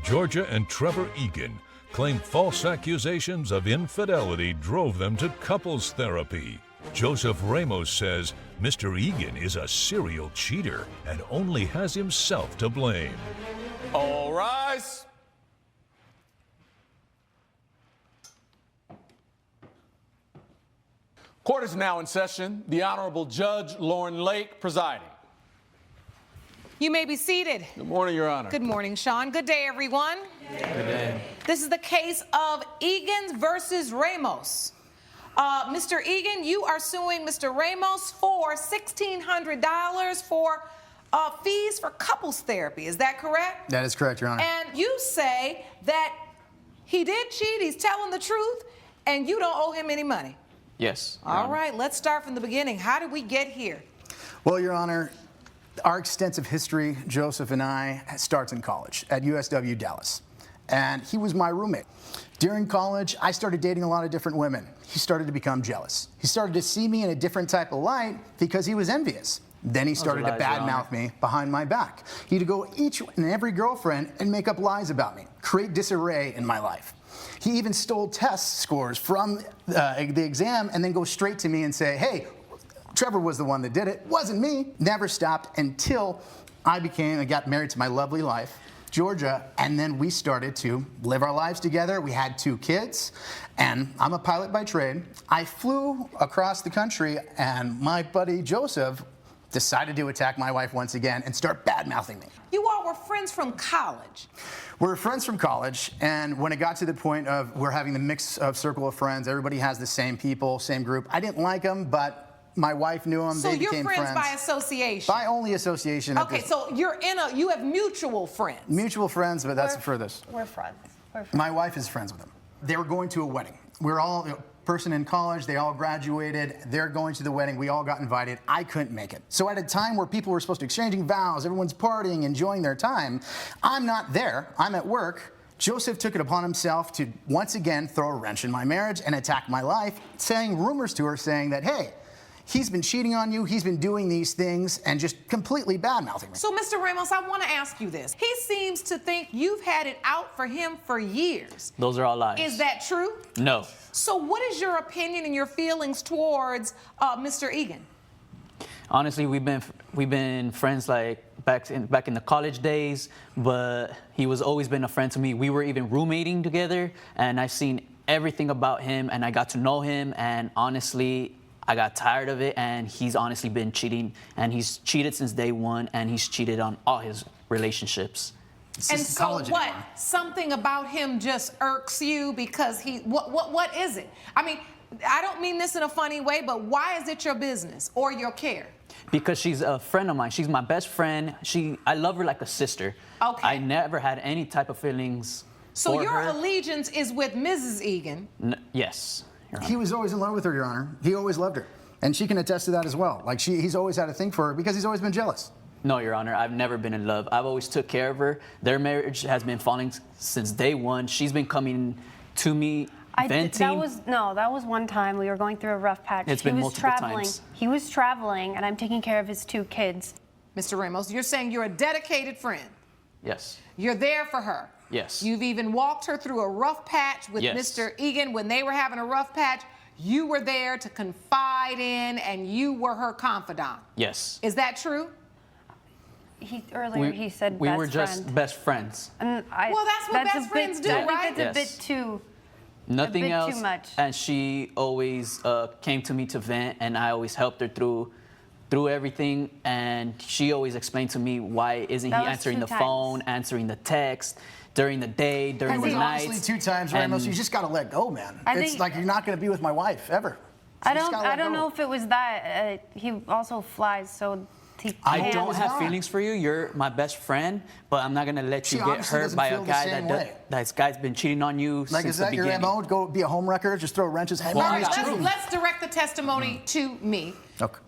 Georgia and Trevor Egan claim false accusations of infidelity drove them to couples therapy. Joseph Ramos says Mr. Egan is a serial cheater and only has himself to blame. All rise. Court is now in session. The Honorable Judge Lauren Lake presiding. You may be seated. Good morning, Your Honor. Good morning, Sean. Good day, everyone. Good day. This is the case of Egan versus Ramos. Mr. Egan, you are suing Mr. Ramos for $1,600 for fees for couples therapy. Is that correct? That is correct, Your Honor. And you say that he did cheat, he's telling the truth, and you don't owe him any money. Yes. All right, let's start from the beginning. How did we get here? Well, Your Honor, our extensive history, Joseph and I, starts in college at USW Dallas. And he was my roommate. During college, I started dating a lot of different women. He started to become jealous. He started to see me in a different type of light because he was envious. Then he started to badmouth me behind my back. He'd go each and every girlfriend and make up lies about me, create disarray in my life. He even stole test scores from the exam and then go straight to me and say, hey, Trevor was the one that did it. Wasn't me. Never stopped until I got married to my lovely wife, Georgia, and then we started to live our lives together. We had 2 kids, and I'm a pilot by trade. I flew across the country, and my buddy Joseph decided to attack my wife once again and start bad-mouthing me. You all were friends from college. We were friends from college, and when it got to the point of we're having the mix of circle of friends, everybody has the same people, same group. I didn't like them, but my wife knew them. So they you're became friends by association? By only association. Okay, so you have mutual friends. Mutual friends, but that's the furthest. We're friends. My wife is friends with them. They were going to a wedding. We're all person in college. They all graduated. They're going to the wedding. We all got invited. I couldn't make it. So at a time where people were supposed to exchanging vows, everyone's partying, enjoying their time, I'm not there. I'm at work. Joseph took it upon himself to once again throw a wrench in my marriage and attack my life, saying rumors to her saying that, hey, he's been cheating on you, he's been doing these things, and just completely bad-mouthing me. So, Mr. Ramos, I want to ask you this. He seems to think you've had it out for him for years. Those are all lies. Is that true? No. So what is your opinion and your feelings towards Mr. Egan? Honestly, we've been friends like back in the college days, but he was always been a friend to me. We were even roommating together, and I've seen everything about him, and I got to know him, and honestly, I got tired of it, and he's honestly been cheating, and he's cheated since day one, and he's cheated on all his relationships. And so what? Something about him just irks you because what is it? I mean, I don't mean this in a funny way, but why is it your business or your care? Because she's a friend of mine. She's my best friend. I love her like a sister. Okay. I never had any type of feelings So for your her. allegiance is with Mrs. Egan. Yes. Your Honor. He was always in love with her, Your Honor. He always loved her. And she can attest to that as well. Like, he's always had a thing for her because he's always been jealous. No, Your Honor, I've never been in love. I've always took care of her. Their marriage has been falling since day one. She's been coming to me venting. That was one time we were going through a rough patch. It's been multiple times. He was traveling, and I'm taking care of his 2 kids. Mr. Ramos, you're saying you're a dedicated friend. Yes. You're there for her. Yes. You've even walked her through a rough patch with Mr. Egan when they were having a rough patch. You were there to confide in, and you were her confidant. Yes. Is that true? Earlier he said we best were just friend. best friends. And Well, that's what best friends do, I right? think that's Yes. a bit too... Nothing a bit else. too much. And she always came to me to vent, and I always helped her through everything. And she always explained to me why isn't That he was answering 2 the phone, answering the text during the day, during the nights. Honestly, 2 times, Ramos, you just got to let go, man. It's like you're not going to be with my wife ever. I don't know if it was that. He also flies, so he can't. I don't have feelings for you. You're my best friend, but I'm not gonna let you get hurt by a guy that's been cheating on you since the beginning. Like, is that your MO? Go be a homewrecker, just throw wrenches? Hey, man, Let's direct the testimony to me,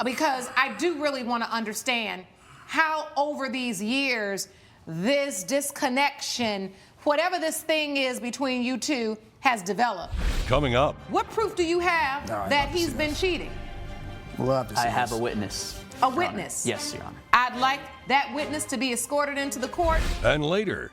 because I do really want to understand how over these years this disconnection, whatever this thing is between you two, has developed. Coming up. What proof do you have that he's been cheating? Love to see I have this. a witness. A witness? Yes, Your Honor. I'd like that witness to be escorted into the court. And later.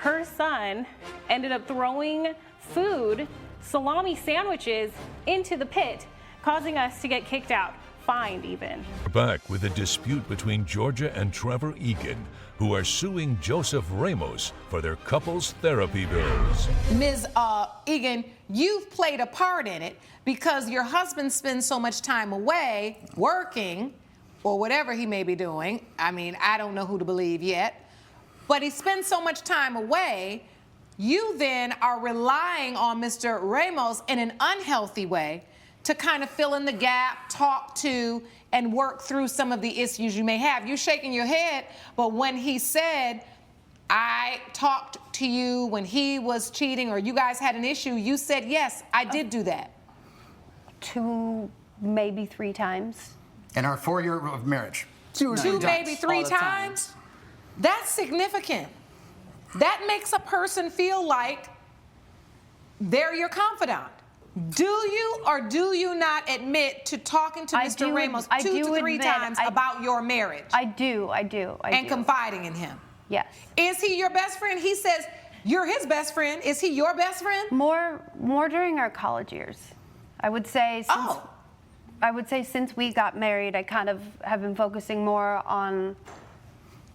her son ended up throwing food, salami sandwiches, into the pit, causing us to get kicked out, fined even. We're back with a dispute between Georgia and Trevor Egan, who are suing Joseph Ramos for their couples therapy bills. Ms. Egan, you've played a part in it because your husband spends so much time away working or whatever he may be doing. I mean, I don't know who to believe yet, but he spends so much time away. You then are relying on Mr. Ramos in an unhealthy way to kind of fill in the gap, talk to, and work through some of the issues you may have. You're shaking your head, but when he said, I talked to you when he was cheating or you guys had an issue, you said, yes, I did do that. 2, maybe 3 times. In our 4 year of marriage. 2 or 3 times. Maybe 3 times? That's significant. That makes a person feel like they're your confidant. Do you or do you not admit to talking to Mr. Ramos 2 to 3 times about your marriage? I do. And confiding in him? Yes. Is he your best friend? He says you're his best friend. Is he your best friend? More during our college years. I would say since we got married, I kind of have been focusing more on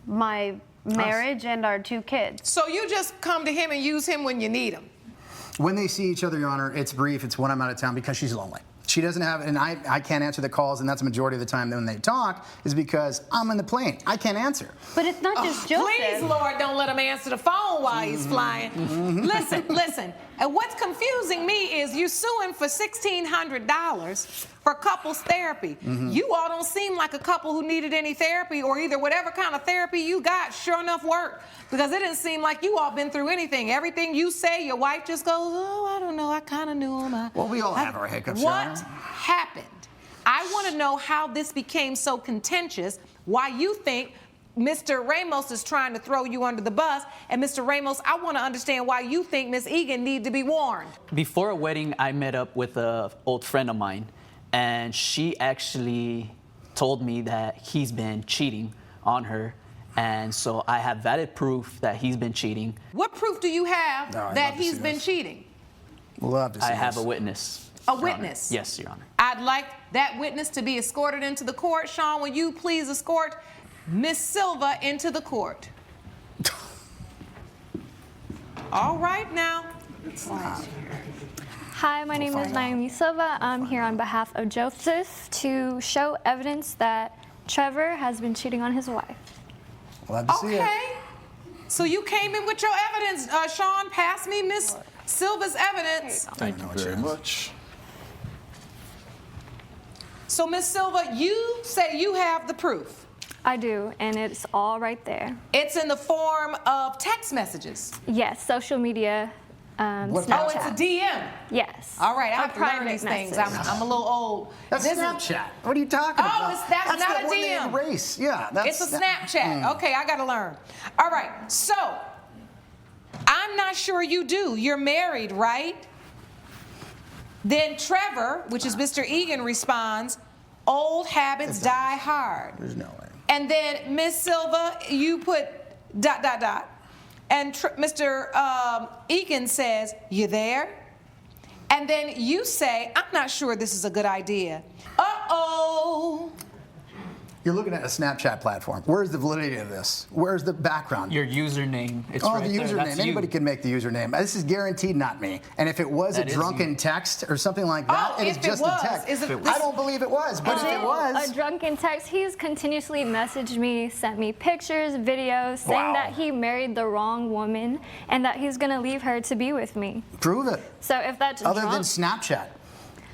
my marriage and our 2 kids. So you just come to him and use him when you need him? When they see each other, Your Honor, it's brief. It's when I'm out of town because she's lonely. She doesn't have, and I can't answer the calls, and that's the majority of the time when they talk is because I'm in the plane. I can't answer. But it's not just Joseph. Please, Lord, don't let him answer the phone while he's flying. Listen. And what's confusing me is you suing for $1,600 for couples therapy. You all don't seem like a couple who needed any therapy, or either whatever kind of therapy you got sure enough worked, because it didn't seem like you all been through anything. Everything you say, your wife just goes, oh, I don't know, I kind of knew him. Well, we all have our hiccups, Your What Honor. happened? I want to know how this became so contentious, why you think Mr. Ramos is trying to throw you under the bus, and Mr. Ramos, I want to understand why you think Ms. Egan need to be warned. Before a wedding, I met up with an old friend of mine, and she actually told me that he's been cheating on her, and so I have valid proof that he's been cheating. What proof do you have that he's been cheating? Love to see I have this. a witness. A Your witness? Honor. Yes, Your Honor. I'd like that witness to be escorted into the court. Sean, will you please escort Miss Silva into the court? All right now. Hi, my name is Naomi Silva. I'm here on behalf of Joseph to show evidence that Trevor has been cheating on his wife. Love to see it. Okay. So you came in with your evidence. Sean, pass me Miss Silva's evidence. Thank you very much. So, Miss Silva, you say you have the proof. I do, and it's all right there. It's in the form of text messages. Yes, social media, What- Snapchat. Oh, it's a DM. Yes. All right, I A have to learn private these things. message. I'm a little old. That's This is- Snapchat. What are you talking about? that's not the a one they DM. erase. Yeah, that's It's a Snapchat. Okay, I got to learn. All right, so I'm not sure you do. You're married, right? Then Trevor, which is Mr. Egan, responds, old habits die hard. There's no way. And then Miss Silva, you put ... And Mr. Egan says, you there? And then you say, I'm not sure this is a good idea. Uh-oh. You're looking at a Snapchat platform. Where's the validity of this? Where's the background? Your username. It's Oh, right the there. username. That's Anybody you. can make the username. This is guaranteed not me. And if it was That a is drunken you. text or something like that, Oh, it is if it just was. a text. Is it- I don't believe it was, but if it was, A drunken text. He's continuously messaged me, sent me pictures, videos, saying Wow. that he married the wrong woman and that he's gonna leave her to be with me. prove it. So if that's Other drunk, than Snapchat.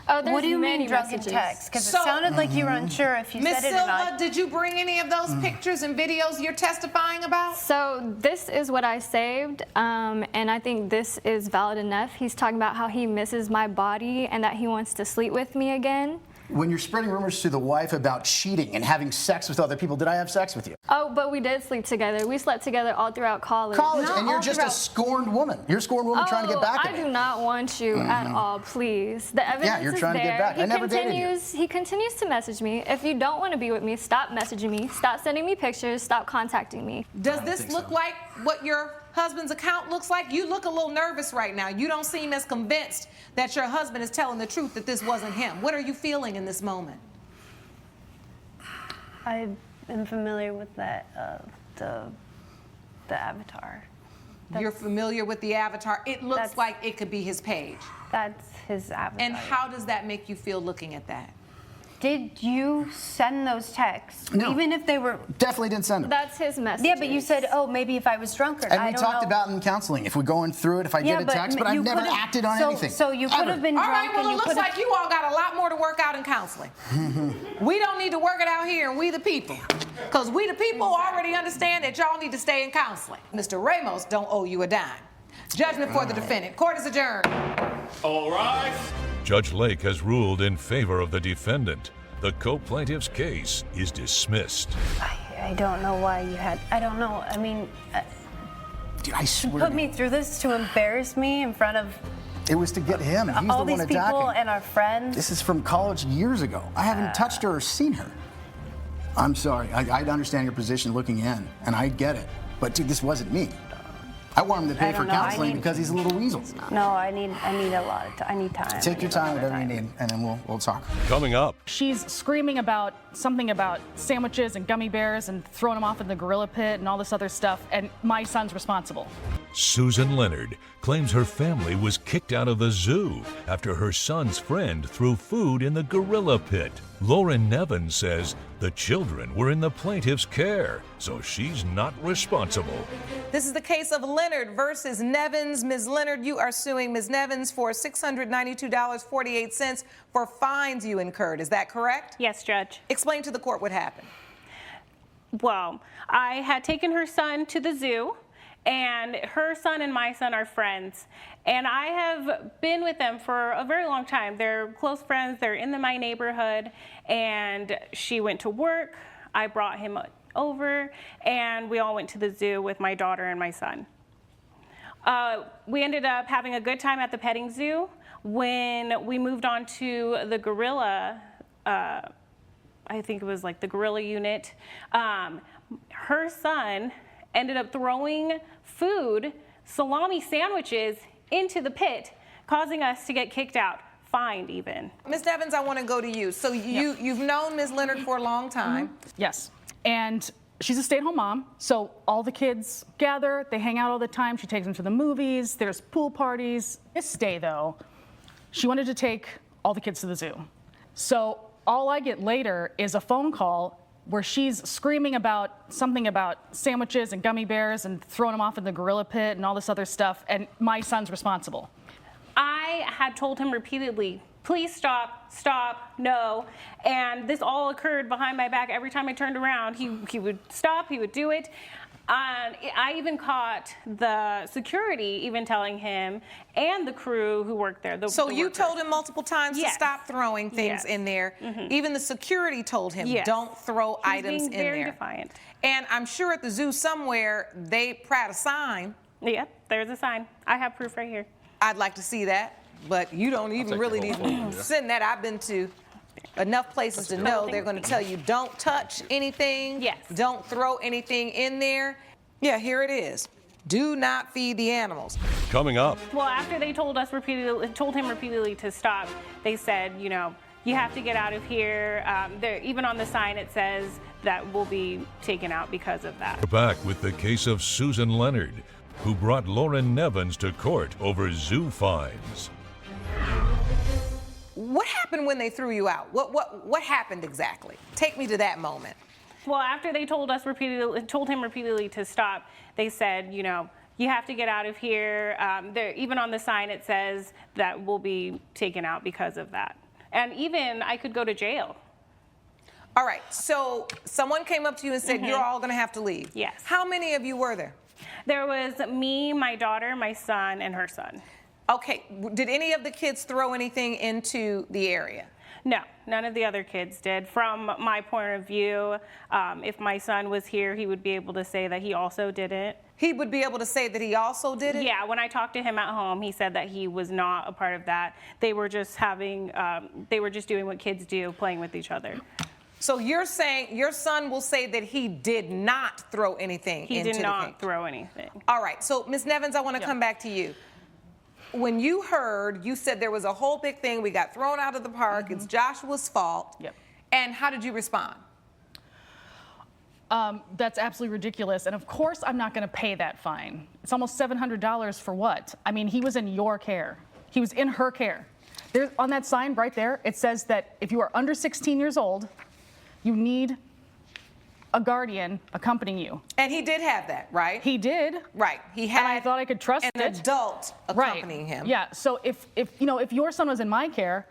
oh, there's What do you many mean drunken messages. text? Because So- it sounded like you were unsure if you Miss said it or Silva, not. did you bring any of those pictures and videos you're testifying about? So this is what I saved, and I think this is valid enough. He's talking about how he misses my body and that he wants to sleep with me again. When you're spreading rumors to the wife about cheating and having sex with other people, did I have sex with you? Oh, but we did sleep together. We slept together all throughout college. College, Not and you're all just a throughout- scorned woman. You're a scorned woman trying to get back I at me. do not want you at all, please. The evidence you're is trying to there. get back. I never dated you. He continues to message me. If you don't want to be with me, stop messaging me. Stop sending me pictures. Stop contacting me. Does this look like what your husband's account looks like? You look a little nervous right now. You don't seem as convinced that your husband is telling the truth, that this wasn't him. What are you feeling in this moment? I am familiar with that, the avatar. You're familiar with the avatar. It looks like it could be his page. That's his avatar. And how does that make you feel looking at that? Did you send those texts? No. Even if they were... Definitely didn't send them. That's his message. Yeah, but you said, oh, maybe if I was drunk or And I we don't talked know. about in counseling, if we're going through it, if I get a text, but I've never acted on anything. So you could have been All drunk right, well, and it you looks could have... like you all got a lot more to work out in counseling. We don't need to work it out here, and we the people. Because we the people already understand that y'all need to stay in counseling. Mr. Ramos don't owe you a dime. Judgment for the defendant. Court is adjourned. All right. Judge Lake has ruled in favor of the defendant. The co-plaintiff's case is dismissed. I don't know why you had... I don't know. I mean... Dude, I swear. Put me through this to embarrass me in front of It was to get him. He's all the these one people attacking. and our friends. This is from college years ago. I haven't touched her or seen her. I'm sorry. I understand your position looking in, and I get it. But dude, this wasn't me. I want him to pay I for don't know. counseling because he's a little weasel. No, I need a lot of time. I need time. Take your time, whatever you need, and then we'll talk. Coming up, She's screaming about something about sandwiches and gummy bears and throwing them off in the gorilla pit and all this other stuff, and my son's responsible. Susan Leonard claims her family was kicked out of the zoo after her son's friend threw food in the gorilla pit. Lauren Nevins says the children were in the plaintiff's care, so she's not responsible. This is the case of Leonard versus Nevins. Ms. Leonard, you are suing Ms. Nevins for $692.48 for fines you incurred. Is that correct? Yes, Judge. Explain to the court what happened. Well, I had taken her son to the zoo, and her son and my son are friends. And I have been with them for a very long time. They're close friends. They're in my neighborhood. And she went to work. I brought him over, and we all went to the zoo with my daughter and my son. We ended up having a good time at the petting zoo. When we moved on to the gorilla, I think it was like the gorilla unit, her son ended up throwing food, salami sandwiches, into the pit, causing us to get kicked out, fined even. Ms. Nevins, I want to go to you. So you've known Ms. Leonard for a long time. Yes. And she's a stay-at-home mom, so all the kids gather, they hang out all the time. She takes them to the movies, there's pool parties. This day, though, she wanted to take all the kids to the zoo. So all I get later is a phone call where she's screaming about something about sandwiches and gummy bears and throwing them off in the gorilla pit and all this other stuff, and my son's responsible. I had told him repeatedly, please stop, no. And this all occurred behind my back. Every time I turned around, he would stop, he would do it. I even caught the security even telling him and the crew who worked there. So you told him multiple times to stop throwing things in there. Even the security told him, don't throw items in there. Very defiant. And I'm sure at the zoo somewhere they had a sign. Yep, there's a sign. I have proof right here. I'd like to see that, but you don't even really need to send that. I've been to enough places to know they're going to tell you don't touch anything. Yes. Don't throw anything in there. Yeah, here it is. Do not feed the animals. Coming up, Well, after they told him repeatedly to stop, they said, you know, you have to get out of here. Even on the sign it says that we'll be taken out because of that. we're back with the case of Susan Leonard, who brought Lauren Nevins to court over zoo fines. What happened when they threw you out? What happened exactly? Take me to that moment. Well, after they told him repeatedly to stop, they said, you know, you have to get out of here. Even on the sign it says that we'll be taken out because of that. And even I could go to jail. All right, so someone came up to you and said, you're all going to have to leave. Yes. How many of you were there? There was me, my daughter, my son, and her son. Okay, did any of the kids throw anything into the area? No, none of the other kids did. From my point of view, if my son was here, he would be able to say that he also did it. He would be able to say that he also did it? Yeah, when I talked to him at home, he said that he was not a part of that. They were just doing what kids do, playing with each other. So you're saying your son will say that he did not throw anything into the cage? He did not throw anything. All right. So, Ms. Nevins, I want to come back to you. When you heard, you said there was a whole big thing. We got thrown out of the park. It's Joshua's fault. Yep. And how did you respond? That's absolutely ridiculous. And of course, I'm not going to pay that fine. It's almost $700 for what? I mean, he was in your care. He was in her care. There's, on that sign right there, it says that if you are under 16 years old, you need a guardian accompanying you. And he did have that, right? He did. Right. He had. And I thought I could trust an adult accompanying him. Yeah. So if your son was in my care,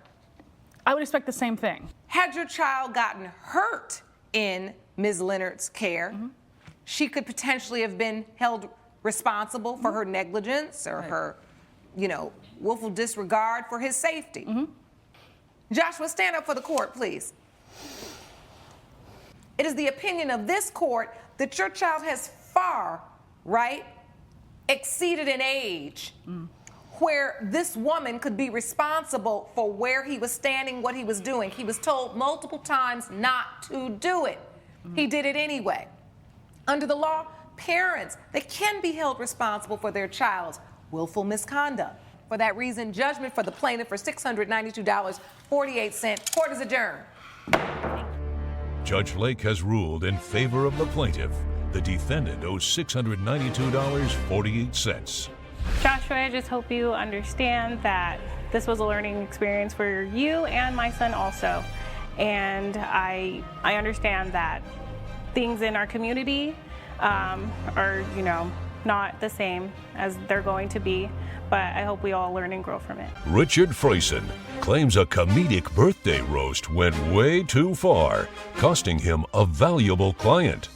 I would expect the same thing. Had your child gotten hurt in Ms. Leonard's care, she could potentially have been held responsible for her negligence or her, willful disregard for his safety. Joshua, stand up for the court, please. It is the opinion of this court that your child has far, exceeded an age where this woman could be responsible for where he was standing, what he was doing. He was told multiple times not to do it. He did it anyway. Under the law, parents, they can be held responsible for their child's willful misconduct. For that reason, judgment for the plaintiff for $692.48. Court is adjourned. Judge Lake has ruled in favor of the plaintiff. The defendant owes $692.48. Joshua, I just hope you understand that this was a learning experience for you and my son also. And I understand that things in our community are, not the same as they're going to be. But I hope we all learn and grow from it. Richard Freyson claims a comedic birthday roast went way too far, costing him a valuable client.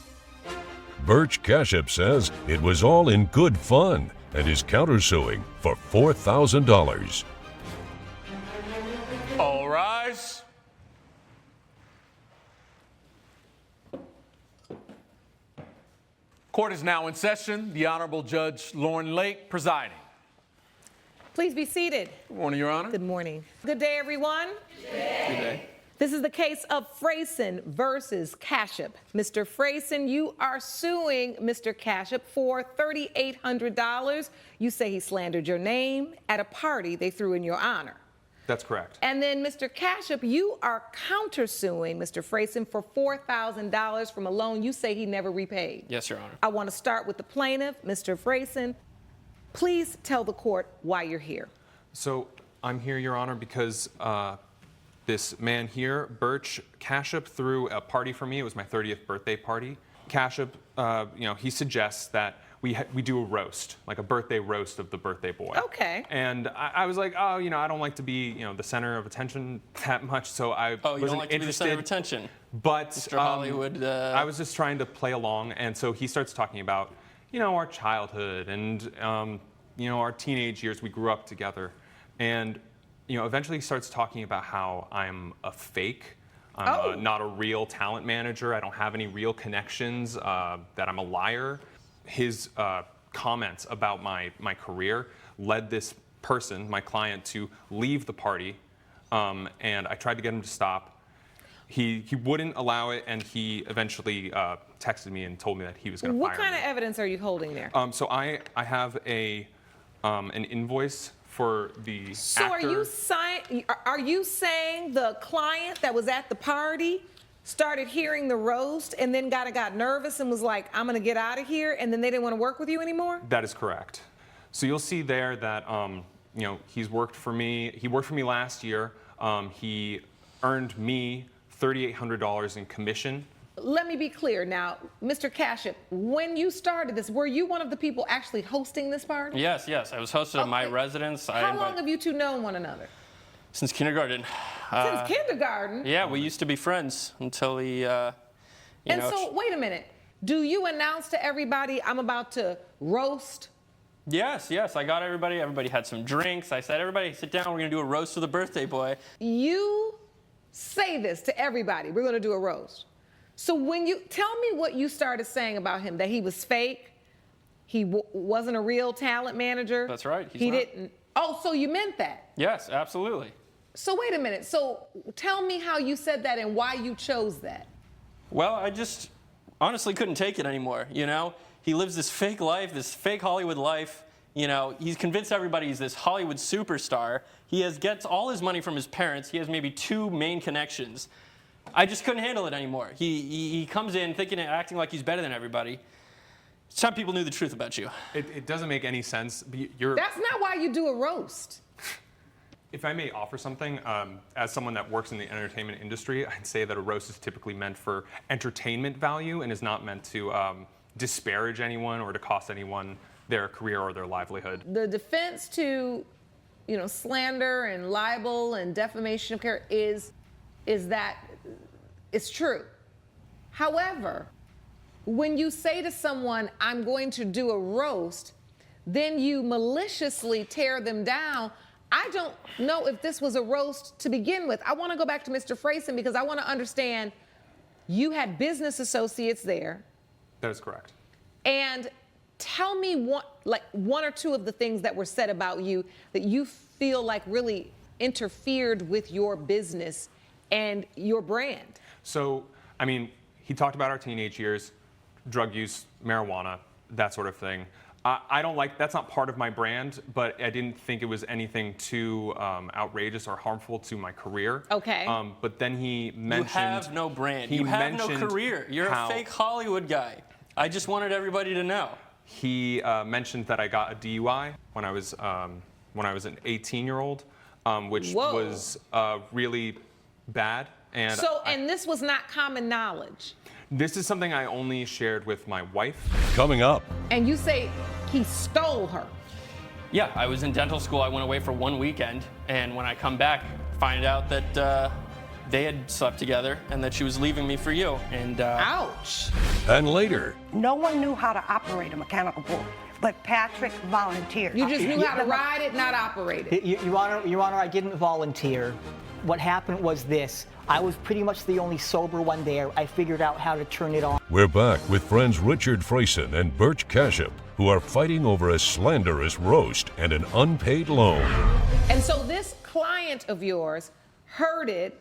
Birch Cashup says it was all in good fun and is countersuing for $4,000. All rise. Court is now in session. The Honorable Judge Lauren Lake presiding. Please be seated. Good morning, Your Honor. Good morning. Good day, everyone. Good day. This is the case of Freyson versus Cashup. Mr. Freyson, you are suing Mr. Cashup for $3,800. You say he slandered your name at a party they threw in your honor. That's correct. And then, Mr. Cashup, you are countersuing Mr. Freyson for $4,000 from a loan you say he never repaid. Yes, Your Honor. I want to start with the plaintiff, Mr. Freyson. Please tell the court why you're here. So I'm here, Your Honor, because this man here, Burch Cashup, threw a party for me. It was my 30th birthday party. Cashup, he suggests that we do a roast, like a birthday roast of the birthday boy. Okay. And I was like, I don't like to be, the center of attention that much, so I you wasn't don't like to be the center of interested. attention. But Mr. Hollywood. I was just trying to play along, and so he starts talking about, our childhood and, our teenage years. We grew up together. And, eventually he starts talking about how I'm a fake. I'm not a real talent manager. I don't have any real connections, that I'm a liar. His comments about my career led this person, my client, to leave the party. And I tried to get him to stop. He wouldn't allow it, and he eventually texted me and told me that he was going to fire me. What kind of evidence are you holding there? So I have an invoice for the So actor. are you saying the client that was at the party started hearing the roast and then got nervous and was like, I'm going to get out of here, and then they didn't want to work with you anymore? That is correct. So you'll see there that he's worked for me. He worked for me last year. He earned me $3,800 in commission. Let me be clear now, Mr. Cashup, when you started this, were you one of the people actually hosting this party? Yes. I was hosted at my residence. How long have you two known one another? Since kindergarten. Since kindergarten? Yeah, we used to be friends until he, So, wait a minute. Do you announce to everybody, I'm about to roast? Yes. I got everybody. Everybody had some drinks. I said, everybody sit down. We're going to do a roast of the birthday boy. You say this to everybody. We're going to do a roast. So when you tell me what you started saying about him, that he was fake, he wasn't a real talent manager. That's right. He didn't. Oh, so you meant that? Yes, absolutely. So wait a minute. So tell me how you said that and why you chose that. Well, I just honestly couldn't take it anymore, you know? He lives this fake life, this fake Hollywood life. You know, he's convinced everybody he's this Hollywood superstar. He gets all his money from his parents. He has maybe 2 main connections. I just couldn't handle it anymore. He comes in thinking and acting like he's better than everybody. Some people knew the truth about you. It doesn't make any sense. That's not why you do a roast. If I may offer something, as someone that works in the entertainment industry, I'd say that a roast is typically meant for entertainment value and is not meant to disparage anyone or to cost anyone their career or their livelihood. The defense to, slander and libel and defamation of character is that it's true. However, when you say to someone, I'm going to do a roast, then you maliciously tear them down. I don't know if this was a roast to begin with. I want to go back to Mr. Frayson because I want to understand you had business associates there. That is correct. And tell me one or 2 of the things that were said about you that you feel like really interfered with your business and your brand. So, I mean, he talked about our teenage years, drug use, marijuana, that sort of thing. I don't like, that's not part of my brand, but I didn't think it was anything too outrageous or harmful to my career. Okay. But then he mentioned... You have no brand. You have no career. You're a fake Hollywood guy. I just wanted everybody to know. He mentioned that I got a DUI when I was an 18-year-old, which was really bad. And and this was not common knowledge. This is something I only shared with my wife. Coming up. And you say he stole her. Yeah, I was in dental school. I went away for 1 weekend, and when I come back, find out that they had slept together and that she was leaving me for you. And ouch. And later. No one knew how to operate a mechanical bull, but Patrick volunteered. You just knew how to ride it, not operate it. Your Honor, I didn't volunteer. What happened was this. I was pretty much the only sober one there. I figured out how to turn it on. We're back with friends Richard Frayson and Burrage Kashup, who are fighting over a slanderous roast and an unpaid loan. And so this client of yours heard it,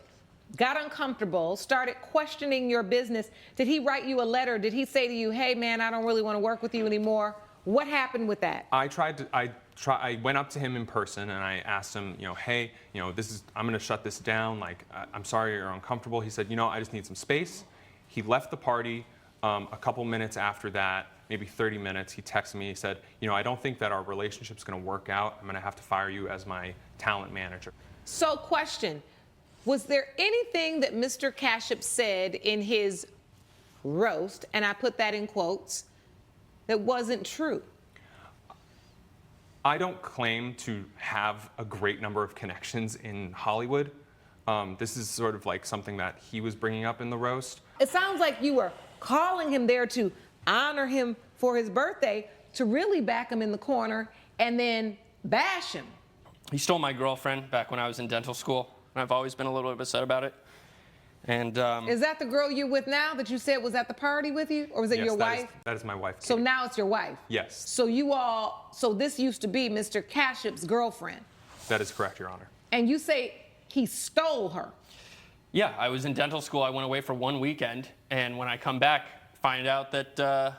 got uncomfortable, started questioning your business. Did he write you a letter? Did he say to you, hey, man, I don't really want to work with you anymore? What happened with that? I went up to him in person and I asked him, hey, I'm going to shut this down. Like, I'm sorry you're uncomfortable. He said, I just need some space. He left the party. A couple minutes after that, maybe 30 minutes, he texted me. He said, I don't think that our relationship's going to work out. I'm going to have to fire you as my talent manager. So, question, was there anything that Mr. Kashup said in his roast, and I put that in quotes, that wasn't true? I don't claim to have a great number of connections in Hollywood. This is sort of like something that he was bringing up in the roast. It sounds like you were calling him there to honor him for his birthday, to really back him in the corner and then bash him. He stole my girlfriend back when I was in dental school, and I've always been a little bit upset about it. And is that the girl you're with now that you said was at the party with you, or was it your wife? That is my wife. So now it's your wife? Yes. So this used to be Mr. Kashup's girlfriend? That is correct, Your Honor. And you say he stole her? Yeah, I was in dental school. I went away for 1 weekend, and when I come back, find out that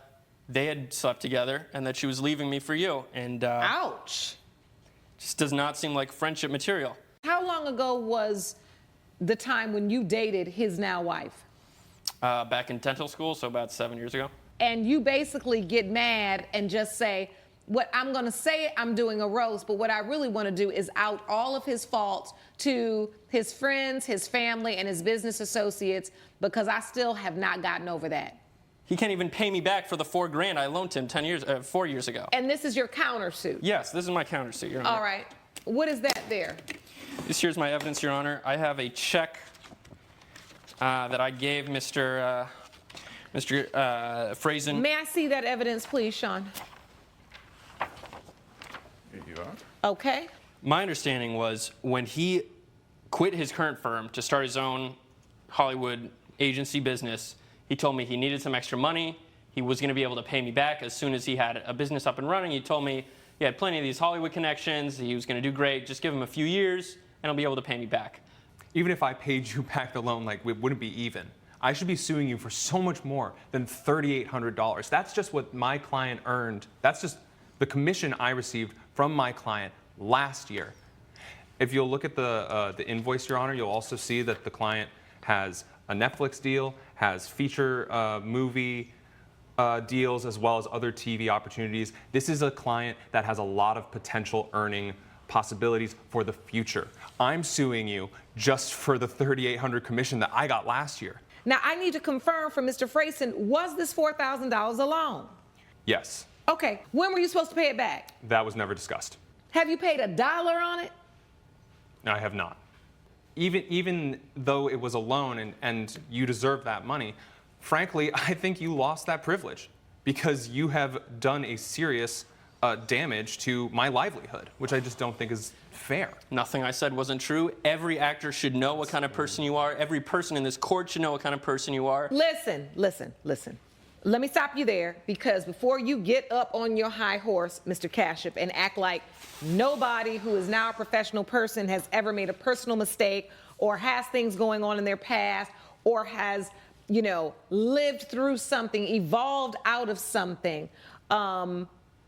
they had slept together and that she was leaving me for you. And ouch. Just does not seem like friendship material. How long ago was the time when you dated his now wife? Back in dental school, so about 7 years ago. And you basically get mad and just say, what I'm going to say, I'm doing a roast, but what I really want to do is out all of his faults to his friends, his family, and his business associates, because I still have not gotten over that. He can't even pay me back for the $4 grand I loaned him 4 years ago. And this is your countersuit? Yes, this is my countersuit, Your Honor. All right. What is that there? This here's my evidence, Your Honor. I have a check that I gave Mr. Frayson. May I see that evidence, please, Sean? Here you are. Okay. My understanding was when he quit his current firm to start his own Hollywood agency business, he told me he needed some extra money. He was going to be able to pay me back as soon as he had a business up and running. He told me he had plenty of these Hollywood connections. He was going to do great. Just give him a few years. and he'll be able to pay me back. Even if I paid you back the loan, like, it wouldn't be even. I should be suing you for so much more than $3,800. That's just what my client earned. That's just the commission I received from my client last year. If you'll look at the invoice, Your Honor, you'll also see that the client has a Netflix deal, has feature movie deals, as well as other TV opportunities. This is a client that has a lot of potential earning possibilities for the future. I'm suing you just for the $3,800 commission that I got last year. Now, I need to confirm from Mr. Frayson, was this $4,000 a loan? Yes. Okay, when were you supposed to pay it back? That was never discussed. Have you paid $1 on it? No, I have not. Even though it was a loan and you deserve that money, frankly, I think you lost that privilege because you have done a serious damage to my livelihood, which I just don't think is fair. Nothing I said wasn't true. Every actor should know what kind of person you are. Every person in this court should know what kind of person you are. Listen. Let me stop you there, because before you get up on your high horse, Mr. Kashyap, and act like nobody who is now a professional person has ever made a personal mistake or has things going on in their past or has, lived through something, evolved out of something,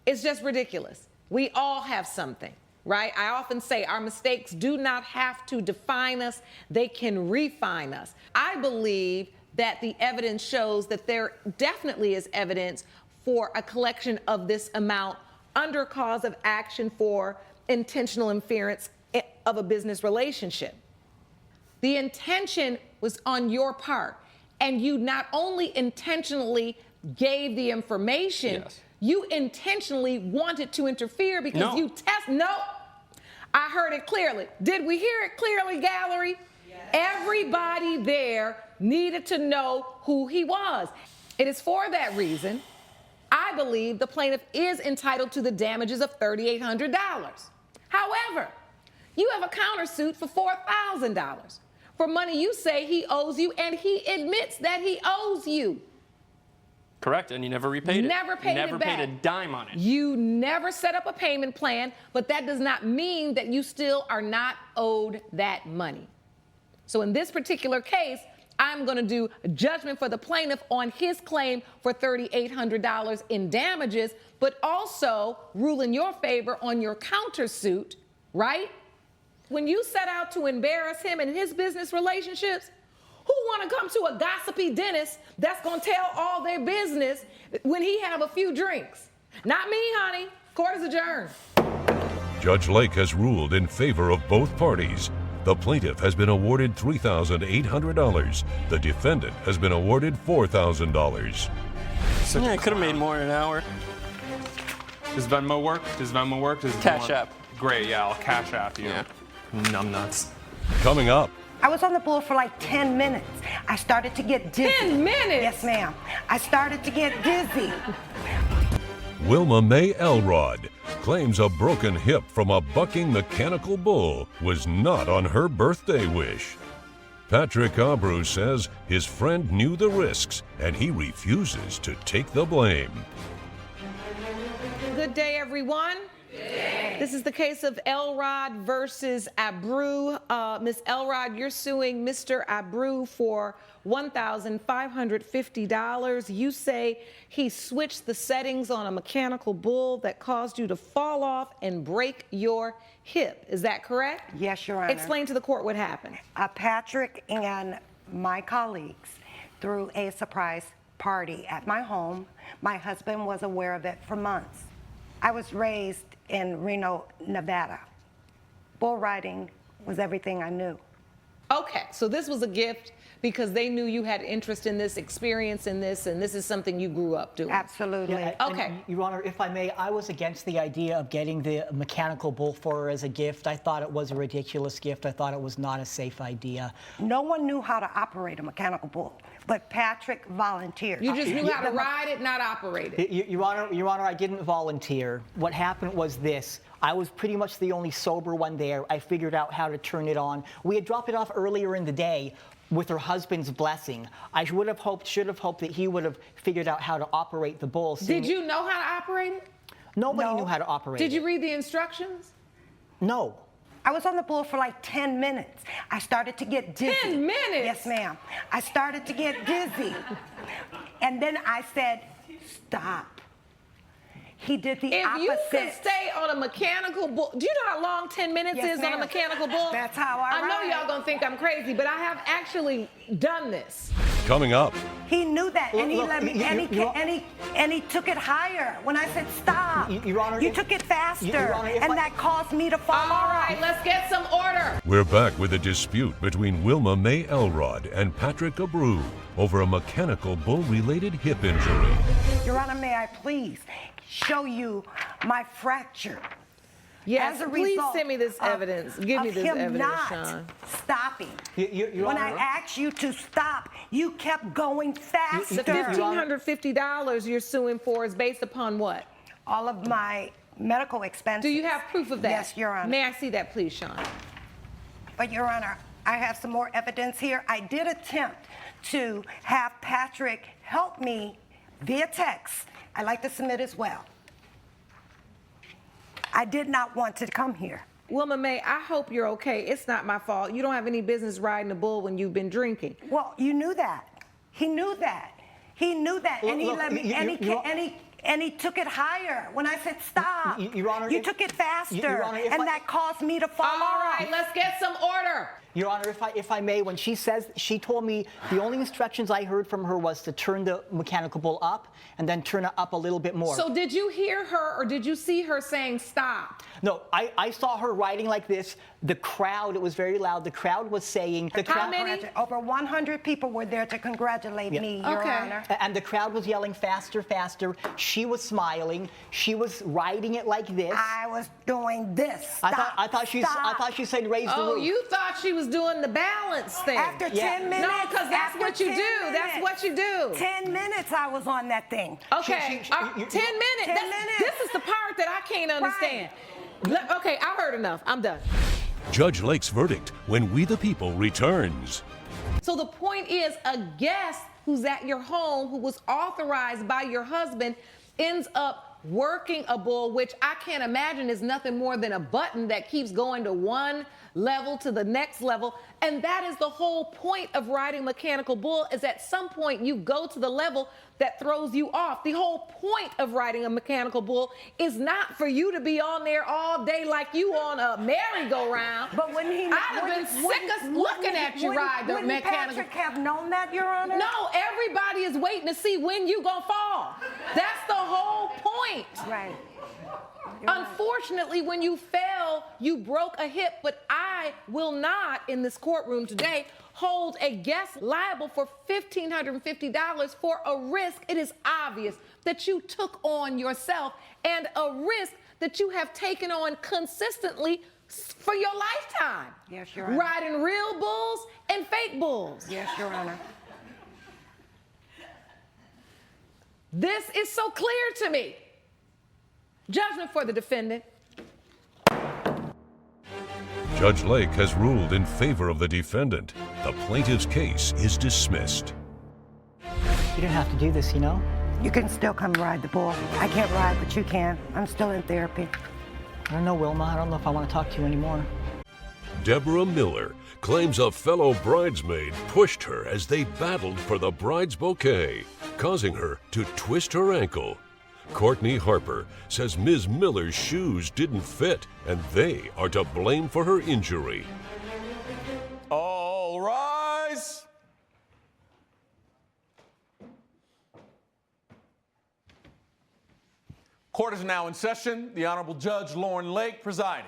it's just ridiculous. We all have something, right? I often say our mistakes do not have to define us. They can refine us. I believe that the evidence shows that there definitely is evidence for a collection of this amount under cause of action for intentional interference of a business relationship. The intention was on your part, and you not only intentionally gave the information, yes. You intentionally wanted to interfere because No, I heard it clearly. Did we hear it clearly, gallery? Yes. Everybody there needed to know who he was. It is for that reason I believe the plaintiff is entitled to the damages of $3,800. However, you have a countersuit for $4,000 for money you say he owes you, and he admits that he owes you. Correct, and you never repaid it. Never paid it back. Never paid a dime on it. You never set up a payment plan, but that does not mean that you still are not owed that money. So in this particular case, I'm going to do judgment for the plaintiff on his claim for $3,800 in damages, but also rule in your favor on your countersuit, right? When you set out to embarrass him in his business relationships, who want to come to a gossipy dentist that's going to tell all their business when he have a few drinks? Not me, honey. Court is adjourned. Judge Lake has ruled in favor of both parties. The plaintiff has been awarded $3,800. The defendant has been awarded $4,000. Yeah, I could have made more in an hour. Does Venmo work? Cash App. Great, yeah, I'll Cash App you. Yeah. Numbnuts. Coming up. I was on the bull for like 10 minutes. I started to get dizzy. 10 minutes? Yes, ma'am. I started to get dizzy. Wilma Mae Elrod claims a broken hip from a bucking mechanical bull was not on her birthday wish. Patrick Abreu says his friend knew the risks and he refuses to take the blame. Good day, everyone. This is the case of Elrod versus Abreu. Ms. Elrod, you're suing Mr. Abreu for $1,550. You say he switched the settings on a mechanical bull that caused you to fall off and break your hip. Is that correct? Yes, Your Honor. Explain to the court what happened. Patrick and my colleagues threw a surprise party at my home. My husband was aware of it for months. I was raised in Reno, Nevada. Bull riding was everything I knew. Okay, so this was a gift because they knew you had interest in this, experience in this, and this is something you grew up doing. Absolutely. Yeah, okay. And, Your Honor, if I may, I was against the idea of getting the mechanical bull for her as a gift. I thought it was a ridiculous gift. I thought it was not a safe idea. No one knew how to operate a mechanical bull, but Patrick volunteered. You just knew how to ride it, not operate it. Your Honor, I didn't volunteer. What happened was this. I was pretty much the only sober one there. I figured out how to turn it on. We had dropped it off earlier in the day with her husband's blessing. I should have hoped that he would have figured out how to operate the bull. Did you know how to operate it? Nobody knew how to operate it. Did you read the instructions? No. I was on the bull for like 10 minutes. I started to get dizzy. 10 minutes? Yes, ma'am. I started to get dizzy. And then I said, stop. He did the opposite. If you could stay on a mechanical bull, do you know how long 10 minutes Yes, is on a ma'am. mechanical bull? That's how I know ride. y'all gonna think I'm crazy, but I have actually done this. Coming up, He knew that, and he Look, let me, and he took it higher. When I said stop, Your Honor, you took it faster, Your Honor, and that caused me to fall All off. right, let's get some order. we're back with a dispute between Wilma Mae Elrod and Patrick Abreu over a mechanical bull-related hip injury. Your Honor, may I please show you my fracture? Yes, As a please result send me this of- evidence. Give me of this him evidence, not Sean. stopping. Your When Honor, I asked you to stop, you kept going faster. The $1,550 you're suing for is based upon what? All of my medical expenses. Do you have proof of that? Yes, Your Honor. May I see that, please, Sean? But Your Honor, I have some more evidence here. I did attempt to have Patrick help me via text. I'd like to submit as well. I did not want to come here. Wilma Mae, I hope you're okay. It's not my fault. You don't have any business riding a bull when you've been drinking. Well, you knew that. He knew that. He knew that, and he Look, let me. And he took it higher. When I said stop, Your Honor, you took it faster, Your Honor, and that caused me to fall All off. right, let's get some order. Your Honor, if I may, when she says, she told me the only instructions I heard from her was to turn the mechanical bull up and then turn it up a little bit more. So did you hear her or did you see her saying stop? No, I saw her riding like this. The crowd, it was very loud. The crowd was saying... How many? Over 100 people were there to congratulate me, Your Honor. And the crowd was yelling faster, faster. She was smiling. She was riding it like this. I was doing this. Stop, I thought she said raise the Oh, roof. you thought she was doing the balance thing. After 10 minutes. No, because that's what you do. That's what you do. 10 minutes I was on that thing. Okay, 10 minutes. 10 minutes. This is the part that I can't understand. Okay, I heard enough. I'm done. Judge Lake's verdict when We the People returns. So the point is, a guest who's at your home, who was authorized by your husband, ends up working a bull, which I can't imagine is nothing more than a button that keeps going to one level to the next level. And that is the whole point of riding mechanical bull, is at some point you go to the level that throws you off. The whole point of riding a mechanical bull is not for you to be on there all day like you on a merry-go-round. But when he, I'd have been sick of looking at you ride the wouldn't mechanical. Patrick have known that, Your Honor? No, everybody is waiting to see when you gonna fall. That's the whole point. Right. Unfortunately, when you fell, you broke a hip, but I will not, in this courtroom today, hold a guest liable for $1,550 for a risk it is obvious that you took on yourself and a risk that you have taken on consistently for your lifetime. Yes, Your Honor. Riding real bulls and fake bulls. Yes, Your Honor. This is so clear to me. Judgment for the defendant. Judge Lake has ruled in favor of the defendant. The plaintiff's case is dismissed. You didn't have to do this, you know? You can still come ride the bull. I can't ride, but you can. I'm still in therapy. I don't know, Wilma. I don't know if I want to talk to you anymore. Deborah Miller claims a fellow bridesmaid pushed her as they battled for the bride's bouquet, causing her to twist her ankle. Courtney Harper says Ms. Miller's shoes didn't fit and they are to blame for her injury. All rise. Court is now in session. The Honorable Judge Lauren Lake presiding.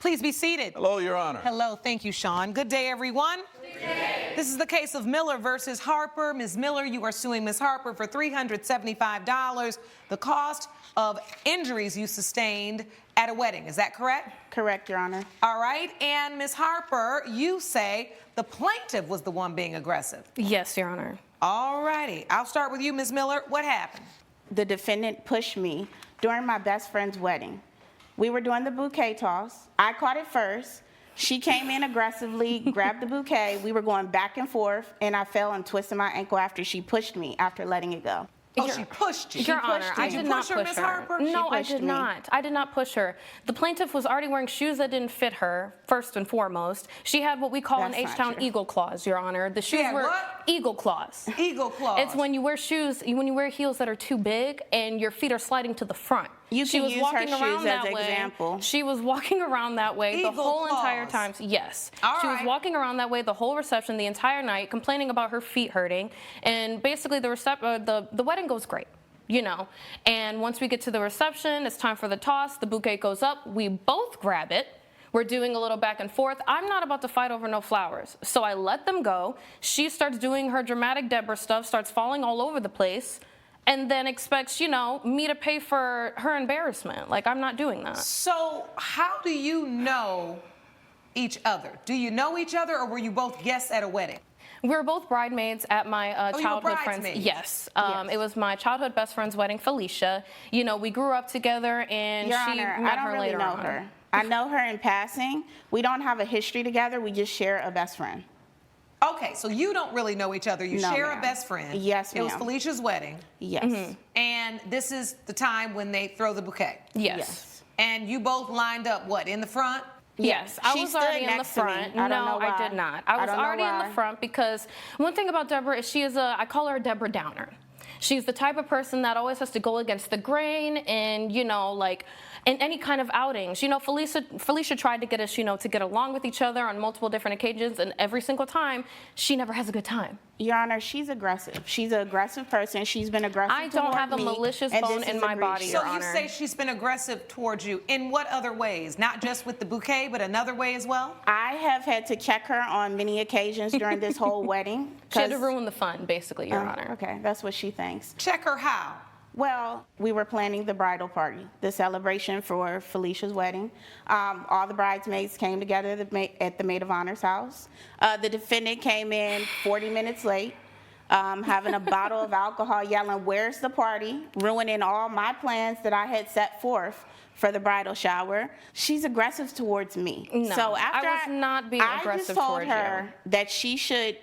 Please be seated. Hello, Your Honor. Hello, thank you, Sean. Good day, everyone. Good day. This is the case of Miller versus Harper. Ms. Miller, you are suing Ms. Harper for $375, the cost of injuries you sustained at a wedding. Is that correct? Correct, Your Honor. All right. And Ms. Harper, you say the plaintiff was the one being aggressive. Yes, Your Honor. All righty. I'll start with you, Ms. Miller. What happened? The defendant pushed me during my best friend's wedding. We were doing the bouquet toss. I caught it first. She came in aggressively, grabbed the bouquet. We were going back and forth, and I fell and twisted my ankle after she pushed me after letting it go. Oh, she pushed you. Your Honor, I Did you did not push her, push Ms. her. Harper? No, I pushed did me. not. I did not push her. The plaintiff was already wearing shoes that didn't fit her, first and foremost. She had what we call an That's not H-Town true. eagle claws, Your Honor. The shoes had were what? eagle claws. Eagle claws. It's when you wear shoes, when you wear heels that are too big and your feet are sliding to the front. You She can was use her walking shoes around as that way. example. She was walking around that way Eagle the whole entire claws. time. Yes. All She was right. walking around that way the whole reception, the entire night, complaining about her feet hurting. And basically, the wedding goes great. You know, and once we get to the reception, it's time for the toss. The bouquet goes up. We both grab it. We're doing a little back and forth. I'm not about to fight over no flowers. So I let them go. She starts doing her dramatic Deborah stuff, starts falling all over the place, and then expects, you know, me to pay for her embarrassment. Like, I'm not doing that. So how do you know each other? Do you know each other, or were you both guests at a wedding? We were both bridesmaids at my Oh, you were childhood friend's. bridesmaids? Yes. Yes. It was my childhood best friend's wedding, Felicia. You know, we grew up together, and Your she Honor, met I don't her really later know on. her. I know her in passing. We don't have a history together. We just share a best friend. Okay, so you don't really know each other. You No, share a ma'am. best friend. Yes, It was ma'am. Felicia's wedding, Yes. and this is the time when they throw the bouquet. Yes. Yes. And you both lined up, what, in the front? Yes, I She was stood already in the next to me. front. I don't No, know why. I did not. I was don't know already in why. the front because one thing about Deborah is she is I call her a Deborah Downer. She's the type of person that always has to go against the grain and, you know, like in any kind of outings. You know, Felicia tried to get us, you know, to get along with each other on multiple different occasions, and every single time, she never has a good time. Your Honor, she's aggressive. She's an aggressive person. She's been aggressive I don't toward have a me, malicious and bone this in is my egregious. body, So Your you Honor. say she's been aggressive towards you. In what other ways? Not just with the bouquet, but another way as well? I have had to check her on many occasions during this whole wedding. She had to 'cause- ruin the fun, basically, Your Honor. Okay, that's what she thinks. Check her how? Well, we were planning the bridal party, the celebration for Felicia's wedding. All the bridesmaids came together at the maid of honor's house. The defendant came in 40 minutes late, having a bottle of alcohol, yelling, "Where's the party?" ruining all my plans that I had set forth for the bridal shower. She's aggressive towards me. No, So after I was not being I aggressive just told towards her that she should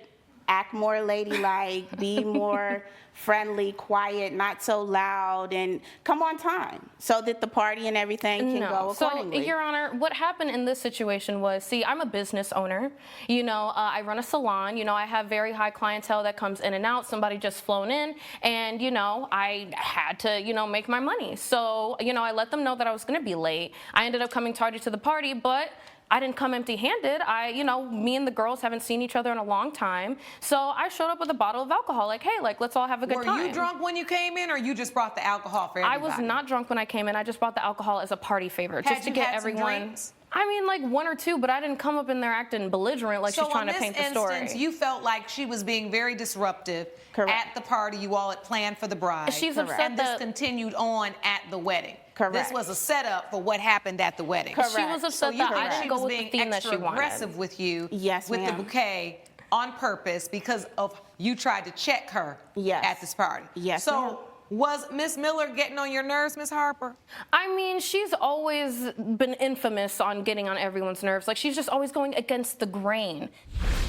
act more ladylike, be more friendly, quiet, not so loud, and come on time so that the party and everything can go accordingly. So, Your Honor, what happened in this situation was, see, I'm a business owner. You know, I run a salon. You know, I have very high clientele that comes in and out. Somebody just flown in, and, you know, I had to, you know, make my money. So, you know, I let them know that I was going to be late. I ended up coming tardy to the party, but I didn't come empty-handed. You know, me and the girls haven't seen each other in a long time. So I showed up with a bottle of alcohol, like, hey, like, let's all have a good time. Were you drunk when you came in, or you just brought the alcohol for I everybody? was not drunk when I came in. I just brought the alcohol as a party favor, just to you get had some everyone. drinks? I mean, like one or two, but I didn't come up in there acting belligerent like So she's trying to in paint this the story. instance, you felt like she was being very disruptive Correct. at the party you all had planned for the bride. She's Correct. upset and this that continued on at the wedding. Correct. This was a setup for what happened at the wedding. Correct. she was So upset you that I think didn't she go was with the being theme that she extra wanted. aggressive with you, Yes, with the ma'am. bouquet on purpose because of you tried to check her Yes. at this party. Yes, So ma'am. was Miss Miller getting on your nerves, Miss Harper? I mean, she's always been infamous on getting on everyone's nerves. Like, she's just always going against the grain.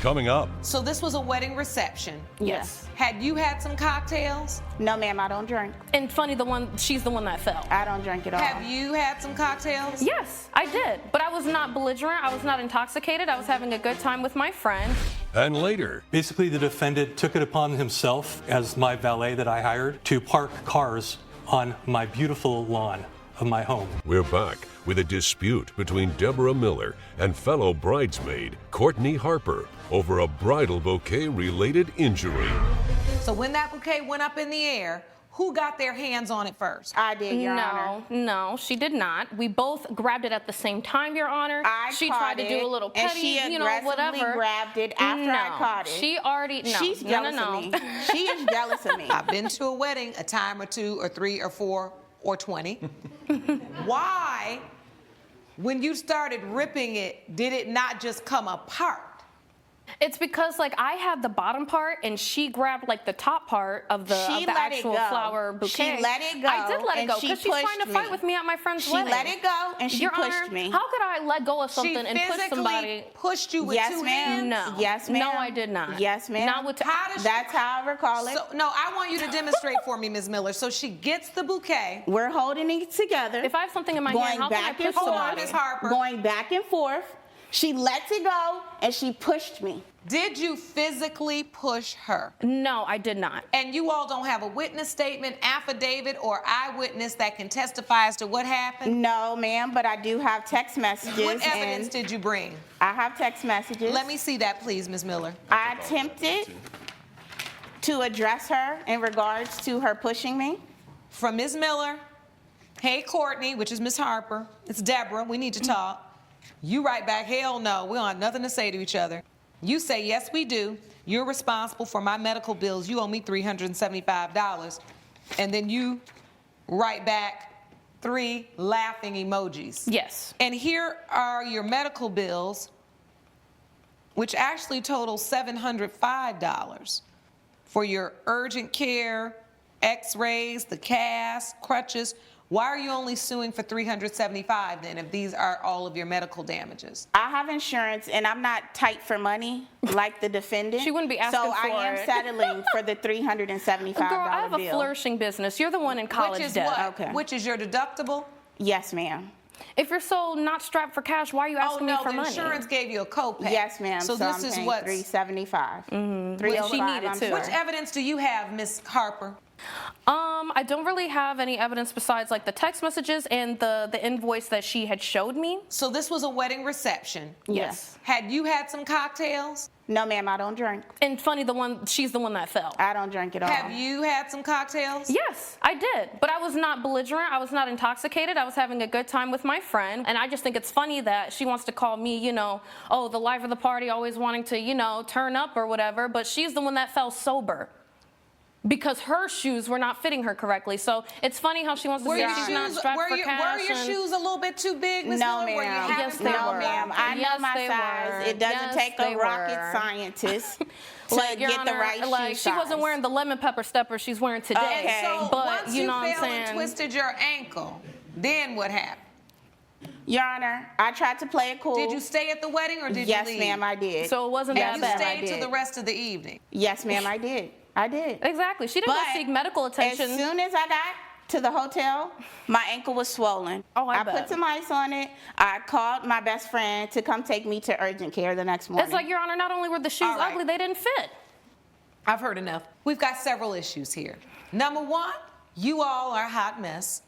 Coming up, So this was a wedding reception. Yes. Had you had some cocktails? No, ma'am, I don't drink. And funny, she's the one that fell. I don't drink at all. Have you had some cocktails? Yes, I did. But I was not belligerent. I was not intoxicated. I was having a good time with my friend. and later, Basically, the defendant took it upon himself, as my valet that I hired, to park cars on my beautiful lawn of my home. we're back with a dispute between Deborah Miller and fellow bridesmaid Courtney Harper over a bridal bouquet-related injury. So when that bouquet went up in the air, who got their hands on it first? I did, Your Honor. No, she did not. We both grabbed it at the same time, Your Honor. She tried caught to do it, a little and petty, she you know, aggressively whatever. grabbed it after I caught it. She already, no. She's jealous no. of me. She is jealous of me. I've been to a wedding a time or 2 or 3 or 4 or 20. Why, when you started ripping it, did it not just come apart? It's because like I had the bottom part and she grabbed like the top part of the actual flower bouquet. She let it go. I did let it and go because she's trying to fight me. with me at my friend's She wedding. let it go and she Your pushed Honor, me. How could I let go of something and push somebody? She physically pushed you with Yes, two ma'am. hands? No. Yes, ma'am. No, I did not. Yes, ma'am. Not with That's how I recall it. So, no, I want you to demonstrate for me, Ms. Miller. So she gets the bouquet. We're holding it together. If I have something in my hand, how can I push Hold on, somebody? Ms. Harper. Going back and forth. She lets it go and she pushed me. Did you physically push her? No, I did not. And you all don't have a witness statement, affidavit, or eyewitness that can testify as to what happened? No, ma'am, but I do have text messages. What evidence did you bring? I have text messages. Let me see that, please, Ms. Miller. I attempted to address her in regards to her pushing me. From Ms. Miller, hey, Courtney, which is Ms. Harper. It's Deborah. We need to talk. You write back, hell no, we don't have nothing to say to each other. You say, yes, we do. You're responsible for my medical bills. You owe me $375. And then you write back 3 laughing emojis. Yes. And here are your medical bills, which actually total $705 for your urgent care, x-rays, the cast, crutches. Why are you only suing for $375 then if these are all of your medical damages? I have insurance and I'm not tight for money like the defendant. She wouldn't be asking so for I am it. settling for the $375 Girl, I have a bill. flourishing business. You're the one in college Which is debt. what? Okay. Which is your deductible? Yes, ma'am. If you're so not strapped for cash, why are you asking me for the money? insurance gave you a copay. Yes, ma'am. So I'm this is paying what $375. Which she needed I'm to. sure. Which evidence do you have, Ms. Harper? I don't really have any evidence besides like the text messages and the invoice that she had showed me. So this was a wedding reception. Yes. Had you had some cocktails? No, ma'am, I don't drink. And funny, she's the one that fell. I don't drink at all. Have you had some cocktails? Yes, I did. But I was not belligerent. I was not intoxicated. I was having a good time with my friend. And I just think it's funny that she wants to call me, oh, the life of the party, always wanting to, turn up or whatever. But she's the one that fell sober because her shoes were not fitting her correctly. So it's funny how she wants to say she's not strapped for cash. Were your shoes a little bit too big, Ms. No, Miller? Were you ma'am. having Yes, they fun? No, were. ma'am. I know Yes, my they size. were. It doesn't Yes, take they a rocket were. scientist to Like, Your get the Honor, right like, shoe she wasn't size. wearing the lemon pepper stepper she's wearing today. And so But once you you know what I'm fell and saying? twisted your ankle, then what happened? Your Honor, I tried to play it cool. Did you stay at the wedding or did Yes, you leave? ma'am, I did. So it wasn't And that you bad. stayed to the rest of the evening? Yes, ma'am, I did. I did. Exactly. She didn't go But seek medical attention. As soon as I got to the hotel, my ankle was swollen. Oh, I put bet. some ice on it. I called my best friend to come take me to urgent care the next morning. It's like, Your Honor, not only were the shoes All right. ugly, they didn't fit. I've heard enough. We've got several issues here. Number one, you all are a hot mess.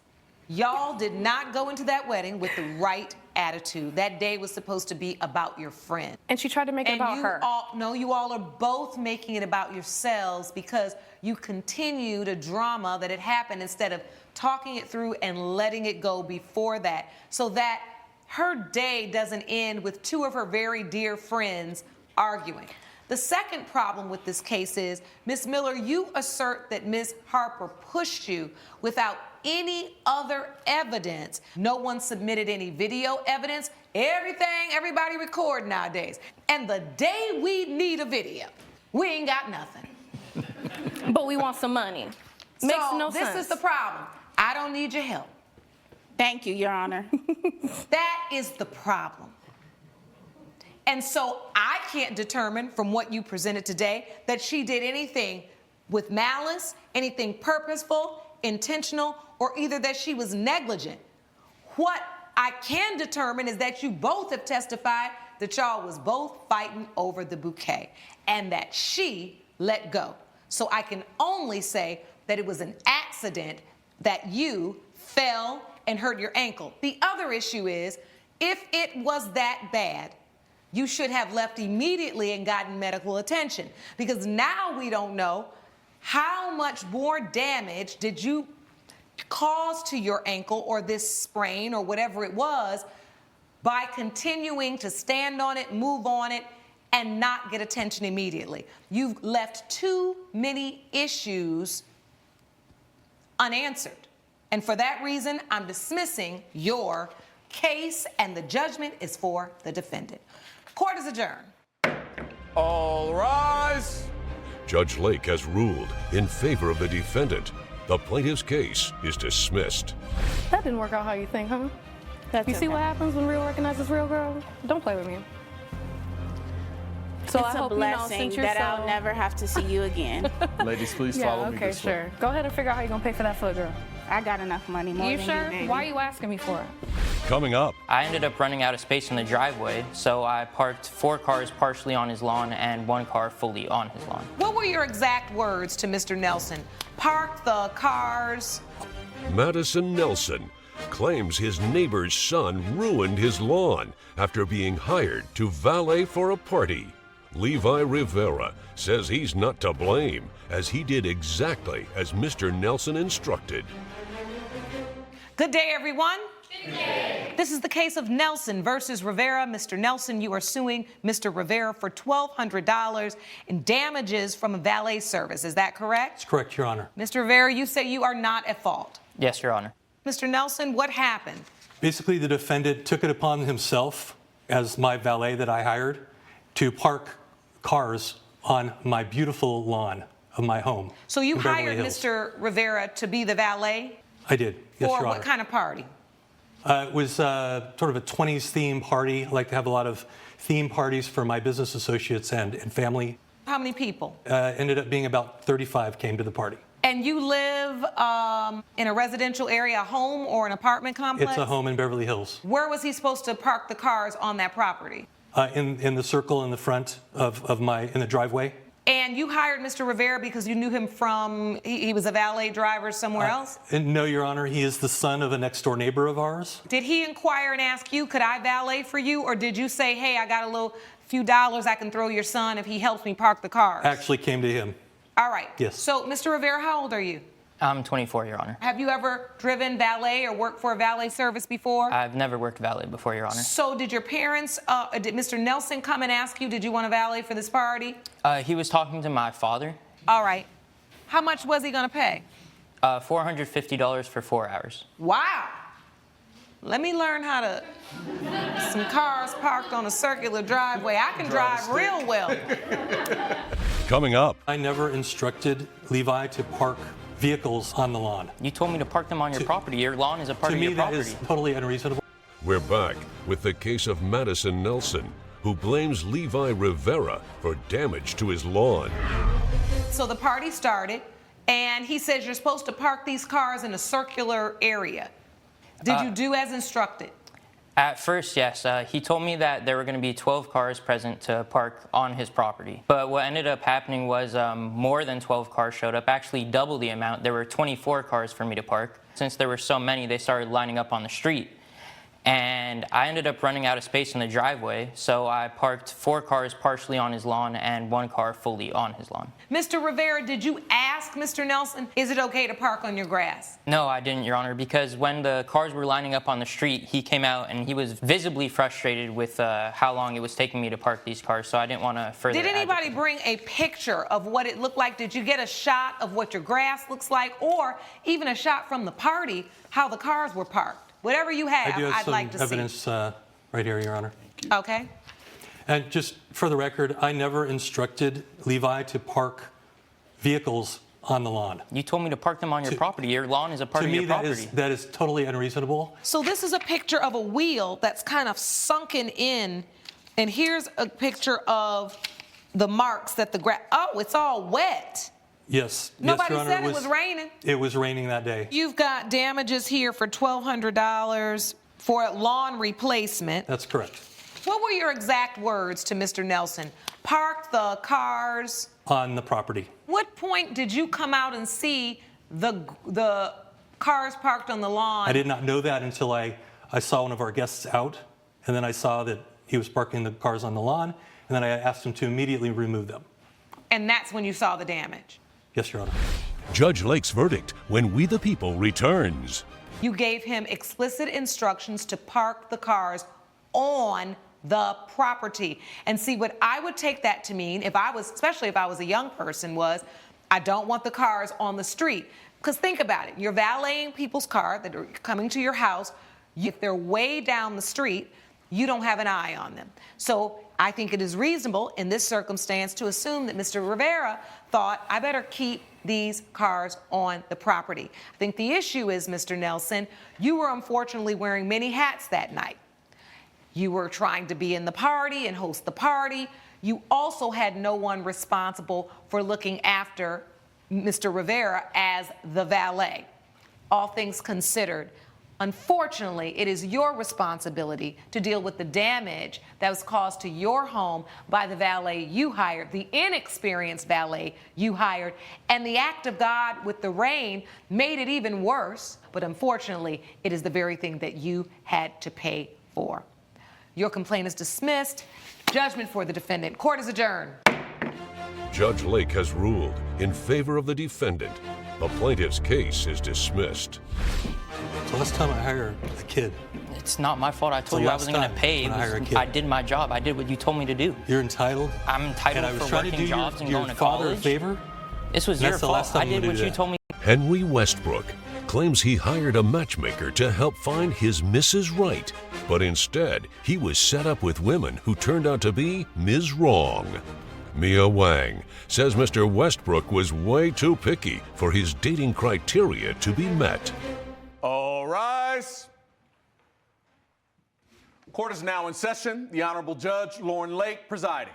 Y'all did not go into that wedding with the right attitude. That day was supposed to be about your friend. And she tried to make it about her. You all are both making it about yourselves because you continued a drama that had happened instead of talking it through and letting it go before that, so that her day doesn't end with 2 of her very dear friends arguing. The second problem with this case is, Ms. Miller, you assert that Ms. Harper pushed you without any other evidence. No one submitted any video evidence. Everybody record nowadays. And the day we need a video, we ain't got nothing. But we want some money. Makes no sense. This is the problem. I don't need your help. Thank you, Your Honor. That is the problem. And so I can't determine from what you presented today that she did anything with malice, anything purposeful, intentional, or either that she was negligent. What I can determine is that you both have testified that y'all was both fighting over the bouquet and that she let go. So I can only say that it was an accident that you fell and hurt your ankle. The other issue is, if it was that bad, you should have left immediately and gotten medical attention, because now we don't know how much more damage did you cause to your ankle or this sprain or whatever it was by continuing to stand on it, move on it, and not get attention immediately. You've left too many issues unanswered. And for that reason, I'm dismissing your case, and the judgment is for the defendant. Court is adjourned. All rise. Judge Lake has ruled in favor of the defendant. The plaintiff's case is dismissed. That didn't work out how you think, huh? You see what happens when real recognizes real, girl? Don't play with me. So It's I a hope blessing since you're that so... I'll never have to see you again. Ladies, please follow me okay, this way. sure. Go ahead and figure out how you're going to pay for that foot, girl. I got enough money, more You than sure? you, baby. Why are you asking me for it? Coming up, I ended up running out of space in the driveway, so I parked 4 cars partially on his lawn and 1 car fully on his lawn. What were your exact words to Mr. Nelson? Park the cars. Madison Nelson claims his neighbor's son ruined his lawn after being hired to valet for a party. Levi Rivera says he's not to blame, as he did exactly as Mr. Nelson instructed. Good day, everyone. Good day. This is the case of Nelson versus Rivera. Mr. Nelson, you are suing Mr. Rivera for $1,200 in damages from a valet service. Is that correct? That's correct, Your Honor. Mr. Rivera, you say you are not at fault. Yes, Your Honor. Mr. Nelson, what happened? Basically, the defendant took it upon himself, as my valet that I hired, to park cars on my beautiful lawn of my home. So you in Beverly hired Hills. Mr. Rivera to be the valet? I did, yes, For Your what Honor. kind of party? It was sort of a 20s theme party. I like to have a lot of theme parties for my business associates and family. How many people? Ended up being about 35 came to the party. And you live in a residential area, a home or an apartment complex? It's a home in Beverly Hills. Where was he supposed to park the cars on that property? In the circle in the front in the driveway. And you hired Mr. Rivera because you knew him from, he was a valet driver somewhere else? And no, Your Honor, he is the son of a next door neighbor of ours. Did he inquire and ask you, could I valet for you? Or did you say, hey, I got a few dollars I can throw your son if he helps me park the cars? Actually came to him. All right. Yes. So, Mr. Rivera, how old are you? I'm 24, Your Honor. Have you ever driven valet or worked for a valet service before? I've never worked valet before, Your Honor. So did your parents, did Mr. Nelson come and ask you, did you want to valet for this party? He was talking to my father. All right. How much was he going to pay? $450 for 4 hours. Wow. Let me learn how to, some cars parked on a circular driveway. I can drive real well. Coming up. I never instructed Levi to park vehicles on the lawn. You told me to park them on your property. Your lawn is a part of your property. To me, that is totally unreasonable. We're back with the case of Madison Nelson, who blames Levi Rivera for damage to his lawn. So the party started, and he says you're supposed to park these cars in a circular area. Did you do as instructed? At first, yes. He told me that there were going to be 12 cars present to park on his property. But what ended up happening was more than 12 cars showed up, actually double the amount. There were 24 cars for me to park. Since there were so many, they started lining up on the street. And I ended up running out of space in the driveway, so I parked 4 cars partially on his lawn and 1 car fully on his lawn. Mr. Rivera, did you ask Mr. Nelson, is it okay to park on your grass? No, I didn't, Your Honor, because when the cars were lining up on the street, he came out and he was visibly frustrated with how long it was taking me to park these cars, so I didn't want to further Did anybody bring a picture of what it looked like? Did you get a shot of what your grass looks like, or even a shot from the party, how the cars were parked? Whatever you have, I do have I'd some like to see. evidence right here, Your Honor. Okay. And just for the record, I never instructed Levi to park vehicles on the lawn. You told me to park them on your property. Your lawn is a part of your property. To me, that is totally unreasonable. So this is a picture of a wheel that's kind of sunken in, and here's a picture of the marks that the grass. Oh, it's all wet. Yes. Nobody yes, Your Honor, said it was raining. It was raining that day. You've got damages here for $1,200 for lawn replacement. That's correct. What were your exact words to Mr. Nelson? Park the cars on the property. What point did you come out and see the cars parked on the lawn? I did not know that until I saw one of our guests out, and then I saw that he was parking the cars on the lawn, and then I asked him to immediately remove them. And that's when you saw the damage? Yes, Your Honor. Judge Lake's verdict when We the People returns. You gave him explicit instructions to park the cars on the property. And see, what I would take that to mean, especially if I was a young person, was I don't want the cars on the street. Because think about it, you're valeting people's car that are coming to your house. If they're way down the street, you don't have an eye on them. So I think it is reasonable in this circumstance to assume that Mr. Rivera thought, I better keep these cars on the property. I think the issue is, Mr. Nelson, you were unfortunately wearing many hats that night. You were trying to be in the party and host the party. You also had no one responsible for looking after Mr. Rivera as the valet. All things considered, unfortunately, it is your responsibility to deal with the damage that was caused to your home by the valet you hired, the inexperienced valet you hired, and the act of God with the rain made it even worse. But unfortunately, it is the very thing that you had to pay for. Your complaint is dismissed. Judgment for the defendant. Court is adjourned. Judge Lake has ruled in favor of the defendant. The plaintiff's case is dismissed. The last time I hired a kid. It's not my fault. I told you I wasn't going to pay. I did my job. I did what you told me to do. You're entitled. I'm entitled and I was for trying working to do jobs and your going to father college. a favor. This was your fault. I did what you told me. Henry Westbrook claims he hired a matchmaker to help find his Mrs. Right, but instead he was set up with women who turned out to be Ms. Wrong. Mia Wang says Mr. Westbrook was way too picky for his dating criteria to be met. All rise. Court is now in session. The Honorable Judge Lauren Lake presiding.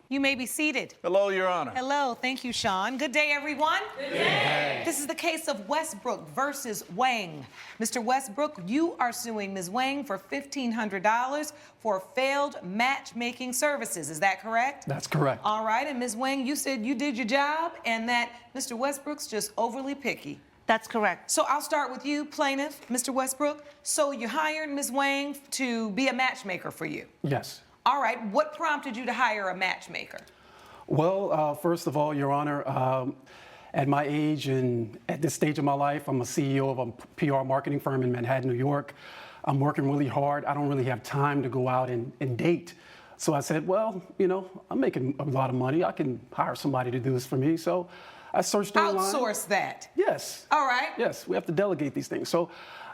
You may be seated. Hello, Your Honor. Hello. Thank you, Sean. Good day, everyone. Good day. This is the case of Westbrook versus Wang. Mr. Westbrook, you are suing Ms. Wang for $1,500 for failed matchmaking services. Is that correct? That's correct. All right. And Ms. Wang, you said you did your job and that Mr. Westbrook's just overly picky. That's correct. So I'll start with you, plaintiff, Mr. Westbrook. So you hired Ms. Wang to be a matchmaker for you? Yes. All right. What prompted you to hire a matchmaker? Well, first of all, Your Honor, at my age and at this stage of my life, I'm a CEO of a PR marketing firm in Manhattan, New York. I'm working really hard. I don't really have time to go out and date. So I said, well, you know, I'm making a lot of money. I can hire somebody to do this for me. So I searched online. Outsource that. Yes. All right. Yes, we have to delegate these things. So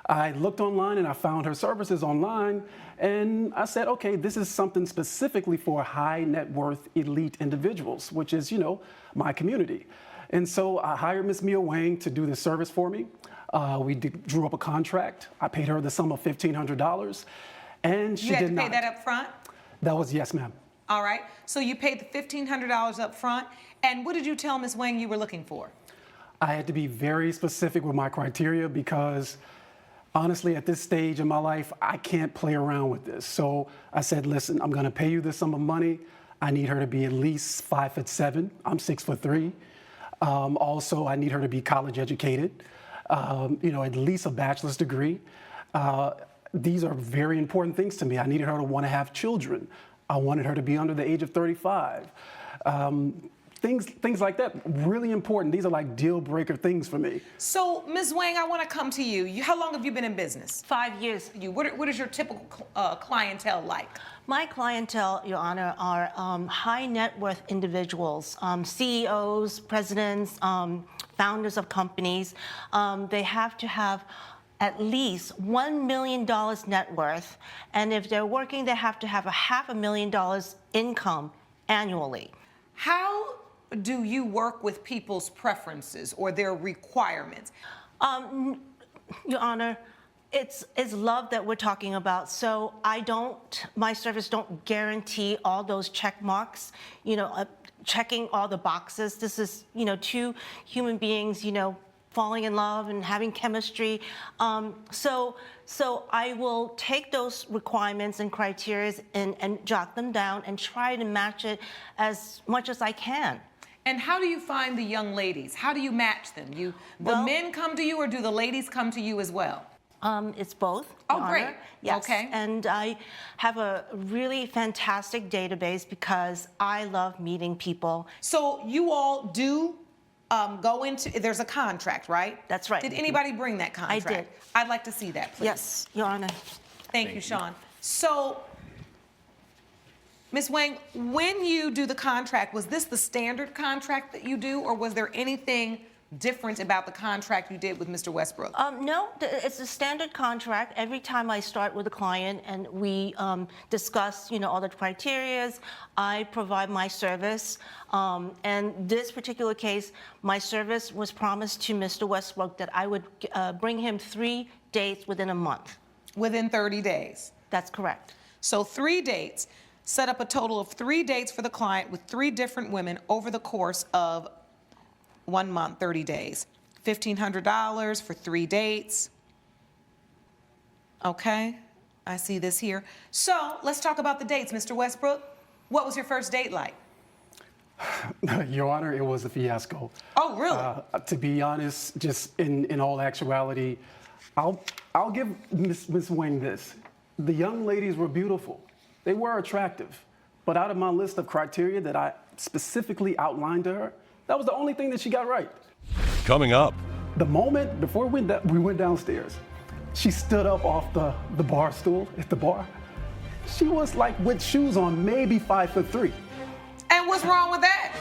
I looked online and I found her services online, and I said, okay, this is something specifically for high net worth elite individuals, which is, you know, my community. And so I hired Miss Mia Wang to do this service for me. We drew up a contract. I paid her the sum of $1,500, and she did not. You had to pay that up front? That was, yes, ma'am. All right. So you paid the $1,500 up front, and what did you tell Ms. Wang you were looking for? I had to be very specific with my criteria because honestly, at this stage in my life, I can't play around with this. So I said, listen, I'm gonna pay you this sum of money. I need her to be at least 5'7". I'm 6'3". Also, I need her to be college educated, you know, at least a bachelor's degree. These are very important things to me. I needed her to want to have children. I wanted her to be under the age of 35. Things like that, really important. These are like deal breaker things for me. So, Ms. Wang, I want to come to you. How long have you been in business? 5 years. What is your typical clientele like? My clientele, Your Honor, are high net worth individuals, CEOs, presidents, founders of companies. They have to have at least $1 million net worth, and if they're working, they have to have a $500,000 income annually. How do you work with people's preferences or their requirements? Your Honor, it's love that we're talking about. So my service don't guarantee all those check marks, you know, checking all the boxes. This is, you know, two human beings, you know, falling in love and having chemistry. So I will take those requirements and criteria and jot them down and try to match it as much as I can. And how do you find the young ladies? How do you match them? The men come to you, or do the ladies come to you as well? It's both. Oh, great. Yes. Okay. And I have a really fantastic database because I love meeting people. So you all do go into, there's a contract, right? That's right. Did anybody bring that contract? I did. I'd like to see that, please. Yes, Your Honor. Thank you, Sean. So, Ms. Wang, when you do the contract, was this the standard contract that you do, or was there anything different about the contract you did with Mr. Westbrook? No, it's a standard contract. Every time I start with a client and we discuss, all the criterias, I provide my service. And this particular case, my service was promised to Mr. Westbrook that I would bring him 3 dates within a month. Within 30 days? That's correct. So 3 dates. Set up a total of 3 dates for the client with 3 different women over the course of 1 month, 30 days. $1,500 for 3 dates. Okay, I see this here. So let's talk about the dates, Mr. Westbrook. What was your first date like? Your Honor, it was a fiasco. Oh, really? To be honest, just in all actuality, I'll give Ms. Wing this. The young ladies were beautiful. They were attractive. But out of my list of criteria that I specifically outlined to her, that was the only thing that she got right. Coming up. The moment before we went downstairs, she stood up off the bar stool at the bar. She was like with shoes on, maybe 5'3". And what's wrong with that?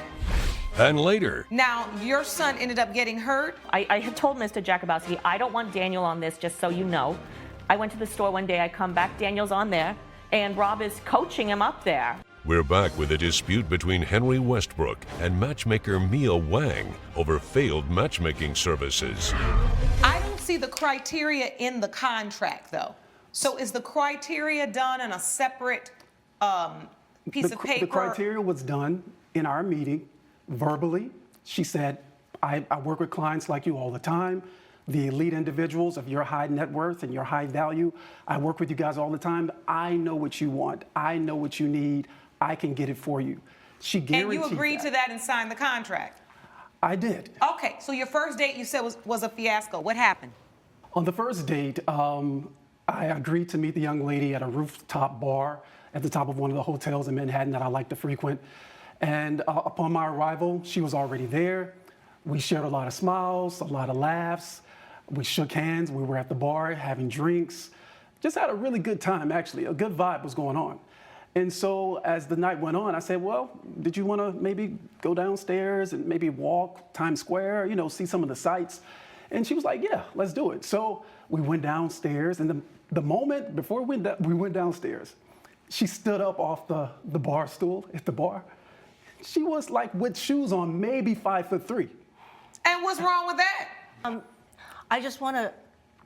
And later. Now, your son ended up getting hurt. I had told Mr. Jakubowski, I don't want Daniel on this, just so you know. I went to the store one day, I come back, Daniel's on there, and Rob is coaching him up there. We're back with a dispute between Henry Westbrook and matchmaker Mia Wang over failed matchmaking services. I don't see the criteria in the contract, though. So is the criteria done in a separate piece of paper? The criteria was done in our meeting, verbally. She said, I work with clients like you all the time. The elite individuals of your high net worth and your high value. I work with you guys all the time. I know what you want. I know what you need. I can get it for you. She guaranteed And you agreed to that and signed the contract? I did. Okay, so your first date you said was a fiasco. What happened? On the first date, I agreed to meet the young lady at a rooftop bar at the top of one of the hotels in Manhattan that I like to frequent. And upon my arrival, she was already there. We shared a lot of smiles, a lot of laughs. We shook hands. We were at the bar having drinks. Just had a really good time, actually. A good vibe was going on. And so as the night went on, I said, well, did you want to maybe go downstairs and maybe walk Times Square, see some of the sights? And she was like, yeah, let's do it. So we went downstairs, and the moment before we went downstairs, she stood up off the bar stool at the bar. She was like with shoes on, maybe 5'3". And what's wrong with that? I just want to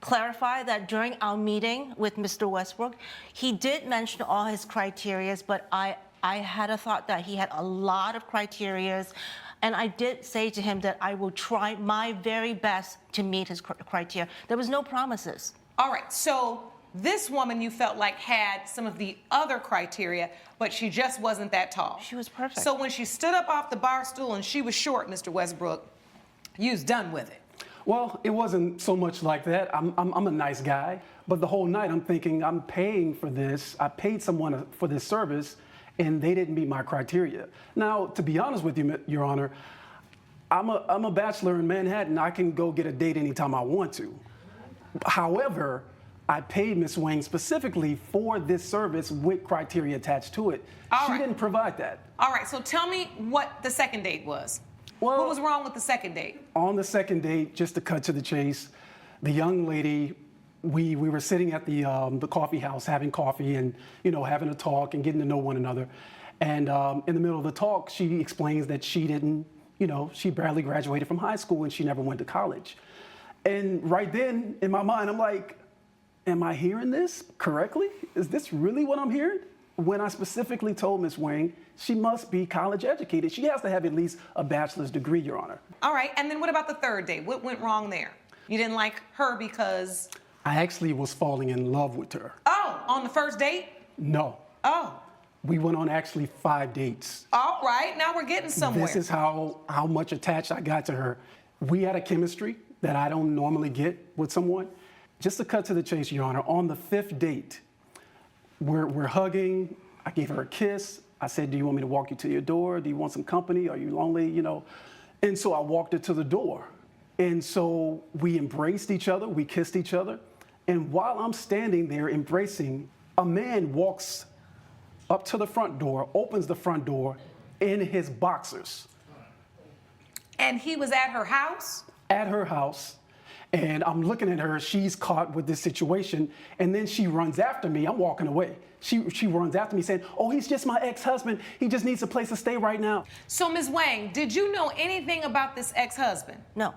clarify that during our meeting with Mr. Westbrook, he did mention all his criterias, but I had a thought that he had a lot of criterias, and I did say to him that I will try my very best to meet his criteria. There was no promises. All right, so this woman you felt like had some of the other criteria, but she just wasn't that tall. She was perfect. So when she stood up off the bar stool and she was short, Mr. Westbrook, you was done with it. Well, it wasn't so much like that. I'm a nice guy, but the whole night I'm thinking I'm paying for this. I paid someone for this service, and they didn't meet my criteria. Now, to be honest with you, Your Honor, I'm a bachelor in Manhattan. I can go get a date anytime I want to. However, I paid Ms. Wang specifically for this service with criteria attached to it. She didn't provide that. All right, so tell me what the second date was. Well, what was wrong with the second date? On the second date, just to cut to the chase, the young lady, we were sitting at the coffee house having coffee and, having a talk and getting to know one another. And in the middle of the talk, she explains that she didn't, she barely graduated from high school and she never went to college. And right then, in my mind, I'm like, am I hearing this correctly? Is this really what I'm hearing? When I specifically told Ms. Wang she must be college educated. She has to have at least a bachelor's degree, Your Honor. All right, and then what about the third date? What went wrong there? You didn't like her because... I actually was falling in love with her. Oh, on the first date? No. Oh. We went on actually 5 dates. All right, now we're getting somewhere. This is how much attached I got to her. We had a chemistry that I don't normally get with someone. Just to cut to the chase, Your Honor, on the 5th date, we're hugging. I gave her a kiss. I said, do you want me to walk you to your door? Do you want some company? Are you lonely? And so I walked her to the door. And so we embraced each other. We kissed each other. And while I'm standing there embracing, a man walks up to the front door, opens the front door in his boxers. And he was at her house? at her house, and I'm looking at her. She's caught with this situation, and then she runs after me. I'm walking away. She runs after me saying, oh, he's just my ex-husband. He just needs a place to stay right now. So, Ms. Wang, did you know anything about this ex-husband? No.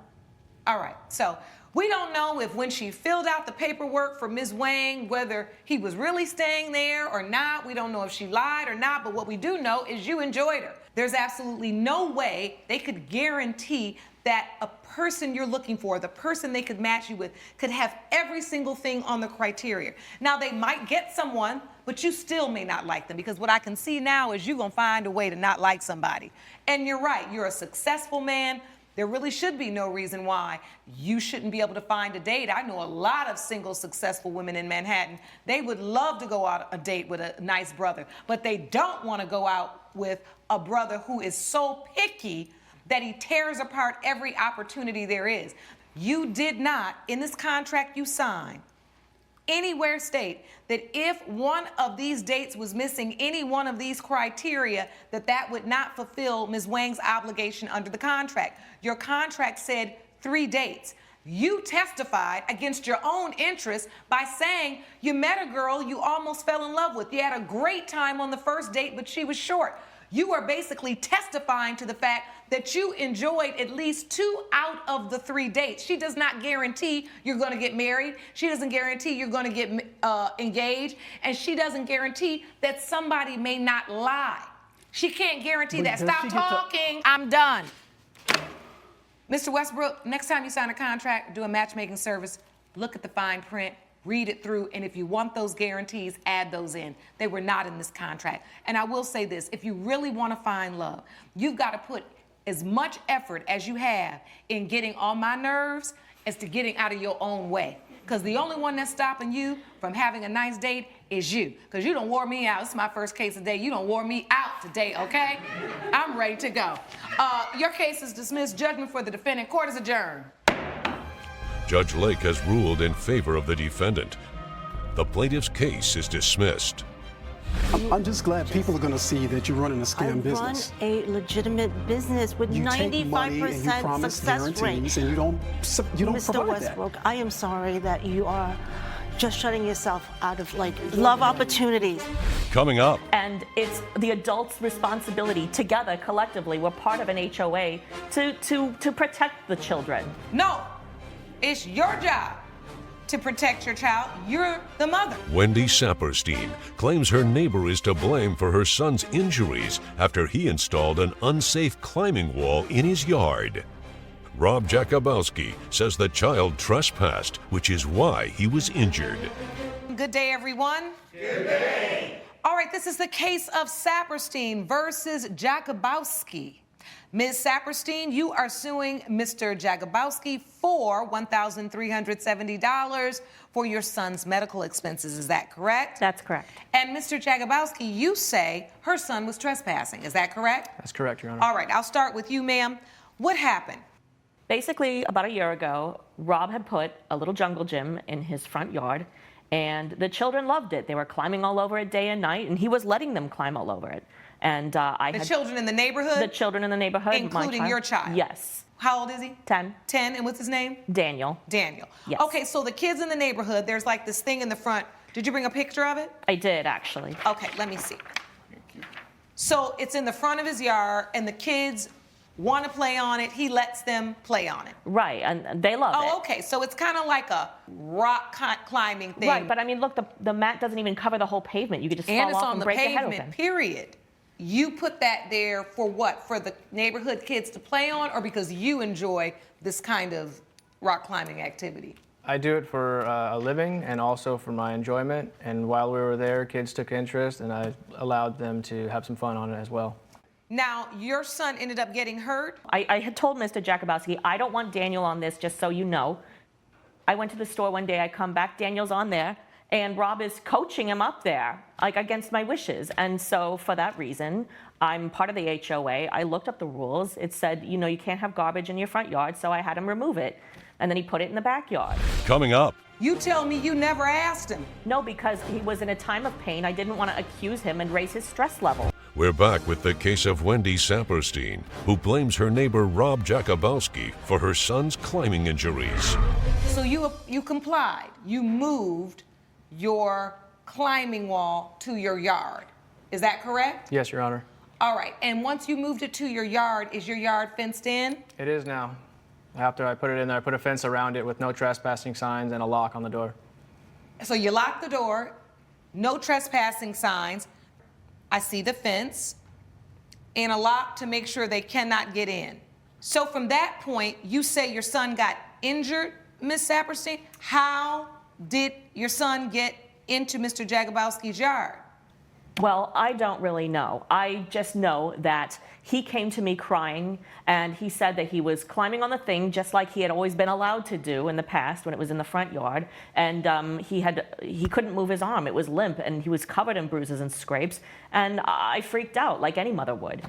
All right, so we don't know if when she filled out the paperwork for Ms. Wang, whether he was really staying there or not. We don't know if she lied or not, but what we do know is you enjoyed her. There's absolutely no way they could guarantee that a person you're looking for, the person they could match you with, could have every single thing on the criteria. Now, they might get someone, but you still may not like them, because what I can see now is you're gonna find a way to not like somebody. And you're right, you're a successful man. There really should be no reason why you shouldn't be able to find a date. I know a lot of single, successful women in Manhattan. They would love to go out on a date with a nice brother, but they don't want to go out with a brother who is so picky that he tears apart every opportunity there is. You did not, in this contract you signed, anywhere state that if one of these dates was missing any one of these criteria, that would not fulfill Ms. Wang's obligation under the contract. Your contract said 3 dates. You testified against your own interest by saying you met a girl you almost fell in love with. You had a great time on the first date, but she was short. You are basically testifying to the fact that you enjoyed at least 2 out of the 3 dates. She does not guarantee you're going to get married. She doesn't guarantee you're going to get engaged. And she doesn't guarantee that somebody may not lie. She can't guarantee that. Stop talking. I'm done. Mr. Westbrook, next time you sign a contract, do a matchmaking service, look at the fine print, read it through, and if you want those guarantees, add those in. They were not in this contract. And I will say this, if you really want to find love, you've got to put as much effort as you have in getting on my nerves as to getting out of your own way. Because the only one that's stopping you from having a nice date is you. Because you done wore me out. This is my first case today. You done wore me out today, okay? I'm ready to go. Your case is dismissed. Judgment for the defendant. Court is adjourned. Judge Lake has ruled in favor of the defendant. The plaintiff's case is dismissed. I'm just glad people are going to see that you're running a scam business. I run a legitimate business with 95% success rate. And you don't Mr. provide Westbrook, I am sorry that you are just shutting yourself out of love opportunities. Coming up. And it's the adults' responsibility together, collectively, we're part of an HOA to protect the children. No, it's your job to protect your child. You're the mother. Wendy Saperstein claims her neighbor is to blame for her son's injuries after he installed an unsafe climbing wall in his yard. Rob Jakubowski says the child trespassed, which is why he was injured. Good day, everyone. Good day. All right, this is the case of Saperstein versus Jakubowski. Ms. Saperstein, you are suing Mr. Jakubowski for $1,370 for your son's medical expenses. Is that correct? That's correct. And Mr. Jakubowski, you say her son was trespassing. Is that correct? That's correct, Your Honor. All right, I'll start with you, ma'am. What happened? Basically, about a year ago, Rob had put a little jungle gym in his front yard, and the children loved it. They were climbing all over it day and night, and he was letting them climb all over it. And the children in the neighborhood? The children in the neighborhood. Including your child? Yes. How old is he? 10. 10, and what's his name? Daniel. Daniel. Yes. Okay, so the kids in the neighborhood, there's like this thing in the front. Did you bring a picture of it? I did, actually. Okay, let me see. So it's in the front of his yard, and the kids want to play on it. He lets them play on it. Right, and they love it. Oh, okay, so it's kind of like a rock climbing thing. Right, but I mean, look, the mat doesn't even cover the whole pavement. You could just fall off and break your head open. And it's on the pavement, period. You put that there for what? For the neighborhood kids to play on, or because you enjoy this kind of rock climbing activity? I do it for a living and also for my enjoyment. And while we were there, kids took interest, and I allowed them to have some fun on it as well. Now, your son ended up getting hurt? I had told Mr. Jakubowski, I don't want Daniel on this, just so you know. I went to the store one day, I come back, Daniel's on there, and Rob is coaching him up there, like against my wishes. And so for that reason, I'm part of the HOA. I looked up the rules. It said, you know, you can't have garbage in your front yard, so I had him remove it. And then he put it in the backyard. Coming up. You tell me you never asked him. No, because he was in a time of pain. I didn't want to accuse him and raise his stress level. We're back with the case of Wendy Saperstein, who blames her neighbor Rob Jakubowski for her son's climbing injuries. So you complied. You moved your climbing wall to your yard. Is that correct? Yes, Your Honor. All right. And once you moved it to your yard, is your yard fenced in? It is now. After I put it in there, I put a fence around it with no trespassing signs and a lock on the door. So you lock the door, no trespassing signs. I see the fence and a lock to make sure they cannot get in. So from that point, you say your son got injured, Ms. Saperstein. How did your son get into Mr. Jakubowski's yard? Well, I don't really know. I just know that he came to me crying, and he said that he was climbing on the thing just like he had always been allowed to do in the past when it was in the front yard. And he couldn't move his arm. It was limp, and he was covered in bruises and scrapes. And I freaked out like any mother would.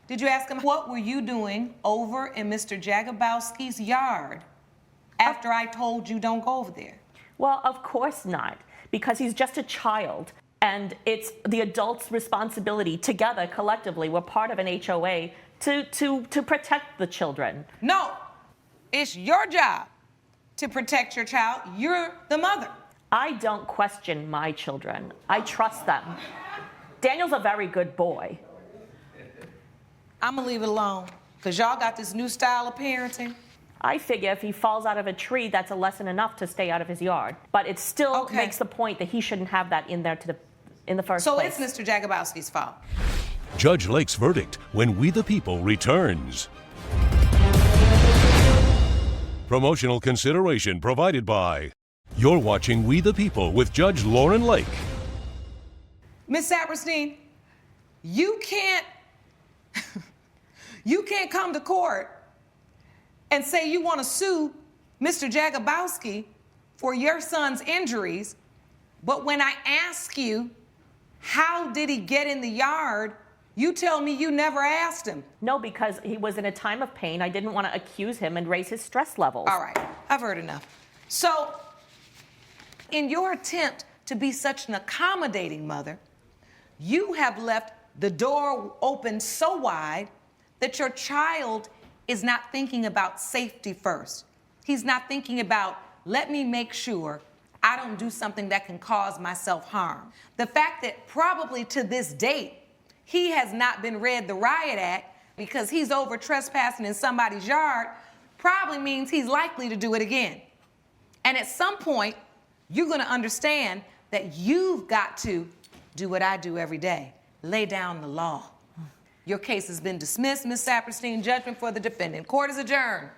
Did you ask him, what were you doing over in Mr. Jakubowski's yard after I told you don't go over there? Well, of course not, because he's just a child. And it's the adults' responsibility together, collectively, we're part of an HOA, to protect the children. No, it's your job to protect your child. You're the mother. I don't question my children. I trust them. Daniel's a very good boy. I'm gonna leave it alone, because y'all got this new style of parenting. I figure if he falls out of a tree, that's a lesson enough to stay out of his yard. But it still makes the point that he shouldn't have that in there in the first place. So it's Mr. Jakubowski's fault. Judge Lake's verdict when We the People returns. Promotional consideration provided by... You're watching We the People with Judge Lauren Lake. Ms. Saperstein, you can't come to court and say you want to sue Mr. Jakubowski for your son's injuries, but when I ask you, how did he get in the yard, you tell me you never asked him. No, because he was in a time of pain. I didn't want to accuse him and raise his stress levels. All right, I've heard enough. So, in your attempt to be such an accommodating mother, you have left the door open so wide that your child is not thinking about safety first. He's not thinking about, let me make sure I don't do something that can cause myself harm. The fact that probably to this date, he has not been read the Riot Act because he's over trespassing in somebody's yard probably means he's likely to do it again. And at some point, you're gonna understand that you've got to do what I do every day, lay down the law. Your case has been dismissed, Ms. Saperstein. Judgment for the defendant. Court is adjourned.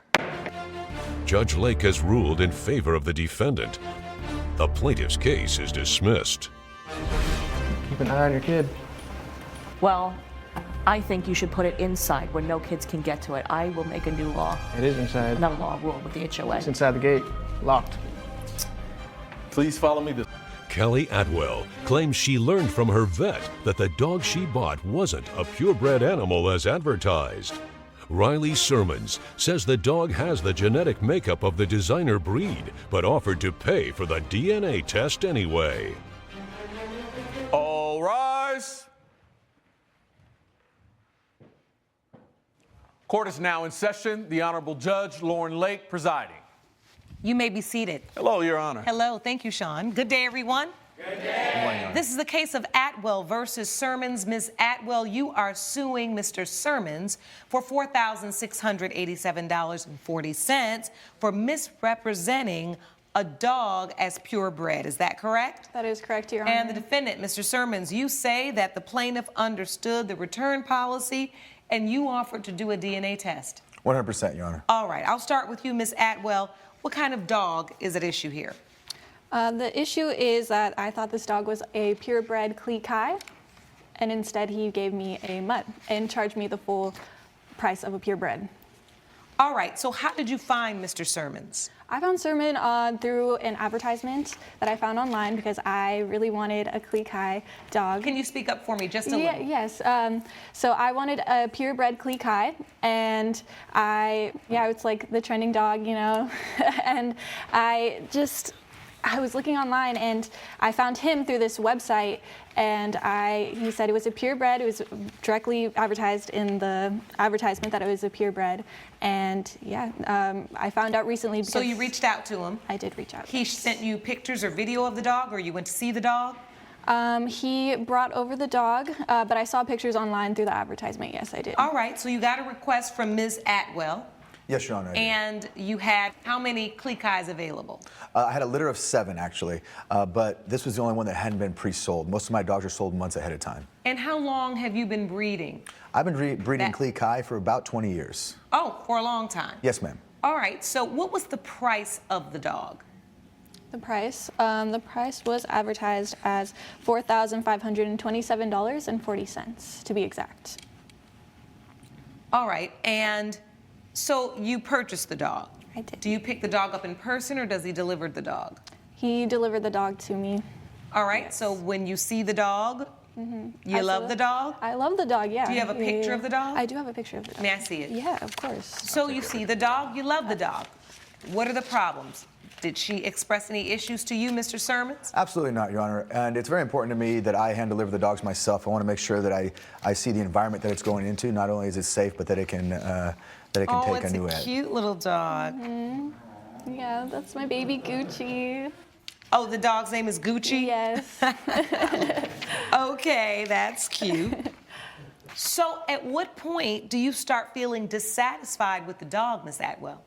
Judge Lake has ruled in favor of the defendant. The plaintiff's case is dismissed. Keep an eye on your kid. Well, I think you should put it inside where no kids can get to it. I will make a new law. It is inside. Not a law, a rule with the HOA. It's inside the gate, locked. Please follow me to... Kelly Atwell claims she learned from her vet that the dog she bought wasn't a purebred animal as advertised. Riley Sermons says the dog has the genetic makeup of the designer breed, but offered to pay for the DNA test anyway. All rise. Court is now in session. The Honorable Judge Lauren Lake presiding. You may be seated. Hello, Your Honor. Hello, thank you, Sean. Good day, everyone. Good day. This is the case of Atwell versus Sermons. Ms. Atwell, you are suing Mr. Sermons for $4,687.40 for misrepresenting a dog as purebred. Is that correct? That is correct, Your Honor. And the defendant, Mr. Sermons, you say that the plaintiff understood the return policy and you offered to do a DNA test. 100%, Your Honor. All right, I'll start with you, Ms. Atwell. What kind of dog is at issue here? The issue is that I thought this dog was a purebred Klee Kai, and instead he gave me a mutt and charged me the full price of a purebred. All right, so how did you find Mr. Sermons? I found Sermon through an advertisement that I found online because I really wanted a Klee Kai dog. Can you speak up for me just a little? Yes. So I wanted a purebred Klee Kai, and it's like the trending dog, you know, and I just I was looking online and I found him through this website, and he said it was a purebred. It was directly advertised in the advertisement that it was a purebred, and I found out recently because. So you reached out to him? I did reach out. He sent you pictures or video of the dog, or you went to see the dog? He brought over the dog, but I saw pictures online through the advertisement. Yes, I did. All right, so you got a request from Ms. Atwell. Yes, Your Honor. And you had how many Cleekais available? I had a litter of 7, actually, but this was the only one that hadn't been pre-sold. Most of my dogs are sold months ahead of time. And how long have you been breeding? I've been breeding Cleekai for about 20 years. Oh, for a long time. Yes, ma'am. All right, so what was the price of the dog? The price was advertised as $4,527.40 to be exact. All right, and so you purchased the dog? I did. Do you pick the dog up in person, or does he deliver the dog? He delivered the dog to me. All right, so when you see the dog, you love the dog? I love the dog, yeah. Do you have a picture of the dog? I do have a picture of the dog. May I see it? Yeah, of course. So you see the dog, you love the dog. What are the problems? Did she express any issues to you, Mr. Sermons? Absolutely not, Your Honor. And it's very important to me that I hand deliver the dogs myself. I want to make sure that I see the environment that it's going into. Not only is it safe, but that it can take a new Oh, it's a cute little dog. Yeah, that's my baby Gucci. Oh, the dog's name is Gucci? Yes. Okay, that's cute. So at what point do you start feeling dissatisfied with the dog, Miss Atwell?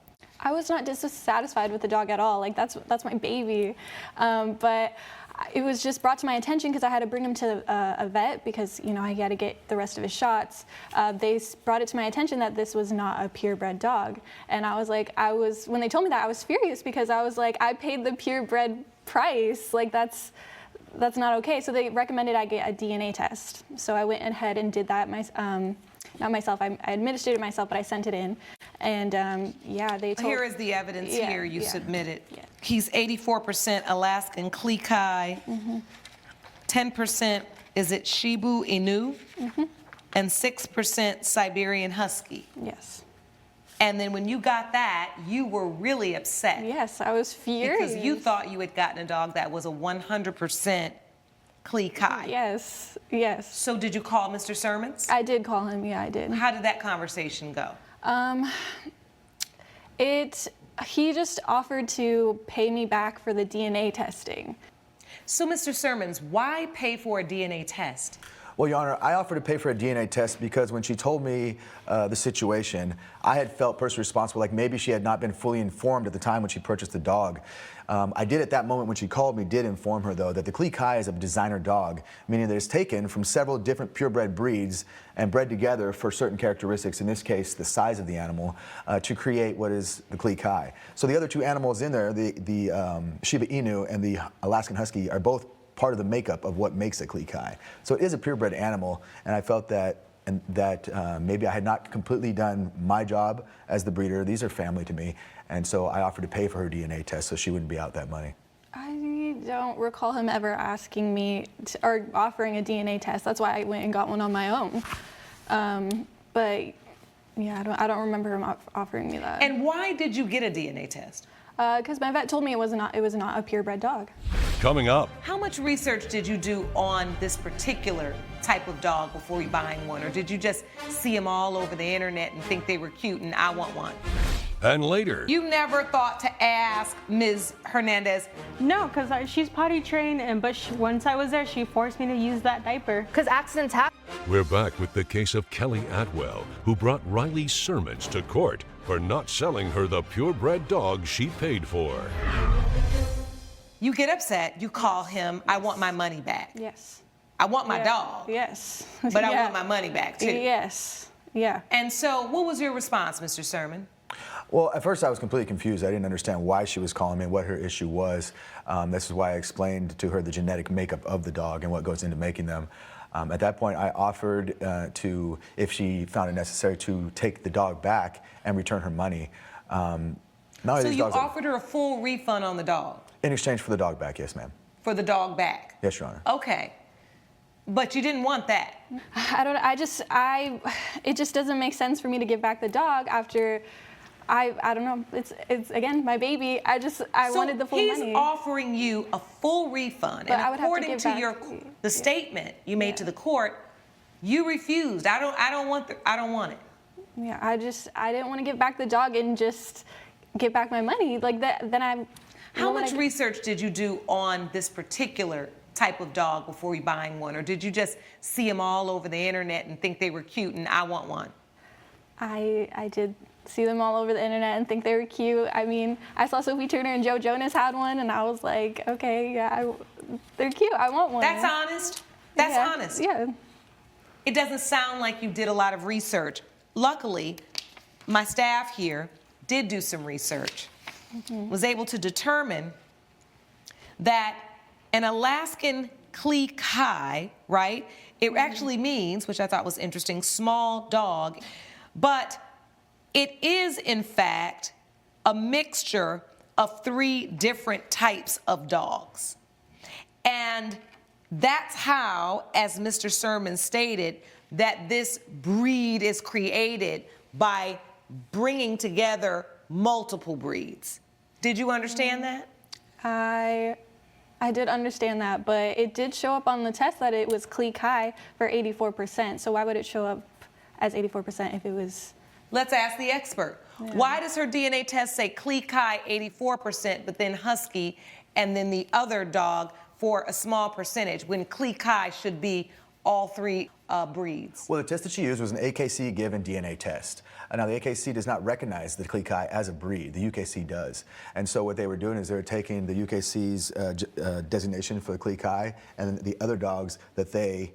I was not dissatisfied with the dog at all. Like, that's my baby. But it was just brought to my attention because I had to bring him to a vet because, I had to get the rest of his shots. They brought it to my attention that this was not a purebred dog. And I was like, when they told me that, I was furious because I was like, I paid the purebred price. Like, that's not okay. So they recommended I get a DNA test. So I went ahead and did that. Not myself, I administered it myself, but I sent it in. And they told. Here is the evidence here you submitted. Yeah. He's 84% Alaskan Cleekai. 10% is it Shibu Inu? And 6% Siberian Husky. Yes. And then when you got that, you were really upset. Yes, I was furious. Because you thought you had gotten a dog that was a 100% Cleekai. Yes, yes. So did you call Mr. Sermons? I did call him, yeah, I did. How did that conversation go? He just offered to pay me back for the DNA testing. So, Mr. Sermons, why pay for a DNA test? Well, Your Honor, I offered to pay for a DNA test because when she told me the situation, I had felt personally responsible, like maybe she had not been fully informed at the time when she purchased the dog. I did at that moment when she called me, did inform her, though, that the Cleekai is a designer dog, meaning that it's taken from several different purebred breeds and bred together for certain characteristics, in this case, the size of the animal, to create what is the Cleekai. So the other 2 animals in there, the Shiba Inu and the Alaskan Husky, are both part of the makeup of what makes a Cleekai. So it is a purebred animal, and I felt that maybe I had not completely done my job as the breeder. These are family to me, and so I offered to pay for her DNA test so she wouldn't be out that money. I don't recall him ever asking me or offering a DNA test. That's why I went and got one on my own. But yeah, I don't remember him offering me that. And why did you get a DNA test? Because my vet told me it was not a purebred dog. Coming up. How much research did you do on this particular type of dog before you buying one? Or did you just see them all over the internet and think they were cute and I want one? And later. You never thought to ask Ms. Hernandez? No, because she's potty trained, but once I was there, she forced me to use that diaper. Because accidents happen. We're back with the case of Kelly Atwell, who brought Riley Sermons to court for not selling her the purebred dog she paid for. You get upset, you call him, I want my money back. Yes. I want my dog. Yes. But I want my money back too. Yes. Yeah. And so what was your response, Mr. Sermon? Well, at first I was completely confused. I didn't understand why she was calling me and what her issue was. This is why I explained to her the genetic makeup of the dog and what goes into making them. At that point, I offered to, if she found it necessary, to take the dog back and return her money. So you offered her a full refund on the dog? In exchange for the dog back, yes, ma'am. For the dog back? Yes, Your Honor. Okay. But you didn't want that? It just doesn't make sense for me to give back the dog after I don't know. It's again my baby. I wanted the full money. He's offering you a full refund, But and I would have to according give to back the statement you made to the court, you refused. I don't want it. Yeah, I didn't want to give back the dog and just get back my money like that. Then How much research did you do on this particular type of dog before you buying one, or did you just see them all over the internet and think they were cute and I want one? I did see them all over the internet and think they were cute. I mean, I saw Sophie Turner and Joe Jonas had one, and I was like, okay, yeah, they're cute. I want one. That's honest. That's honest. Yeah. It doesn't sound like you did a lot of research. Luckily, my staff here did do some research, was able to determine that an Alaskan Klee Kai, right? It actually means, which I thought was interesting, small dog, but it is in fact a mixture of 3 different types of dogs. And that's how, as Mr. Sermon stated, that this breed is created by bringing together multiple breeds. Did you understand that? I did understand that, but it did show up on the test that it was Klee Kai for 84%. So why would it show up as 84% if it was? Let's ask the expert. Yeah. Why does her DNA test say Klee Kai 84%, but then Husky, and then the other dog for a small percentage, when Klee Kai should be all 3 breeds? Well, the test that she used was an AKC given DNA test. Now, the AKC does not recognize the Klee Kai as a breed. The UKC does. And so what they were doing is they were taking the UKC's designation for the Klee Kai and the other dogs that they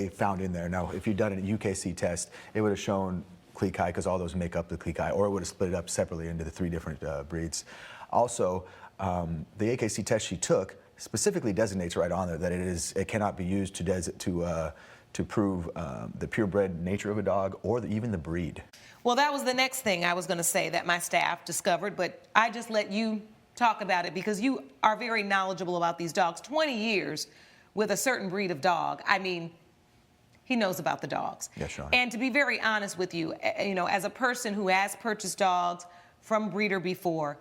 found in there. Now, if you'd done a UKC test, it would have shown Klee Kai because all those make up the Klee Kai, or it would have split it up separately into the 3 different breeds. Also, the AKC test she took specifically designates right on there that it cannot be used to prove the purebred nature of a dog or even the breed. Well, that was the next thing I was going to say that my staff discovered, but I just let you talk about it because you are very knowledgeable about these dogs. 20 years with a certain breed of dog. I mean, he knows about the dogs. Yes, Sean. And to be very honest with you, as a person who has purchased dogs from breeder before,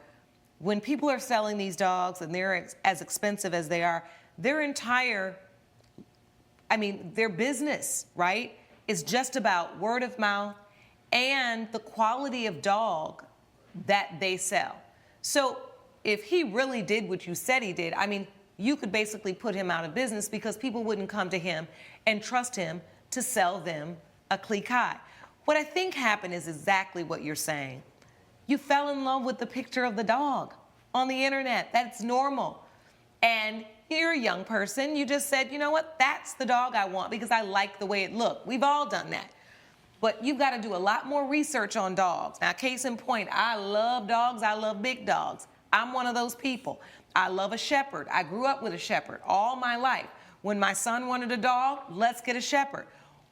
when people are selling these dogs and they're as expensive as they are, their business, right, is just about word of mouth and the quality of dog that they sell. So if he really did what you said he did, I mean, you could basically put him out of business because people wouldn't come to him and trust him to sell them a Klee Kai. What I think happened is exactly what you're saying. You fell in love with the picture of the dog on the internet. That's normal. And you're a young person. You just said, you know what? That's the dog I want because I like the way it looked. We've all done that. But you've got to do a lot more research on dogs. Now, case in point, I love dogs. I love big dogs. I'm one of those people. I love a shepherd. I grew up with a shepherd all my life. When my son wanted a dog, let's get a shepherd.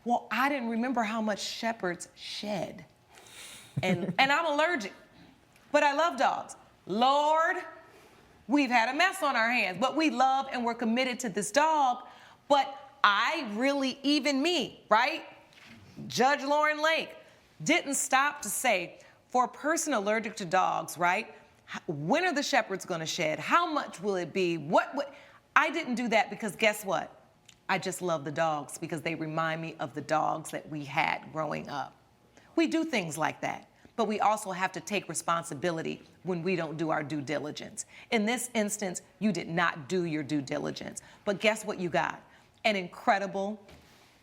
Well, I didn't remember how much shepherds shed. And I'm allergic. But I love dogs. Lord, we've had a mess on our hands, but we love and we're committed to this dog. But I really, even me, right? Judge Lauren Lake didn't stop to say, for a person allergic to dogs, right? When are the shepherds going to shed? How much will it be? What? I didn't do that because guess what? I just love the dogs because they remind me of the dogs that we had growing up. We do things like that, but we also have to take responsibility when we don't do our due diligence. In this instance, you did not do your due diligence, but guess what you got? An incredible,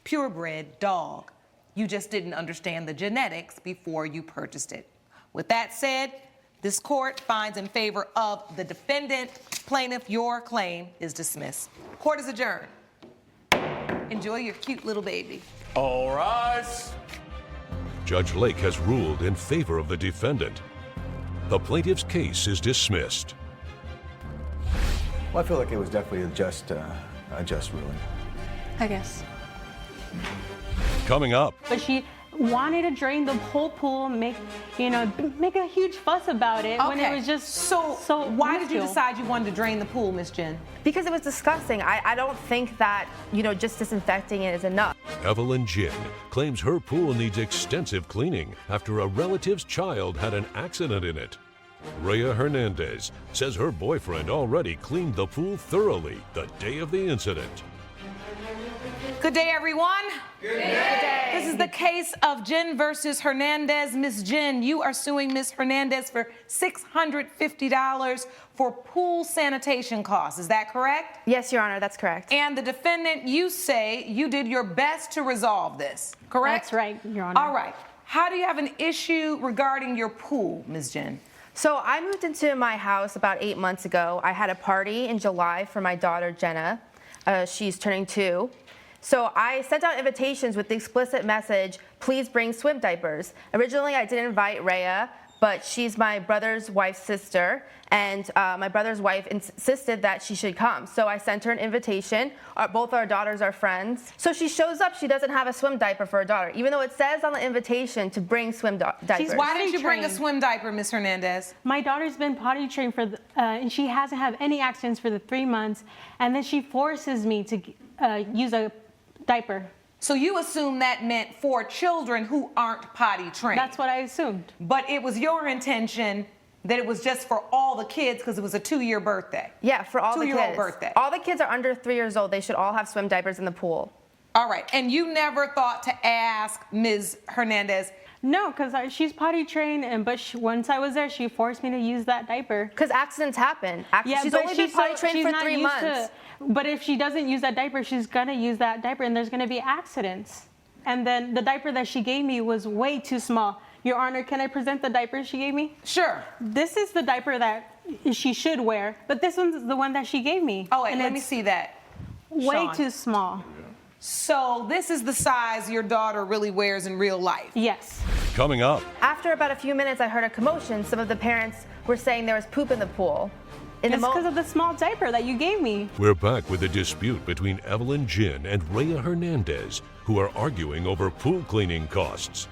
purebred dog. You just didn't understand the genetics before you purchased it. With that said, this court finds in favor of the defendant. Plaintiff, your claim is dismissed. Court is adjourned. Enjoy your cute little baby. All rise. Judge Lake has ruled in favor of the defendant. The plaintiff's case is dismissed. Well, I feel like it was definitely a just ruling. I guess. Coming up. But she wanted to drain the whole pool, make a huge fuss about it when it was just so why did you minuscule. decide you wanted to drain the pool, Miss Jen? Because it was disgusting. I don't think that, just disinfecting it is enough. Evelyn Jin claims her pool needs extensive cleaning after a relative's child had an accident in it. Rhea Hernandez says her boyfriend already cleaned the pool thoroughly the day of the incident. Good day, everyone. Good day. This is the case of Jen versus Hernandez. Miss Jen, you are suing Miss Hernandez for $650 for pool sanitation costs. Is that correct? Yes, Your Honor, that's correct. And the defendant, you say you did your best to resolve this, correct? That's right, Your Honor. All right. How do you have an issue regarding your pool, Ms. Jen? So I moved into my house about 8 months ago. I had a party in July for my daughter, Jenna. She's turning 2. So I sent out invitations with the explicit message, please bring swim diapers. Originally, I did invite Rhea, but she's my brother's wife's sister, and my brother's wife insisted that she should come. So I sent her an invitation. Both our daughters are friends. So she shows up, she doesn't have a swim diaper for her daughter, even though it says on the invitation to bring swim diapers. Why did you bring a swim diaper, Ms. Hernandez? My daughter's been potty trained and she hasn't had any accidents for the 3 months, and then she forces me to use a diaper. So you assume that meant for children who aren't potty trained? That's what I assumed. But it was your intention that it was just for all the kids because it was a 2-year birthday? Yeah, for all the kids. 2-year-old birthday. All the kids are under 3 years old. They should all have swim diapers in the pool. All right, and you never thought to ask Ms. Hernandez? No, because she's potty trained, but once I was there, she forced me to use that diaper. Because accidents happen. She's but only been potty trained for not 3 used months. But if she doesn't use that diaper, she's gonna use that diaper, and there's gonna be accidents. And then the diaper that she gave me was way too small. Your Honor, can I present the diaper she gave me? Sure. This is the diaper that she should wear, but this one's the one that she gave me. Oh, wait, let me see that. Way Sean. too small. So this is the size your daughter really wears in real life? Yes. Coming up. After about a few minutes, I heard a commotion. Some of the parents were saying there was poop in the pool. It's because of the small diaper that you gave me. We're back with a dispute between Evelyn Jin and Rhea Hernandez, who are arguing over pool cleaning costs.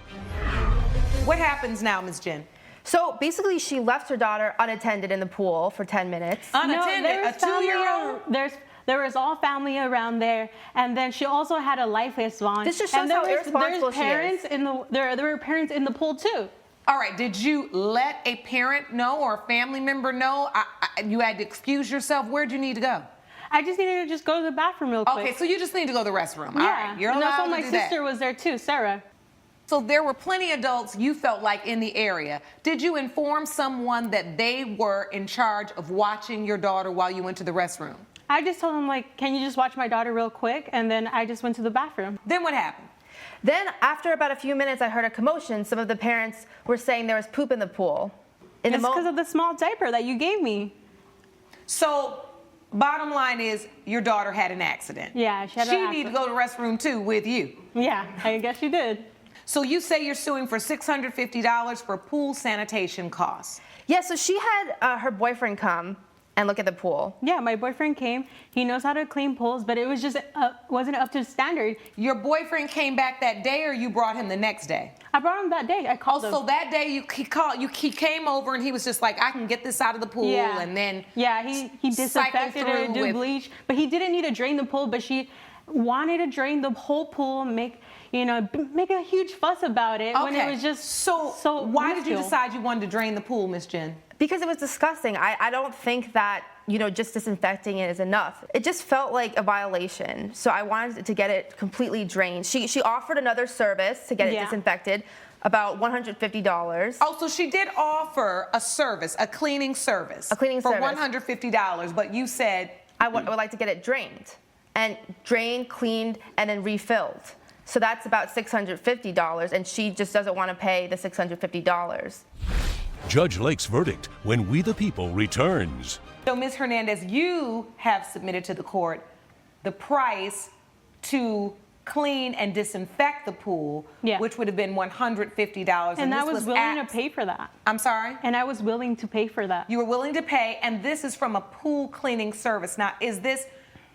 What happens now, Ms. Jen? So basically, she left her daughter unattended in the pool for 10 minutes. Unattended? A 2-year-old? There was all family around there, and then she also had a life vest on. This just shows how irresponsible she is. There were parents in the pool too. All right, did you let a parent know or a family member know? You had to excuse yourself. Where'd you need to go? I just needed to just go to the bathroom real quick. Okay, so you just need to go to the restroom. Yeah. All right, you're and allowed also to my do sister was there too, Sarah. So there were plenty of adults you felt like in the area. Did you inform someone that they were in charge of watching your daughter while you went to the restroom? I just told them, like, can you just watch my daughter real quick? And then I just went to the bathroom. Then what happened? Then after about a few minutes, I heard a commotion. Some of the parents were saying there was poop in the pool. It's because of the small diaper that you gave me. So bottom line is your daughter had an accident. Yeah, she had an accident. She needed to go to the restroom too with you. Yeah, I guess she did. So you say you're suing for $650 for pool sanitation costs. Yeah, so she had her boyfriend come and look at the pool. Yeah, my boyfriend came. He knows how to clean pools, but it was just wasn't up to standard. Your boyfriend came back that day, or you brought him the next day? I brought him that day. I called him. So that day he came over and he was just like, I can get this out of the pool, and then he disinfected it, did bleach, but he didn't need to drain the pool. But she wanted to drain the whole pool, make a huge fuss about it when it was just so. Why did you decide you wanted to drain the pool, Miss Jen? Because it was disgusting. I don't think that, just disinfecting it is enough. It just felt like a violation. So I wanted to get it completely drained. She offered another service to get it disinfected, about $150. Oh, so she did offer a service, a cleaning service. For $150, but you said... I would like to get it drained. And drained, cleaned, and then refilled. So that's about $650, and she just doesn't want to pay the $650. Judge Lake's verdict when We the People returns. So, Ms. Hernandez, you have submitted to the court the price to clean and disinfect the pool, which would have been $150. And I was willing to pay for that. I'm sorry? And I was willing to pay for that. You were willing to pay, and this is from a pool cleaning service. Now, is this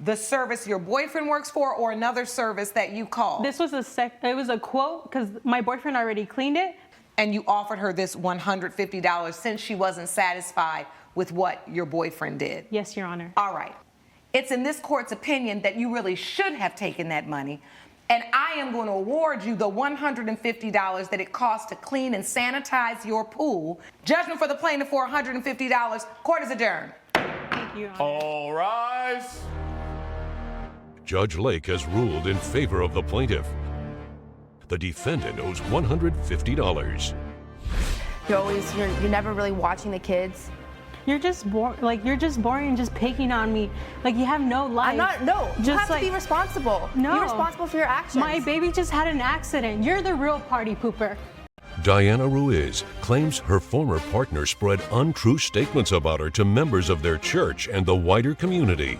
the service your boyfriend works for or another service that you called? This was it was a quote because my boyfriend already cleaned it. And you offered her this $150 since she wasn't satisfied with what your boyfriend did? Yes, Your Honor. All right. It's in this court's opinion that you really should have taken that money, and I am going to award you the $150 that it costs to clean and sanitize your pool. Judgment for the plaintiff for $150. Court is adjourned. Thank you, Your Honor. All rise. Judge Lake has ruled in favor of the plaintiff. The defendant owes $150. You're never really watching the kids. You're just boring. Like you're just boring and just picking on me. Like you have no life. I'm not. No. You have to be responsible. No. Be responsible for your actions. My baby just had an accident. You're the real party pooper. Diana Ruiz claims her former partner spread untrue statements about her to members of their church and the wider community.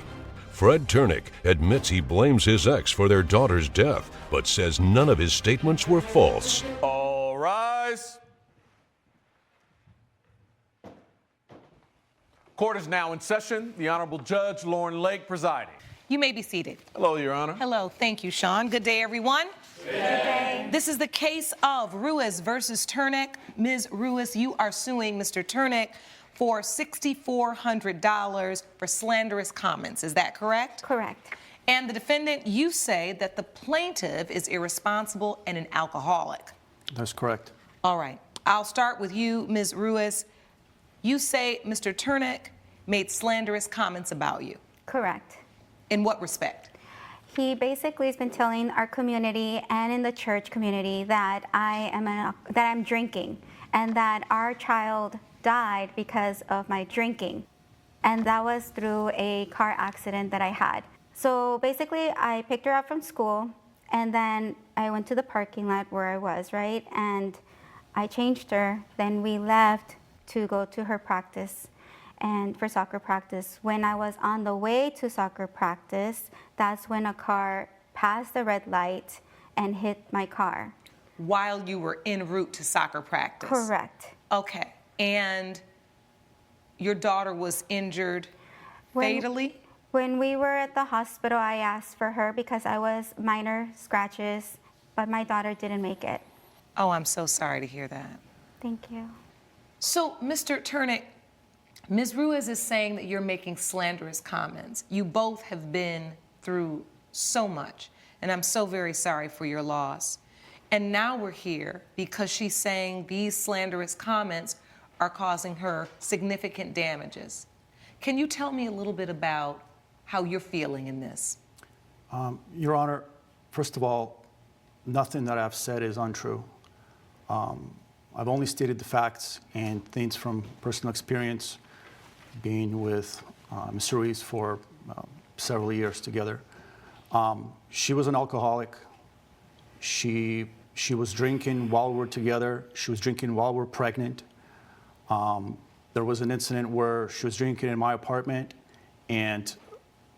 Fred Turnick admits he blames his ex for their daughter's death, but says none of his statements were false. All rise. Court is now in session. The Honorable Judge Lauren Lake presiding. You may be seated. Hello, Your Honor. Hello. Thank you, Sean. Good day, everyone. Good day. This is the case of Ruiz versus Turnick. Ms. Ruiz, you are suing Mr. Turnick for $6,400 for slanderous comments. Is that correct? Correct. And the defendant, you say that the plaintiff is irresponsible and an alcoholic. That's correct. All right. I'll start with you, Ms. Ruiz. You say Mr. Turnick made slanderous comments about you. Correct. In what respect? He basically has been telling our community and in the church community that I'm drinking and that our child died because of my drinking. And that was through a car accident that I had. So basically, I picked her up from school, and then I went to the parking lot where I was, right? And I changed her. Then we left to go to her practice and for soccer practice. When I was on the way to soccer practice, that's when a car passed the red light and hit my car. While you were en route to soccer practice? Correct. Okay. And your daughter was injured fatally? When we were at the hospital, I asked for her because I was minor scratches, but my daughter didn't make it. Oh, I'm so sorry to hear that. Thank you. So, Mr. Turnick, Ms. Ruiz is saying that you're making slanderous comments. You both have been through so much, and I'm so very sorry for your loss. And now we're here because she's saying these slanderous comments are causing her significant damages. Can you tell me a little bit about how you're feeling in this? Your Honor, first of all, nothing that I've said is untrue. I've only stated the facts and things from personal experience, being with Ms. Ruiz for several years together. She was an alcoholic. She was drinking while we were together. She was drinking while we were pregnant. There was an incident where she was drinking in my apartment, and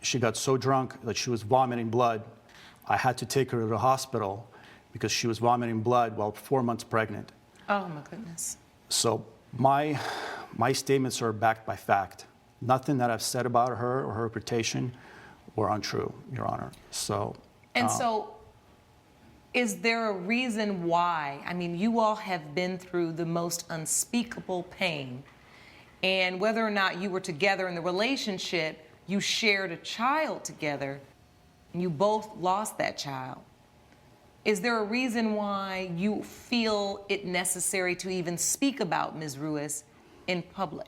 she got so drunk that she was vomiting blood. I had to take her to the hospital because she was vomiting blood while 4 months pregnant. Oh, my goodness. So my statements are backed by fact. Nothing that I've said about her or her reputation were untrue, Your Honor. So. And so, is there a reason why? I mean, you all have been through the most unspeakable pain, and whether or not you were together in the relationship, you shared a child together, and you both lost that child. Is there a reason why you feel it necessary to even speak about Ms. Ruiz in public?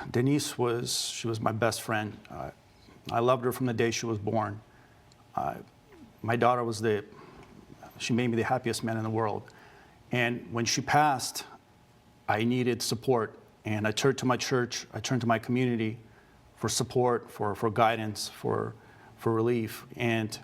Denise was my best friend. I loved her from the day she was born. My daughter she made me the happiest man in the world. And when she passed, I needed support. And I turned to my church, I turned to my community for support, for guidance, for relief. And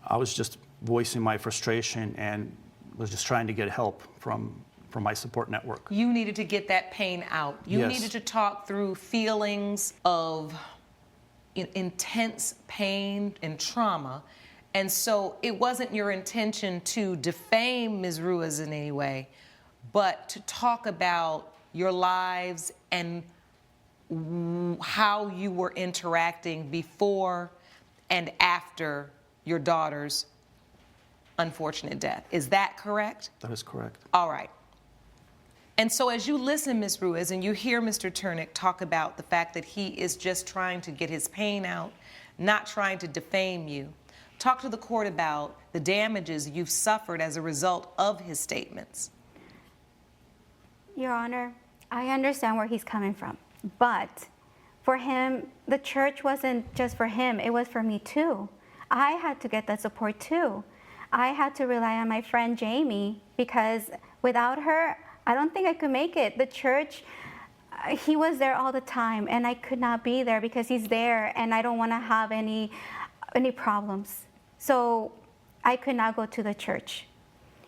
I was just voicing my frustration and was just trying to get help from my support network. You needed to get that pain out. You Yes. needed to talk through feelings of intense pain and trauma. And so it wasn't your intention to defame Ms. Ruiz in any way, but to talk about your lives and how you were interacting before and after your daughter's unfortunate death. Is that correct? That is correct. All right. And so as you listen, Ms. Ruiz, and you hear Mr. Turnick talk about the fact that he is just trying to get his pain out, not trying to defame you, talk to the court about the damages you've suffered as a result of his statements. Your Honor, I understand where he's coming from, but for him, the church wasn't just for him, it was for me too. I had to get that support too. I had to rely on my friend Jamie because without her, I don't think I could make it. The church, he was there all the time and I could not be there because he's there and I don't want to have any problems. So I could not go to the church.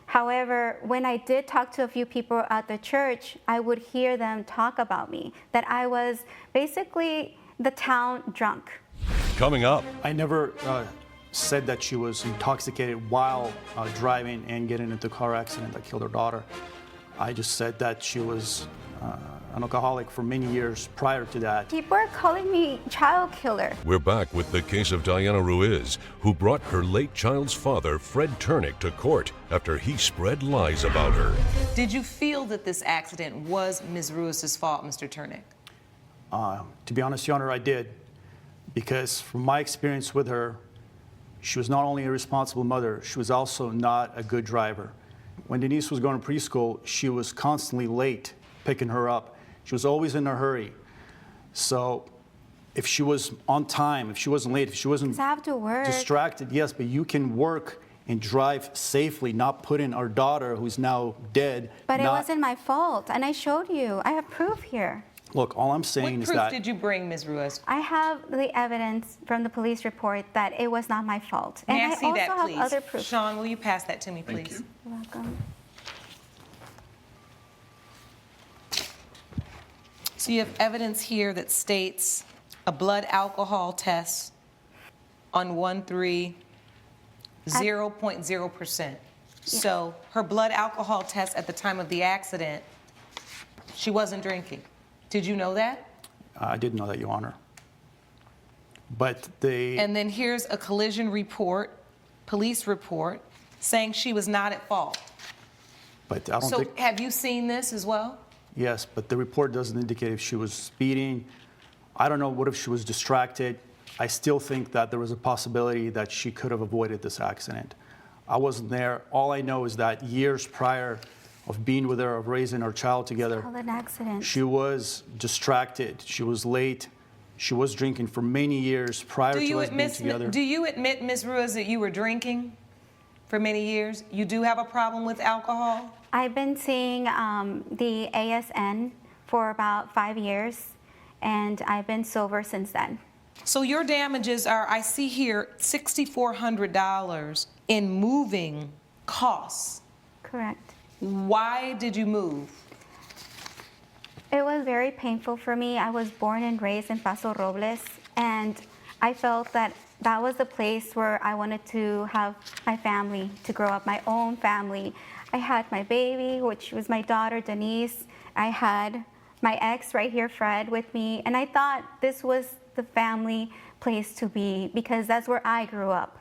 However, when I did talk to a few people at the church, I would hear them talk about me, that I was basically the town drunk. Coming up. I never said that she was intoxicated while driving and getting into a car accident that killed her daughter. I just said that she was an alcoholic for many years prior to that. People are calling me child killer. We're back with the case of Diana Ruiz, who brought her late child's father, Fred Turnick, to court after he spread lies about her. Did you feel that this accident was Ms. Ruiz's fault, Mr. Turnick? To be honest, Your Honor, I did. Because from my experience with her, she was not only a responsible mother, she was also not a good driver. When Denise was going to preschool, she was constantly late picking her up. She was always in a hurry. So if she was on time, if she wasn't late, if she wasn't I have to work. distracted, yes, but you can work and drive safely, not putting our daughter, who's now dead. But it wasn't my fault, and I showed you. I have proof here. Look, all I'm saying is that... What proof did you bring, Ms. Ruiz? I have the evidence from the police report that it was not my fault. May and I see also that, have please? other proof. Sean, will you pass that to me, please? Thank you. You're welcome. So you have evidence here that states a blood alcohol test on 1-3, 0.0%. So her blood alcohol test at the time of the accident, she wasn't drinking. Did you know that? I did know that, Your Honor. But they... And then here's a collision report, police report, saying she was not at fault. But I don't So think... have you seen this as well? Yes, but the report doesn't indicate if she was speeding. I don't know what if she was distracted. I still think that there was a possibility that she could have avoided this accident. I wasn't there. All I know is that years prior of being with her, of raising our child together, It's called an accident. she was distracted. She was late. She was drinking for many years prior to us being together. Do you admit, Ms. Ruiz, that you were drinking for many years? You do have a problem with alcohol? I've been seeing the ASN for about 5 years, and I've been sober since then. So your damages are, I see here, $6,400 in moving costs. Correct. Why did you move? It was very painful for me. I was born and raised in Paso Robles, and I felt that that was the place where I wanted to have my family, to grow up, my own family. I had my baby, which was my daughter, Denise. I had my ex right here, Fred, with me, and I thought this was the family place to be because that's where I grew up.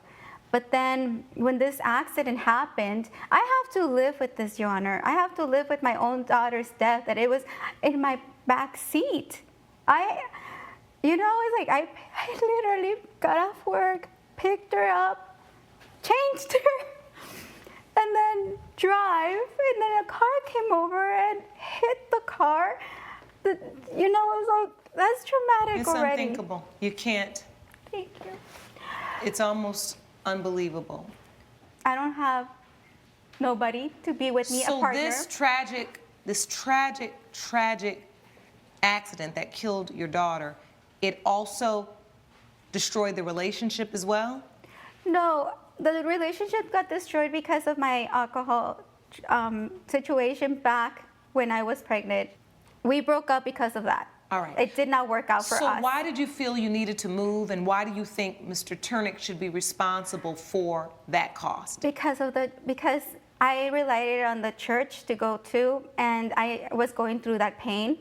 But then when this accident happened, I have to live with this, Your Honor. I have to live with my own daughter's death, that it was in my back seat. It's like I literally got off work, picked her up, changed her, and then drive, and then a car came over and hit the car. It was like, that's traumatic It's already. It's unthinkable. You can't. Thank you. It's almost unbelievable. I don't have nobody to be with me, a partner. So this tragic accident that killed your daughter, it also destroyed the relationship as well? No, the relationship got destroyed because of my alcohol situation back when I was pregnant. We broke up because of that. All right. It did not work out for us. So why did you feel you needed to move, and why do you think Mr. Turnick should be responsible for that cost? Because I relied on the church to go to, and I was going through that pain,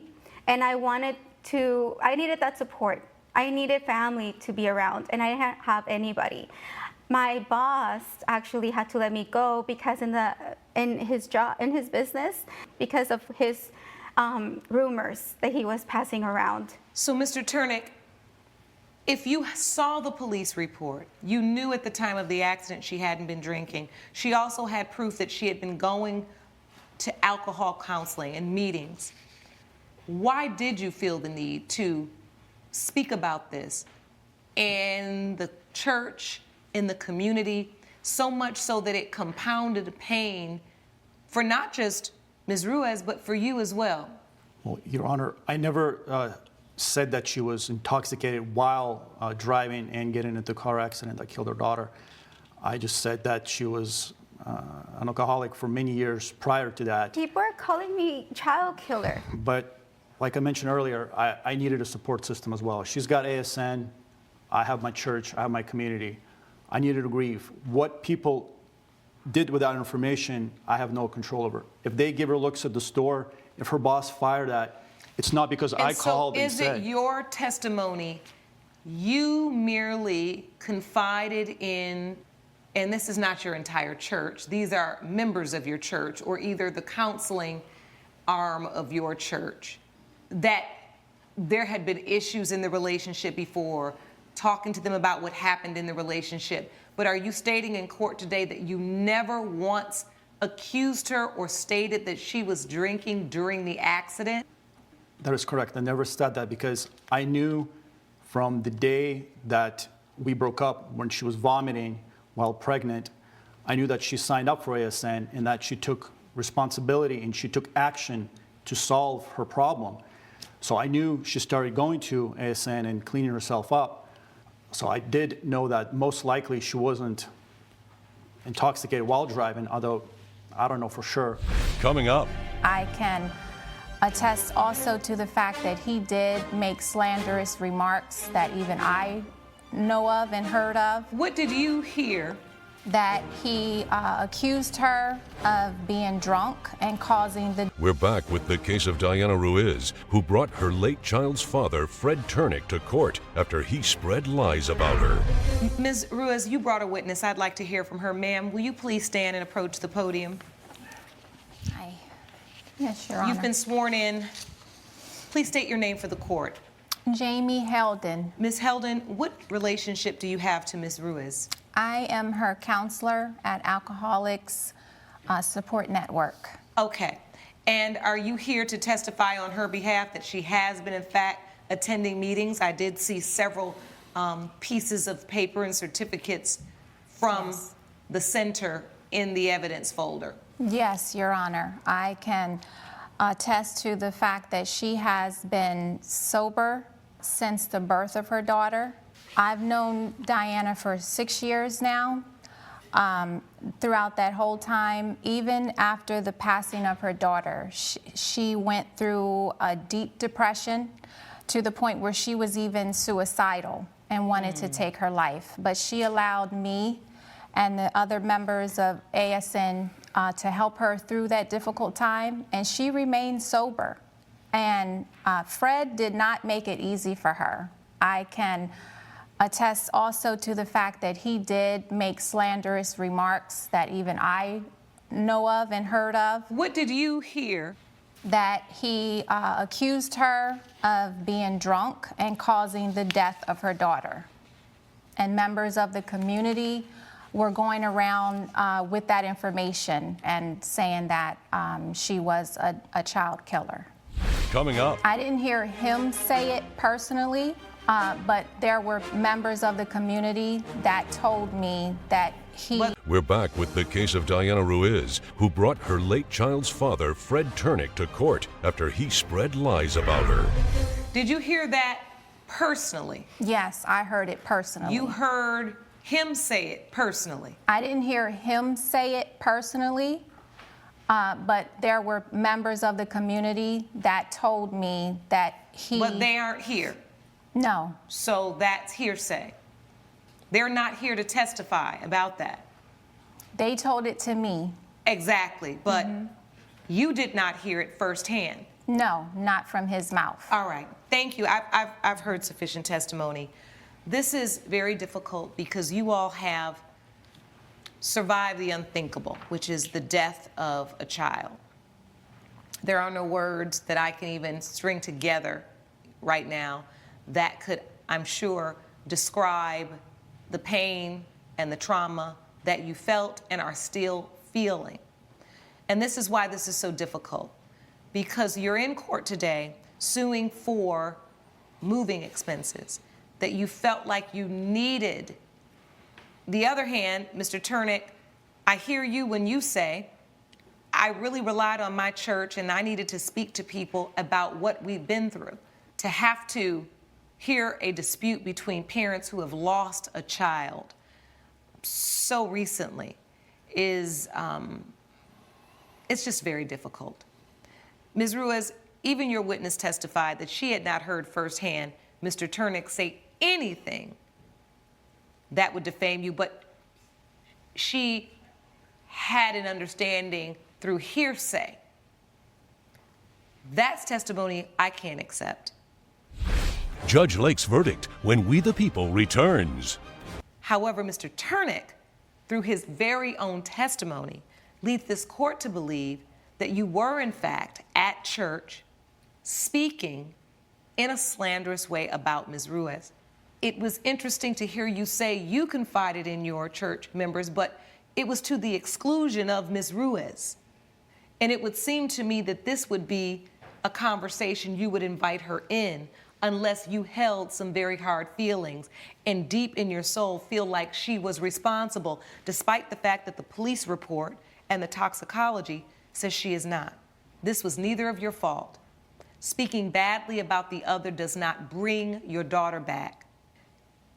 and I wanted I needed that support. I needed family to be around, and I didn't have anybody. My boss actually had to let me go because in his business, because of his rumors that he was passing around. So, Mr. Turnick, if you saw the police report, you knew at the time of the accident she hadn't been drinking. She also had proof that she had been going to alcohol counseling and meetings. Why did you feel the need to speak about this in the church, in the community, so much so that it compounded the pain for not just Ms. Ruiz, but for you as well? Well, Your Honor, I never said that she was intoxicated while driving and getting into a car accident that killed her daughter. I just said that she was an alcoholic for many years prior to that. People are calling me child killer. But like I mentioned earlier, I needed a support system as well. She's got ASN, I have my church, I have my community. I needed to grieve. What people did with that information, I have no control over. If they give her looks at the store, if her boss fired that, it's not because I called and said. So is it your testimony, you merely confided in, and this is not your entire church, these are members of your church or either the counseling arm of your church, that there had been issues in the relationship before, talking to them about what happened in the relationship, but are you stating in court today that you never once accused her or stated that she was drinking during the accident? That is correct. I never said that because I knew from the day that we broke up, when she was vomiting while pregnant, I knew that she signed up for ASN and that she took responsibility and she took action to solve her problem. So I knew she started going to ASN and cleaning herself up. So I did know that most likely she wasn't intoxicated while driving, although I don't know for sure. Coming up. I can attest also to the fact that he did make slanderous remarks that even I know of and heard of. What did you hear? That he accused her of being drunk and causing the... We're back with the case of Diana Ruiz, who brought her late child's father, Fred Turnick, to court after he spread lies about her. Ms. Ruiz, you brought a witness. I'd like to hear from her. Ma'am, will you please stand and approach the podium? Hi. Yes, Your Honor. You've been sworn in. Please state your name for the court. Jamie Heldon. Ms. Heldon, what relationship do you have to Ms. Ruiz? I am her counselor at Alcoholics Support Network. Okay. And are you here to testify on her behalf that she has been, in fact, attending meetings? I did see several pieces of paper and certificates from the center in the evidence folder. Yes, Your Honor. I can attest to the fact that she has been sober since the birth of her daughter. I've known Diana for 6 years now. Throughout that whole time, even after the passing of her daughter, she went through a deep depression to the point where she was even suicidal and wanted to take her life. But she allowed me and the other members of ASN to help her through that difficult time, and she remained sober. And Fred did not make it easy for her. I can attest also to the fact that he did make slanderous remarks that even I know of and heard of. What did you hear? That he accused her of being drunk and causing the death of her daughter. And members of the community were going around with that information and saying that she was a child killer. Coming up. I didn't hear him say it personally, but there were members of the community that told me that he... We're back with the case of Diana Ruiz, who brought her late child's father, Fred Turnick, to court after he spread lies about her. Did you hear that personally? Yes, I heard it personally. You heard him say it personally? I didn't hear him say it personally, but there were members of the community that told me that he... But they aren't here? No. So that's hearsay. They're not here to testify about that. They told it to me. Exactly, but you did not hear it firsthand. No, not from his mouth. All right. Thank you. I've heard sufficient testimony. This is very difficult because you all have survived the unthinkable, which is the death of a child. There are no words that I can even string together right now that could, I'm sure, describe the pain and the trauma that you felt and are still feeling. And this is why this is so difficult, because you're in court today suing for moving expenses that you felt like you needed. The other hand, Mr. Turnick, I hear you when you say, I really relied on my church and I needed to speak to people about what we've been through. To have to hear a dispute between parents who have lost a child so recently is, it's just very difficult. Ms. Ruiz, even your witness testified that she had not heard firsthand Mr. Turnick say anything that would defame you, but she had an understanding through hearsay. That's testimony I can't accept. Judge Lake's verdict when We the People returns. However, Mr. Turnick, through his very own testimony, leads this court to believe that you were, in fact, at church speaking in a slanderous way about Ms. Ruiz. It was interesting to hear you say you confided in your church members, but it was to the exclusion of Ms. Ruiz. And it would seem to me that this would be a conversation you would invite her in unless you held some very hard feelings and deep in your soul feel like she was responsible, despite the fact that the police report and the toxicology says she is not. This was neither of your fault. Speaking badly about the other does not bring your daughter back.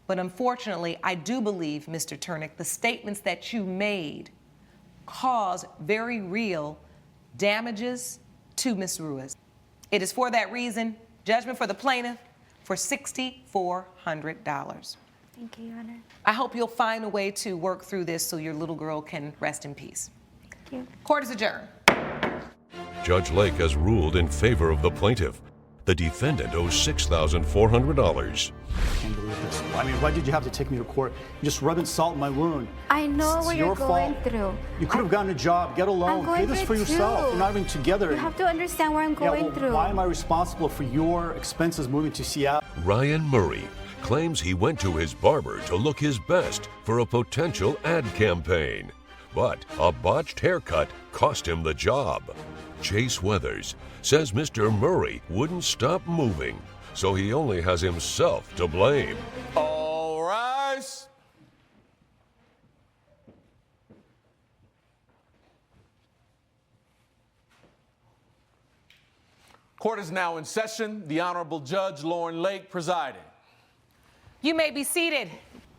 But unfortunately, I do believe, Mr. Turnick, the statements that you made cause very real damages to Ms. Ruiz. It is for that reason, judgment for the plaintiff for $6,400. Thank you, Your Honor. I hope you'll find a way to work through this so your little girl can rest in peace. Thank you. Court is adjourned. Judge Lake has ruled in favor of the plaintiff. The defendant owes $6,400. I can't believe this. I mean, why did you have to take me to court? You're just rubbing salt in my wound. I know It's what your you're going fault. through. You could have gotten a job, get a loan, pay this for yourself. You're not even together. You have to understand what I'm going through. Why am I responsible for your expenses moving to Seattle? Ryan Murray claims he went to his barber to look his best for a potential ad campaign. But a botched haircut cost him the job. Chase Weathers says Mr. Murray wouldn't stop moving, so he only has himself to blame. All rise. Court is now in session. The Honorable Judge Lauren Lake presiding. You may be seated.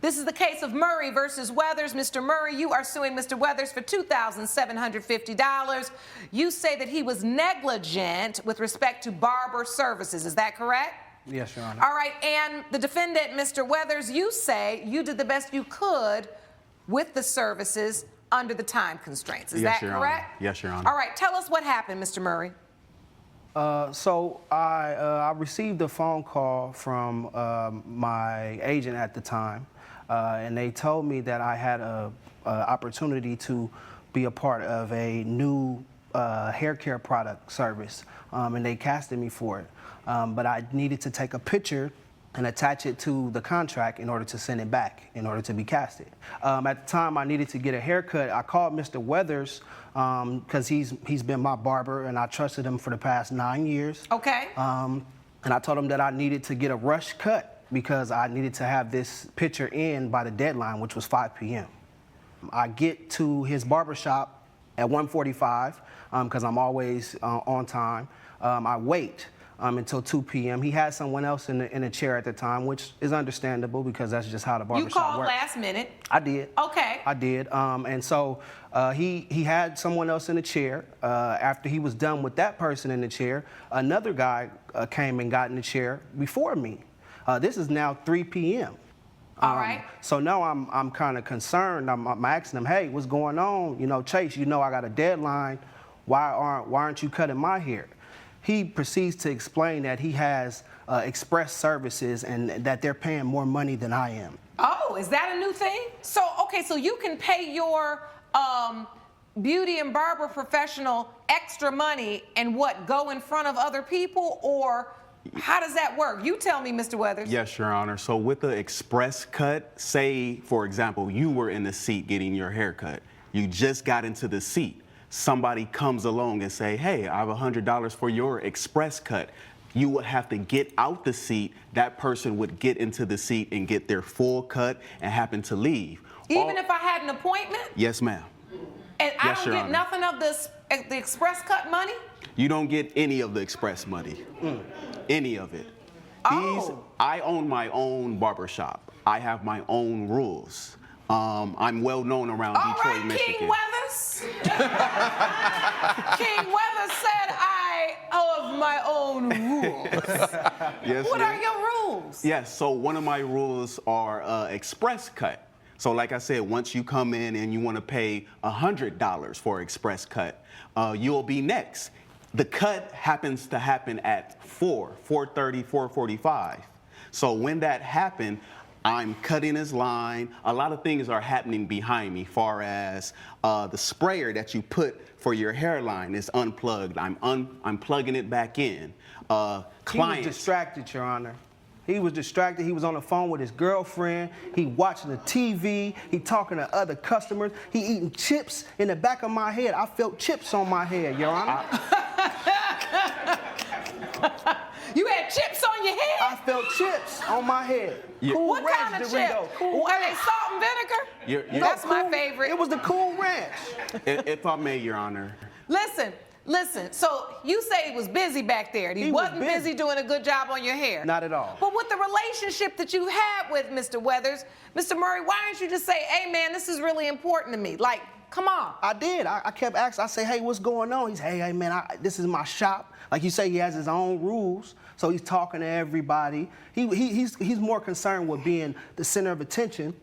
This is the case of Murray versus Weathers. Mr. Murray, you are suing Mr. Weathers for $2,750. You say that he was negligent with respect to barber services. Is that correct? Yes, Your Honor. All right, and the defendant, Mr. Weathers, you say you did the best you could with the services under the time constraints. Is that correct? Yes, Your Honor. All right, tell us what happened, Mr. Murray. So I received a phone call from my agent at the time, and they told me that I had a opportunity to be a part of a new hair care product service, and they casted me for it. But I needed to take a picture and attach it to the contract in order to send it back, in order to be casted. At the time, I needed to get a haircut. I called Mr. Weathers because he's been my barber, and I trusted him for the past 9 years. Okay. And I told him that I needed to get a rush cut because I needed to have this picture in by the deadline, which was 5 p.m. I get to his barbershop at 1:45 because I'm always on time. I wait until 2 p.m. He had someone else in a chair at the time, which is understandable because that's just how the barbershop works. You called last minute. I did. Okay. I did. And so he had someone else in the chair. After he was done with that person in the chair, another guy came and got in the chair before me. This is now 3 p.m. All right. So now I'm kind of concerned. I'm asking him, hey, what's going on? You know, Chase, you know I got a deadline. Why aren't you cutting my hair? he proceeds to explain that he has express services and that they're paying more money than I am. Oh, is that a new thing? So, okay, so you can pay your beauty and barber professional extra money and what, go in front of other people, or how does that work? You tell me, Mr. Weathers. Yes, Your Honor. So with the express cut, say, for example, you were in the seat getting your hair cut. You just got into the seat. Somebody comes along and say, hey, I have $100 for your express cut. You would have to get out the seat. That person would get into the seat and get their full cut and happen to leave. Even if I had an appointment? Yes, ma'am. And I Yes, don't Your get Honor. nothing of the express cut money? You don't get any of the express money. Any of it. I own my own barbershop. I have my own rules. I'm well known around Detroit, Michigan. King Weathers. King Weathers said I have my own rules. Yes, What ma'am. are your rules? Yes, so one of my rules are express cut. So like I said, once you come in and you want to pay $100 for express cut, you'll be next. The cut happens to happen at 4:30, 4:45. So when that happened, I'm cutting his line. A lot of things are happening behind me, far as the sprayer that you put for your hairline is unplugged. I'm plugging it back in. He was distracted, Your Honor. He was distracted. He was on the phone with his girlfriend. He watching the TV. He talking to other customers. He eating chips in the back of my head. I felt chips on my head, Your Honor. You had chips on your head? I felt chips on my head. Yeah. Cool What Ranch kind of Dorito. chip? Cool Are they Ranch. salt and vinegar? That's my favorite. It was the Cool Ranch. If I may, Your Honor. Listen. So you say he was busy back there. He wasn't busy doing a good job on your hair. Not at all. But with the relationship that you had with Mr. Weathers, Mr. Murray, why don't you just say, hey, man, this is really important to me? Like, come on. I did. I kept asking. I say, hey, what's going on? He's, hey, man, this is my shop. Like you say, he has his own rules. So he's talking to everybody. He's more concerned with being the center of attention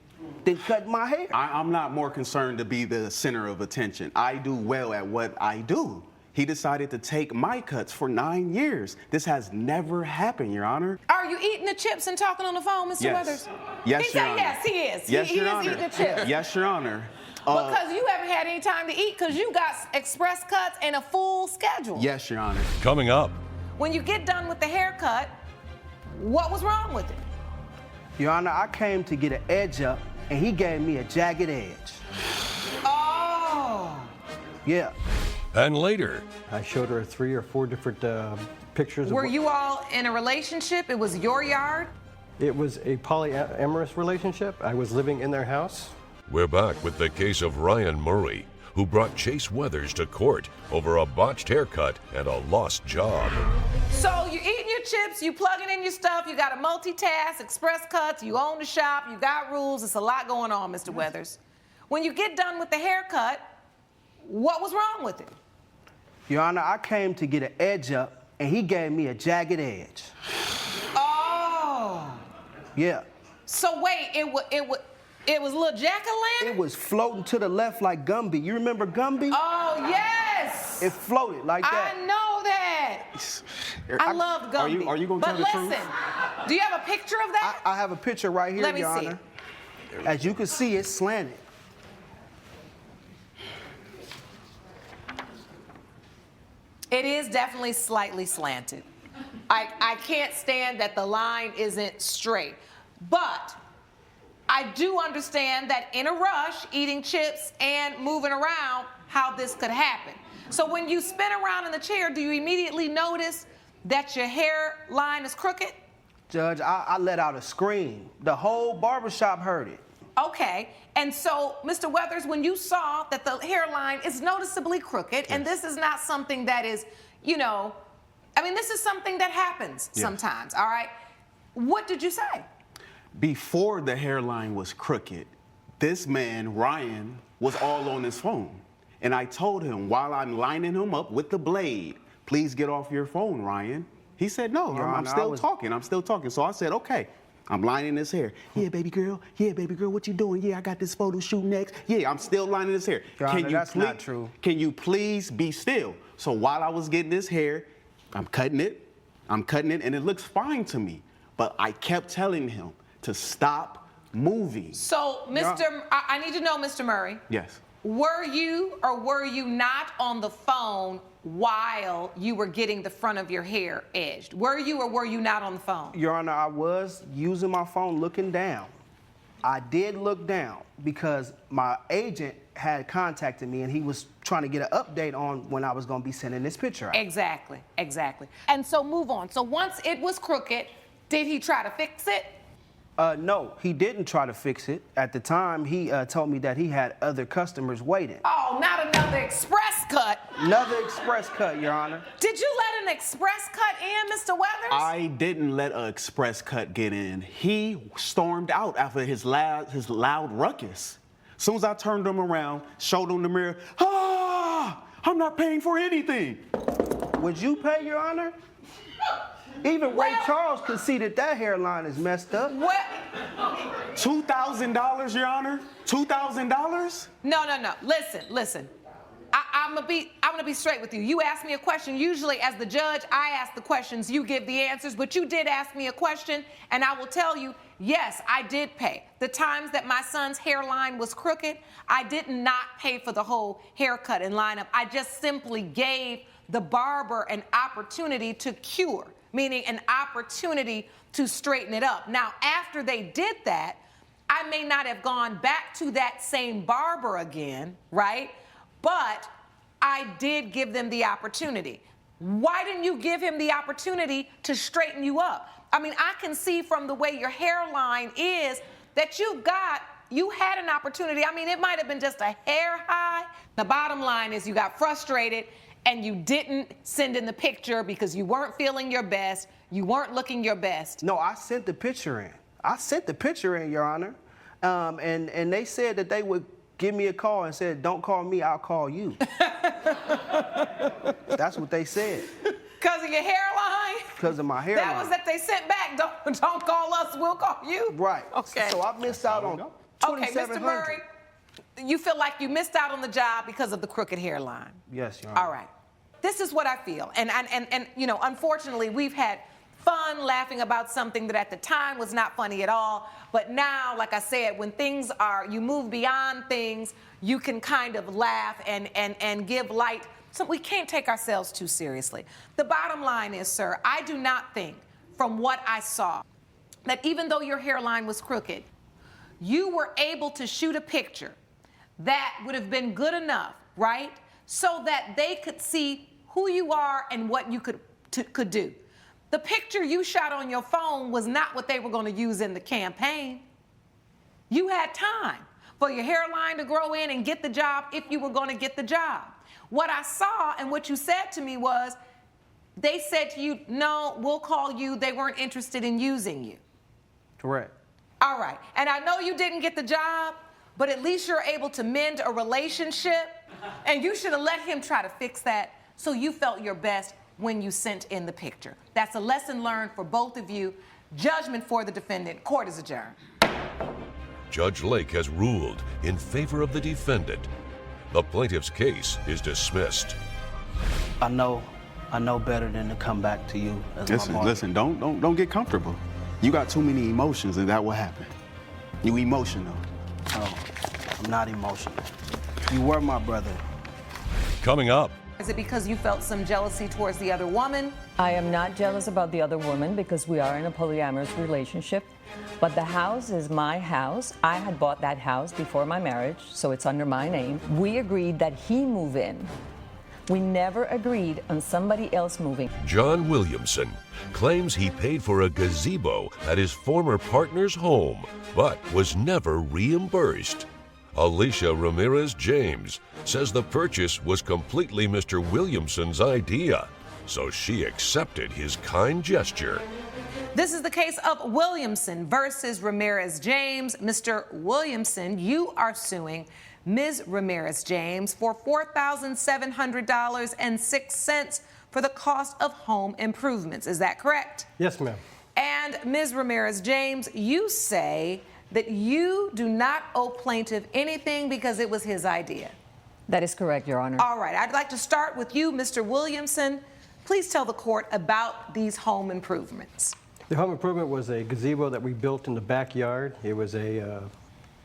than cutting my hair. I'm not more concerned to be the center of attention. I do well at what I do. He decided to take my cuts for 9 years. This has never happened, Your Honor. Are you eating the chips and talking on the phone, Mr. Weathers? Yes, He Your said Honor. yes, he is. Yes, he Your is Honor. eating the chips. Yes, Your Honor. Because you haven't had any time to eat because you got express cuts and a full schedule. Yes, Your Honor. Coming up. When you get done with the haircut, what was wrong with it? Your Honor, I came to get an edge up, and he gave me a jagged edge. Oh. Yeah. And later. I showed her 3 or 4 different pictures. Were you all in a relationship? It was your yard? It was a polyamorous relationship. I was living in their house. We're back with the case of Ryan Murray, who brought Chase Weathers to court over a botched haircut and a lost job. So you eating your chips, you plugging in your stuff, you got to multitask, express cuts, you own the shop, you got rules. It's a lot going on, Mr. Weathers. When you get done with the haircut, what was wrong with it? Your Honor, I came to get an edge up, and he gave me a jagged edge. Oh. Yeah. So wait, it was little jack-o'-lantern? It was floating to the left like Gumby. You remember Gumby? Oh, yes. It floated like that. I know that. I love Gumby. Are you going to tell the truth? But listen, do you have a picture of that? I have a picture right here, Let me Your see. Honor. As you can see, it's slanted. It is definitely slightly slanted. I can't stand that the line isn't straight. But I do understand that in a rush, eating chips and moving around, how this could happen. So when you spin around in the chair, do you immediately notice that your hairline is crooked? Judge, I let out a scream. The whole barbershop heard it. Okay, and so, Mr. Weathers, when you saw that the hairline is noticeably crooked, and this is not something that is, this is something that happens sometimes, all right? What did you say? Before the hairline was crooked, this man, Ryan, was all on his phone. And I told him, while I'm lining him up with the blade, please get off your phone, Ryan. He said, no, I'm still talking. So I said, okay. I'm lining his hair. Yeah, baby girl, what you doing? Yeah, I got this photo shoot next. Yeah, I'm still lining his hair. Your Honor, that's not true. Can you please be still? So while I was getting his hair, I'm cutting it, and it looks fine to me. But I kept telling him to stop moving. So, I need to know, Mr. Murray. Yes. Were you or were you not on the phone while you were getting the front of your hair edged? Were you or were you not on the phone? Your Honor, I was using my phone looking down. I did look down because my agent had contacted me and he was trying to get an update on when I was going to be sending this picture out. Exactly. And so move on. So once it was crooked, did he try to fix it? No, he didn't try to fix it. At the time, he told me that he had other customers waiting. Oh, not another express cut. Another express cut, Your Honor. Did you let an express cut in, Mr. Weathers? I didn't let an express cut get in. He stormed out after his loud ruckus. As soon as I turned him around, showed him the mirror, I'm not paying for anything. Would you pay, Your Honor? Even Ray Charles could see that hairline is messed up. What? $2,000, Your Honor? $2,000? No. Listen. I'm gonna be straight with you. You asked me a question. Usually, as the judge, I ask the questions, you give the answers. But you did ask me a question, and I will tell you, yes, I did pay. The times that my son's hairline was crooked, I did not pay for the whole haircut and lineup. I just simply gave the barber an opportunity to cure, meaning an opportunity to straighten it up. Now, after they did that, I may not have gone back to that same barber again, right? But I did give them the opportunity. Why didn't you give him the opportunity to straighten you up? I mean, I can see from the way your hairline is that you had an opportunity. I mean, it might have been just a hair high. The bottom line is you got frustrated and you didn't send in the picture because you weren't feeling your best. You weren't looking your best. No, I sent the picture in. Your Honor. And they said that they would give me a call and said, don't call me, I'll call you. That's what they said. Because of your hairline? Because of my hairline. That was that they sent back. Don't call us, we'll call you. Right. Okay. So I missed out on Okay, Mr. Murray, you feel like you missed out on the job because of the crooked hairline. Yes, Your Honor. All right. This is what I feel. And you know, unfortunately, we've had fun laughing about something that at the time was not funny at all. But now, like I said, when things are, you move beyond things, you can kind of laugh and give light. So we can't take ourselves too seriously. The bottom line is, sir, I do not think, from what I saw, that even though your hairline was crooked, you were able to shoot a picture that would have been good enough, right? So that they could see who you are and what you could do. The picture you shot on your phone was not what they were going to use in the campaign. You had time for your hairline to grow in and get the job if you were going to get the job. What I saw and what you said to me was, they said to you, no, we'll call you. They weren't interested in using you. Correct. All right. And I know you didn't get the job, but at least you're able to mend a relationship. And you should have let him try to fix that so you felt your best when you sent in the picture. That's a lesson learned for both of you. Judgment for the defendant. Court is adjourned. Judge Lake has ruled in favor of the defendant. The plaintiff's case is dismissed. I know better than to come back to you as my partner. Listen, don't get comfortable. You got too many emotions and that will happen. You emotional. No, I'm not emotional. You were my brother. Coming up. Is it because you felt some jealousy towards the other woman? I am not jealous about the other woman because we are in a polyamorous relationship. But the house is my house. I had bought that house before my marriage, so it's under my name. We agreed that he move in. We never agreed on somebody else moving. John Williamson claims he paid for a gazebo at his former partner's home, but was never reimbursed. Alicia Ramirez James says the purchase was completely Mr. Williamson's idea, so she accepted his kind gesture. This is the case of Williamson versus Ramirez James. Mr. Williamson, you are suing Ms. Ramirez James for $4,700.06 for the cost of home improvements. Is that correct? Yes, ma'am. And Ms. Ramirez James, you say that you do not owe plaintiff anything because it was his idea. That is correct, Your Honor. All right, I'd like to start with you, Mr. Williamson. Please tell the court about these home improvements. The home improvement was a gazebo that we built in the backyard. It was a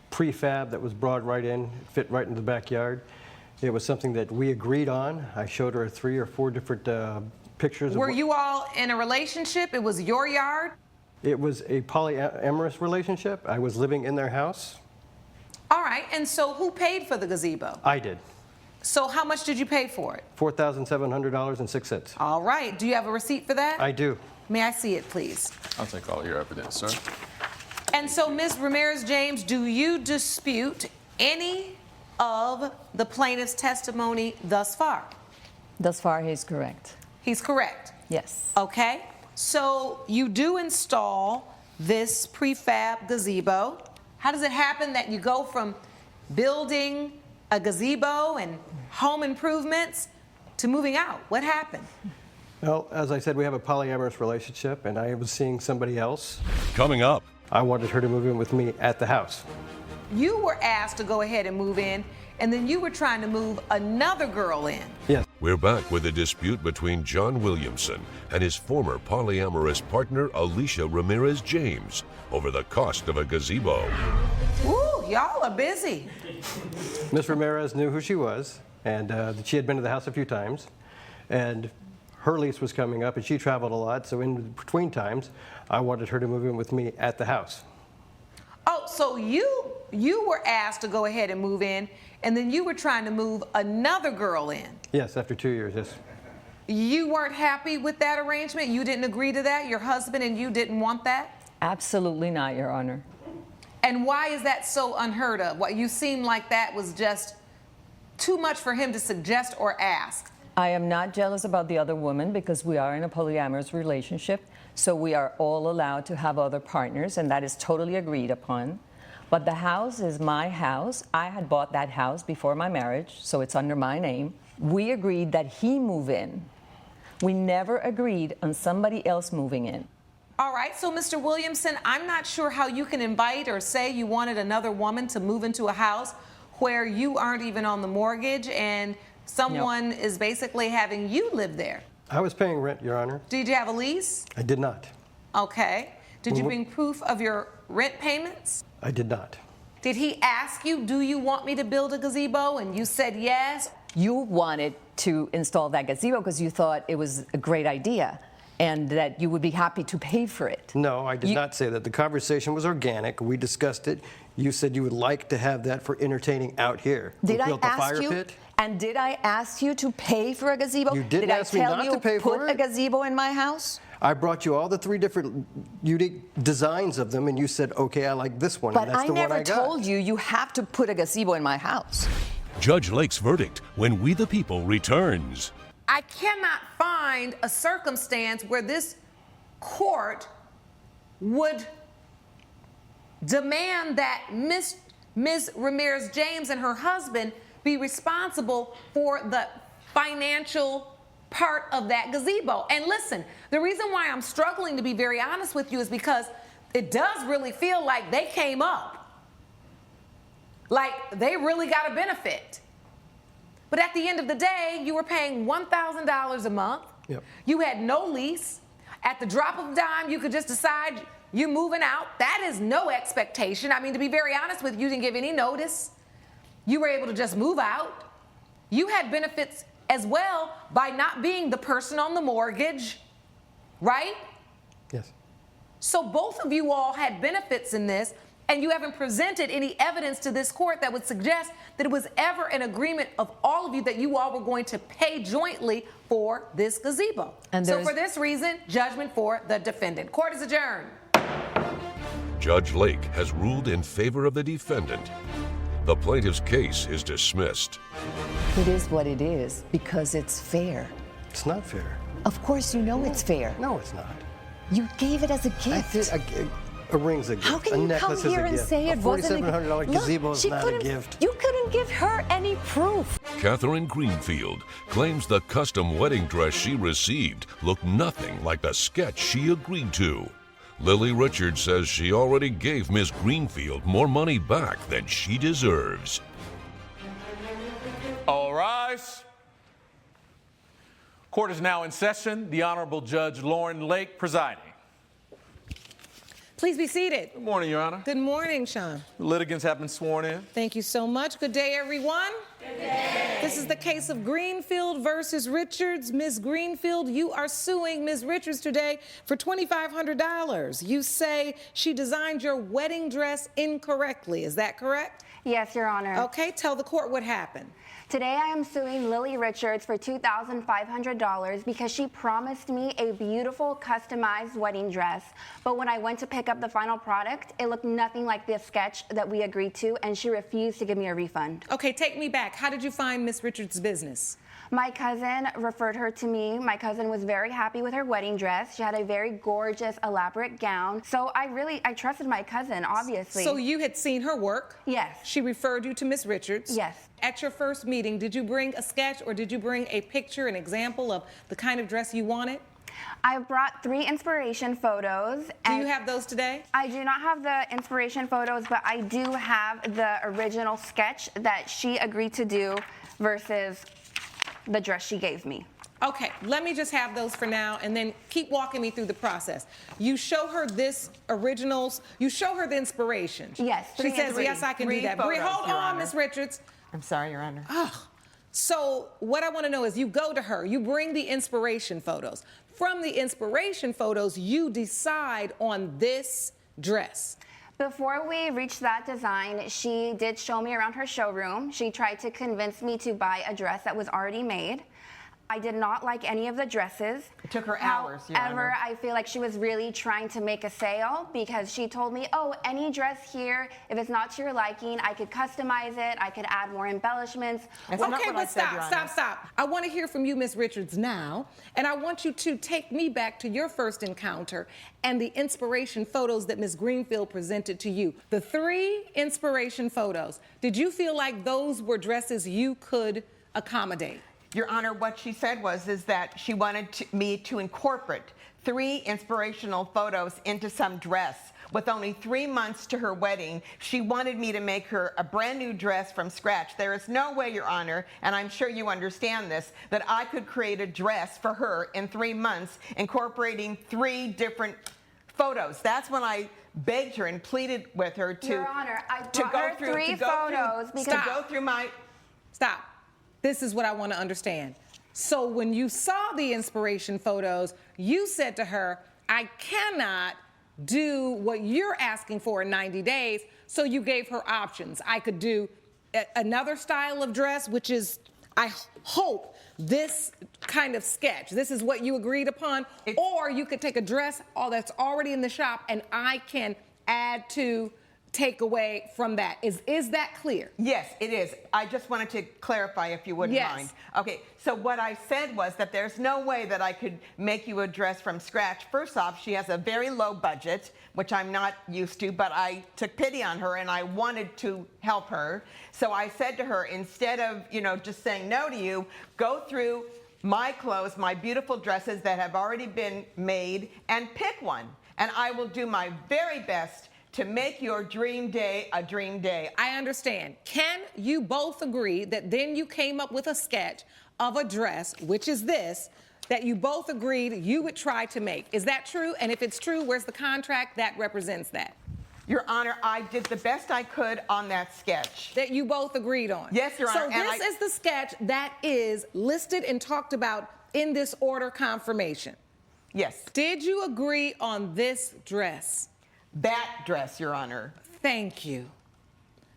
prefab that was brought right in, fit right in the backyard. It was something that we agreed on. I showed her 3 or 4 different pictures. Were you all in a relationship? It was your yard? It was a polyamorous relationship. I was living in their house. All right, and so who paid for the gazebo? I did. So how much did you pay for it? $4,700.06. All right, do you have a receipt for that? I do. May I see it, please? I'll take all your evidence, sir. And so, Ms. Ramirez-James, do you dispute any of the plaintiff's testimony thus far? Thus far, he's correct. He's correct? Yes. Okay. So you do install this prefab gazebo. How does it happen that you go from building a gazebo and home improvements to moving out? What happened? Well, as I said, we have a polyamorous relationship, and I was seeing somebody else. Coming up. I wanted her to move in with me at the house. You were asked to go ahead and move in, and then you were trying to move another girl in. Yes. We're back with a dispute between John Williamson and his former polyamorous partner, Alicia Ramirez-James, over the cost of a gazebo. Ooh, y'all are busy. Miss Ramirez knew who she was, and that she had been to the house a few times, and her lease was coming up, and she traveled a lot, so in between times, I wanted her to move in with me at the house. Oh, so you were asked to go ahead and move in, and then you were trying to move another girl in. Yes, after 2 years, yes. You weren't happy with that arrangement? You didn't agree to that? Your husband and you didn't want that? Absolutely not, Your Honor. And why is that so unheard of? What, you seem like that was just too much for him to suggest or ask. I am not jealous about the other woman because we are in a polyamorous relationship, so we are all allowed to have other partners, and that is totally agreed upon. But the house is my house. I had bought that house before my marriage, so it's under my name. We agreed that he move in. We never agreed on somebody else moving in. All right, so Mr. Williamson, I'm not sure how you can invite or say you wanted another woman to move into a house where you aren't even on the mortgage and someone is basically having you live there. I was paying rent, Your Honor. Did you have a lease? I did not. Okay. Did you bring proof of your rent payments? I did not. Did he ask you, do you want me to build a gazebo? And you said yes? You wanted to install that gazebo because you thought it was a great idea and that you would be happy to pay for it. No, I did not say that. The conversation was organic. We discussed it. You said you would like to have that for entertaining out here. Did I built a ask fire you? Pit. And did I ask you to pay for a gazebo? You didn't ask me not to pay for it. Did I tell you put a gazebo in my house? I brought you all the 3 different unique designs of them, and you said, okay, I like this one, But and that's I the one never I got. told you you have to put a gazebo in my house. Judge Lake's verdict when We the People returns. I cannot find a circumstance where this court would demand that Ms. Ramirez-James and her husband be responsible for the financial part of that gazebo. And listen, the reason why I'm struggling to be very honest with you is because it does really feel like they came up. Like they really got a benefit. But at the end of the day, you were paying $1,000 a month. Yep. You had no lease. At the drop of a dime, you could just decide you're moving out. That is no expectation. I mean, to be very honest with you, you didn't give any notice. You were able to just move out. You had benefits as well by not being the person on the mortgage, right? Yes. So both of you all had benefits in this, and you haven't presented any evidence to this court that would suggest that it was ever an agreement of all of you that you all were going to pay jointly for this gazebo. And so for this reason, judgment for the defendant. Court is adjourned. Judge Lake has ruled in favor of the defendant. The plaintiff's case is dismissed. It is what it is because it's fair. It's not fair. Of course you know it's fair. No, it's not. You gave it as a gift. I did. A ring's a gift. How can a you necklace come here is a and gift. say it wasn't a $4,700 gazebo is not a gift. You couldn't give her any proof. Catherine Greenfield claims the custom wedding dress she received looked nothing like the sketch she agreed to. Lily Richards says she already gave Miss Greenfield more money back than she deserves. All rise. Court is now in session. The Honorable Judge Lauren Lake presiding. Please be seated. Good morning, Your Honor. Good morning, Sean. The litigants have been sworn in. Thank you so much. Good day, everyone. Good day. This is the case of Greenfield versus Richards. Ms. Greenfield, you are suing Ms. Richards today for $2,500. You say she designed your wedding dress incorrectly. Is that correct? Yes, Your Honor. Okay, tell the court what happened. Today I am suing Lily Richards for $2,500 because she promised me a beautiful customized wedding dress, but when I went to pick up the final product, it looked nothing like the sketch that we agreed to, and she refused to give me a refund. Okay, take me back. How did you find Ms. Richards' business? My cousin referred her to me. My cousin was very happy with her wedding dress. She had a very gorgeous, elaborate gown. So I trusted my cousin, obviously. So you had seen her work? Yes. She referred you to Ms. Richards? Yes. At your first meeting, did you bring a sketch or did you bring a picture, an example of the kind of dress you wanted? I brought 3 inspiration photos. Do you have those today? I do not have the inspiration photos, but I do have the original sketch that she agreed to do versus the dress she gave me. Okay, let me just have those for now and then keep walking me through the process. You show her this originals, you show her the inspirations. Yes. She says, yes, I can do that. Hold on, Ms. Richards. I'm sorry, Your Honor. Oh, so what I want to know is you go to her, you bring the inspiration photos. From the inspiration photos, you decide on this dress. Before we reached that design, she did show me around her showroom. She tried to convince me to buy a dress that was already made. I did not like any of the dresses. It took her hours, Your However, Honor. I feel like she was really trying to make a sale because she told me, oh, any dress here, if it's not to your liking, I could customize it, I could add more embellishments. Okay, but stop. I want to hear from you, Ms. Richards, now, and I want you to take me back to your first encounter and the inspiration photos that Ms. Greenfield presented to you. The 3 inspiration photos, did you feel like those were dresses you could accommodate? Your Honor, what she said is that she wanted me to incorporate 3 inspirational photos into some dress. With only 3 months to her wedding, she wanted me to make her a brand new dress from scratch. There is no way, Your Honor, and I'm sure you understand this, that I could create a dress for her in 3 months, incorporating 3 different photos. That's when I begged her and pleaded with her to Your Honor, I brought her 3 photos because to go through my... Stop. This is what I want to understand. So when you saw the inspiration photos, you said to her, I cannot do what you're asking for in 90 days, so you gave her options. I could do another style of dress, which is, I hope, this kind of sketch. This is what you agreed upon. Or you could take a dress that's already in the shop and I can add to, take away from that. Is that clear? Yes, it is. I just wanted to clarify if you wouldn't mind. Okay, so what I said was that there's no way that I could make you a dress from scratch. First off, she has a very low budget, which I'm not used to, but I took pity on her and I wanted to help her. So I said to her, instead of, just saying no to you, go through my clothes, my beautiful dresses that have already been made, and pick one. And I will do my very best to make your dream day a dream day. I understand. Can you both agree that then you came up with a sketch of a dress, which is this, that you both agreed you would try to make? Is that true? And if it's true, where's the contract that represents that? Your Honor, I did the best I could on that sketch. That you both agreed on? Yes, Your Honor. So this is the sketch that is listed and talked about in this order confirmation? Yes. Did you agree on this dress? That dress, Your Honor. Thank you.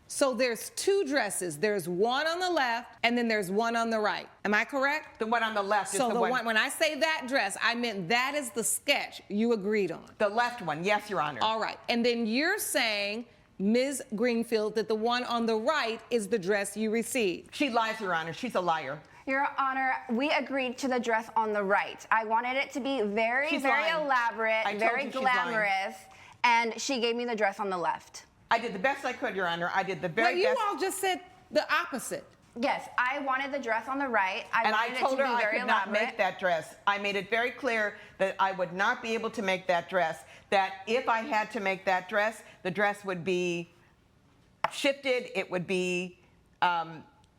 So there's 2 dresses. There's one on the left, and then there's one on the right. Am I correct? The one on the left is the one. When I say that dress, I meant that is the sketch you agreed on. The left one, yes, Your Honor. All right. And then you're saying, Ms. Greenfield, that the one on the right is the dress you received. She lies, Your Honor. She's a liar. Your Honor, we agreed to the dress on the right. I wanted it to be very elaborate, very glamorous, and she gave me the dress on the left. I did the best I could, Your Honor. I did the very best. But you all just said the opposite. Yes, I wanted the dress on the right. I told her I could not make that dress. I made it very clear that I would not be able to make that dress, that if I had to make that dress, the dress would be shifted, it would be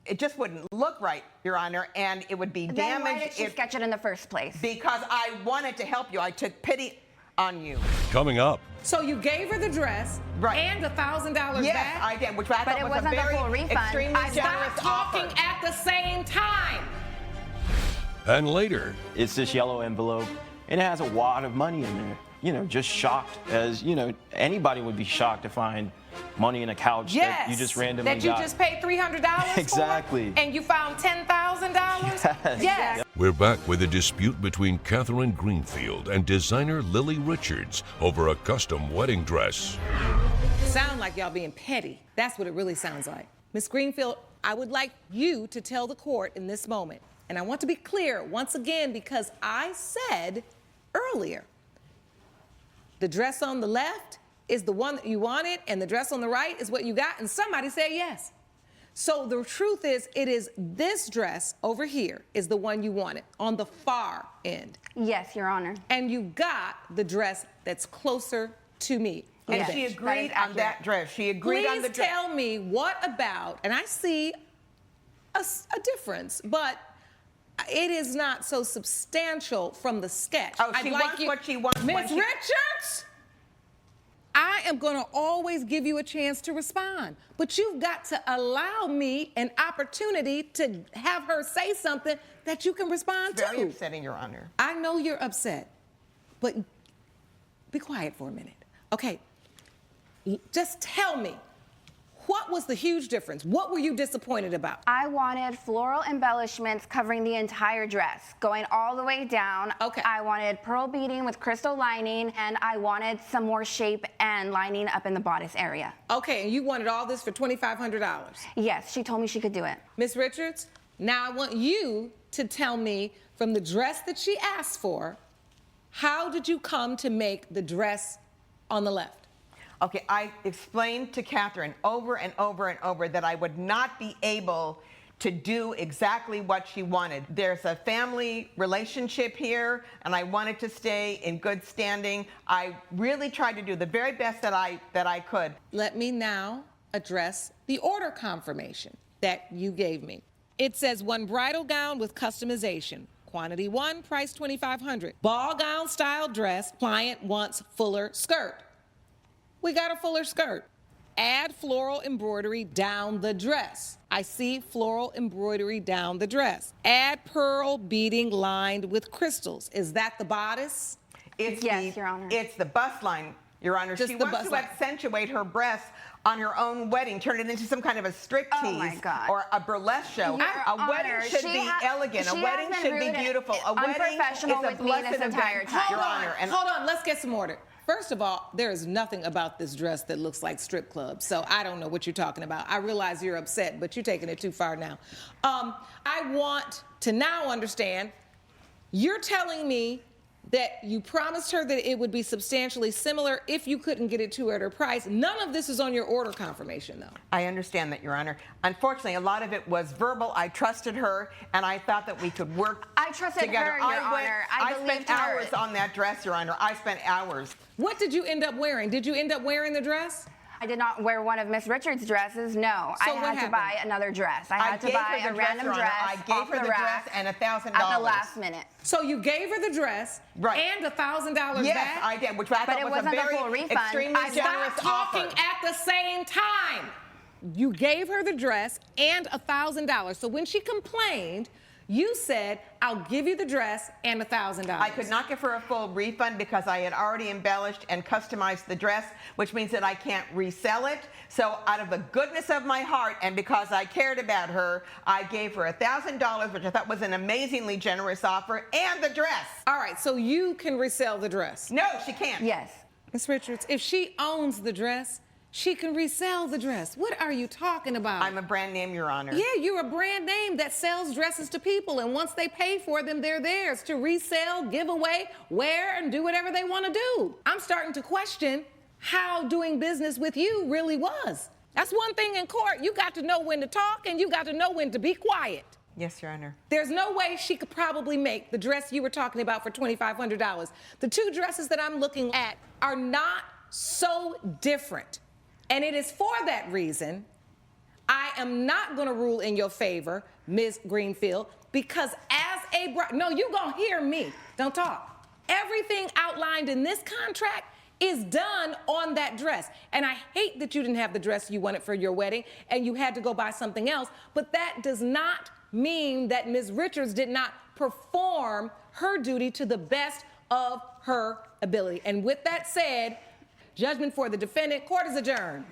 it just wouldn't look right, Your Honor, and it would be damaged. Then why did she sketch it in the first place? Because I wanted to help you. I took pity on you. Coming up. So you gave her the dress and $1,000 back? Yes, I did, which I thought was a very extremely generous talking offer. at the same time. And later. It's this yellow envelope, and it has a wad of money in there. You know, just shocked as, you know, anybody would be shocked to find money in a couch that you just randomly got. That you just paid $300 Exactly. for? And you found $10,000? Yes. We're back with a dispute between Catherine Greenfield and designer Lily Richards over a custom wedding dress. Sound like y'all being petty. That's what it really sounds like. Miss Greenfield, I would like you to tell the court in this moment, and I want to be clear once again because I said earlier, the dress on the left is the one that you wanted, and the dress on the right is what you got, and somebody said yes. So the truth is, it is this dress over here is the one you wanted on the far end. Yes, Your Honor. And you got the dress that's closer to me. And she agreed on that dress. She agreed on the dress. Please tell me what about, and I see a difference, but it is not so substantial from the sketch. Oh, she wants what she wants. Miss Richards, I am going to always give you a chance to respond, but you've got to allow me an opportunity to have her say something that you can respond to. Very upsetting, Your Honor. I know you're upset, but be quiet for a minute. Okay, just tell me, what was the huge difference? What were you disappointed about? I wanted floral embellishments covering the entire dress, going all the way down. Okay. I wanted pearl beading with crystal lining, and I wanted some more shape and lining up in the bodice area. Okay, and you wanted all this for $2,500? Yes, she told me she could do it. Miss Richards, now I want you to tell me from the dress that she asked for, how did you come to make the dress on the left? Okay, I explained to Catherine over and over and over that I would not be able to do exactly what she wanted. There's a family relationship here, and I wanted to stay in good standing. I really tried to do the very best that I could. Let me now address the order confirmation that you gave me. It says one bridal gown with customization. Quantity 1, price $2,500. Ball gown style dress, client wants fuller skirt. We got a fuller skirt. Add floral embroidery down the dress. I see floral embroidery down the dress. Add pearl beading lined with crystals. Is that the bodice? Yes, Your Honor. It's the bust line, Your Honor. Just she the wants bust to line. accentuate her breasts on her own wedding, turn it into some kind of a striptease Oh my God. or a burlesque show. Your A wedding Honor, should she be elegant. A she wedding has should been be rude and beautiful. A wedding is unprofessional a with me this blessed entire event, time. Your Honor. And Hold on, let's get some order. First of all, there is nothing about this dress that looks like strip club, so I don't know what you're talking about. I realize you're upset, but you're taking it too far now. I want to now understand, you're telling me that you promised her that it would be substantially similar if you couldn't get it to her at her price. None of this is on your order confirmation, though. I understand that, Your Honor. Unfortunately, a lot of it was verbal. I trusted her, and I thought that we could work I trusted together. her, Your Honor. I spent believed her. hours on that dress, Your Honor. I spent hours. What did you end up wearing? Did you end up wearing the dress? I did not wear one of Miss Richards' dresses, no. So I what had to happened? buy another dress. I had to gave buy her a the dress, random Your Honor. dress I gave off her the rack dress and $1,000. at the last minute. So you gave her the dress and $1,000 back? Yes, I did, which I But thought it was a wasn't a very full refund. extremely I generous Stop talking offer. at the same time. You gave her the dress and $1,000. So when she complained, you said, I'll give you the dress and $1,000. I could not give her a full refund because I had already embellished and customized the dress, which means that I can't resell it. So out of the goodness of my heart and because I cared about her, I gave her $1,000, which I thought was an amazingly generous offer, and the dress. All right, so you can resell the dress? No, she can't. Yes. Ms. Richards, if she owns the dress, she can resell the dress. What are you talking about? I'm a brand name, Your Honor. Yeah, you're a brand name that sells dresses to people, and once they pay for them, they're theirs to resell, give away, wear, and do whatever they want to do. I'm starting to question how doing business with you really was. That's one thing in court. You got to know when to talk, and you got to know when to be quiet. Yes, Your Honor. There's no way she could probably make the dress you were talking about for $2,500. The two dresses that I'm looking at are not so different. And it is for that reason I am not going to rule in your favor, Ms. Greenfield, because as a bride, no, you're going to hear me. Don't talk. Everything outlined in this contract is done on that dress. And I hate that you didn't have the dress you wanted for your wedding and you had to go buy something else, but that does not mean that Ms. Richards did not perform her duty to the best of her ability. And with that said, judgment for the defendant, court is adjourned.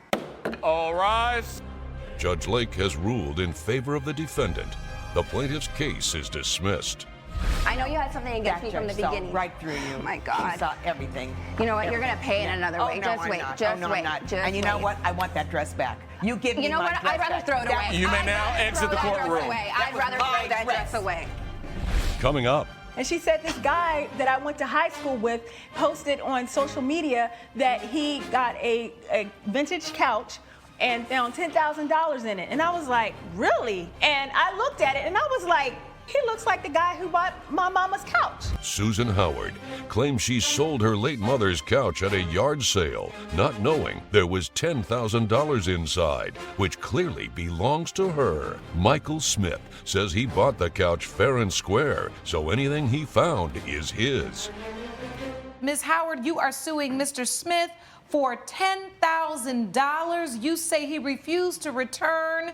All rise. Judge Lake has ruled in favor of the defendant. The plaintiff's case is dismissed. I know you had something against me from the beginning. Right through you. Oh my God. She saw everything. You know what? You're going to pay in another way. No, Just I'm wait. not. Just no, wait. I'm not. Just and you know wait. what? I want that dress back. You give me You know my what? dress I'd rather back. throw it away. You may now exit the courtroom. I'd rather throw that dress away. Coming up. And she said this guy that I went to high school with posted on social media that he got a vintage couch and found $10,000 in it. And I was like, really? And I looked at it and I was like, he looks like the guy who bought my mama's couch. Susan Howard claims she sold her late mother's couch at a yard sale, not knowing there was $10,000 inside, which clearly belongs to her. Michael Smith says he bought the couch fair and square, so anything he found is his. Ms. Howard, you are suing Mr. Smith for $10,000. You say he refused to return,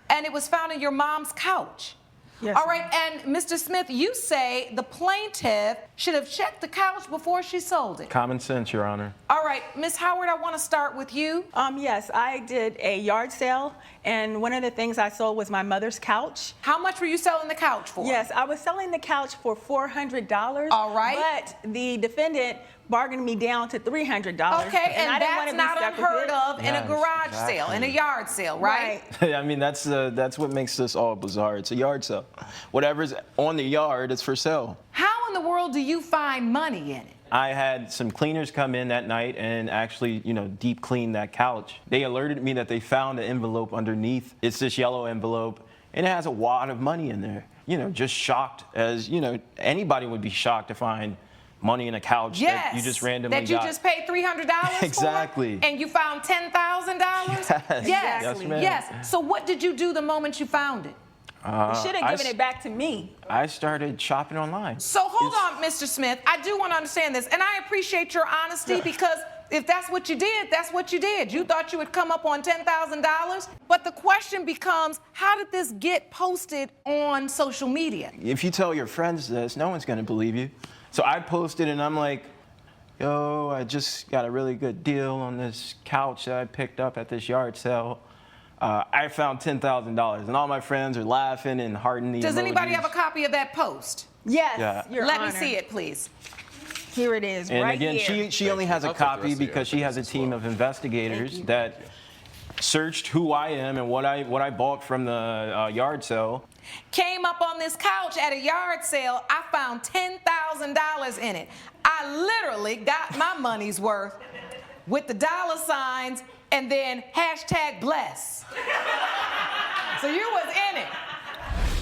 and it was found in your mom's couch. Yes, all right, and Mr. Smith, you say the plaintiff should have checked the couch before she sold it. Common sense, Your Honor. All right, Ms. Howard, I want to start with you. Yes, I did a yard sale, and one of the things I sold was my mother's couch. How much were you selling the couch for? Yes, I was selling the couch for $400. All right. But the defendant bargained me down to $300. Okay, and I didn't want that's to be not stuck with unheard it. of in a garage sale, in a yard sale, right? I mean, that's what makes this all bizarre. It's a yard sale. Whatever's on the yard is for sale. How in the world do you find money in it? I had some cleaners come in that night and actually, deep clean that couch. They alerted me that they found an envelope underneath. It's this yellow envelope, and it has a wad of money in there. Just shocked as, anybody would be shocked to find money in a couch that you just randomly got. That you just paid $300 Exactly. for? And you found $10,000? Yes. Yes. Yes, ma'am. Yes. So what did you do the moment you found it? You should have given it back to me. I started shopping online. So hold on, Mr. Smith. I do want to understand this, and I appreciate your honesty because if that's what you did, that's what you did. You thought you would come up on $10,000, but the question becomes, how did this get posted on social media? If you tell your friends this, no one's going to believe you. So I posted, and I'm like, yo, I just got a really good deal on this couch that I picked up at this yard sale. I found $10,000, and all my friends are laughing and hearting the Does anybody emojis. have a copy of that post? Yes, Yeah. Your Let Honor. me see it, please. Here it is, And right again, here. she only has a copy because she has a team of investigators that searched who I am and what I bought from the yard sale. Came up on this couch at a yard sale. I found $10,000 in it. I literally got my money's worth with the dollar signs and then #bless. So you was in it.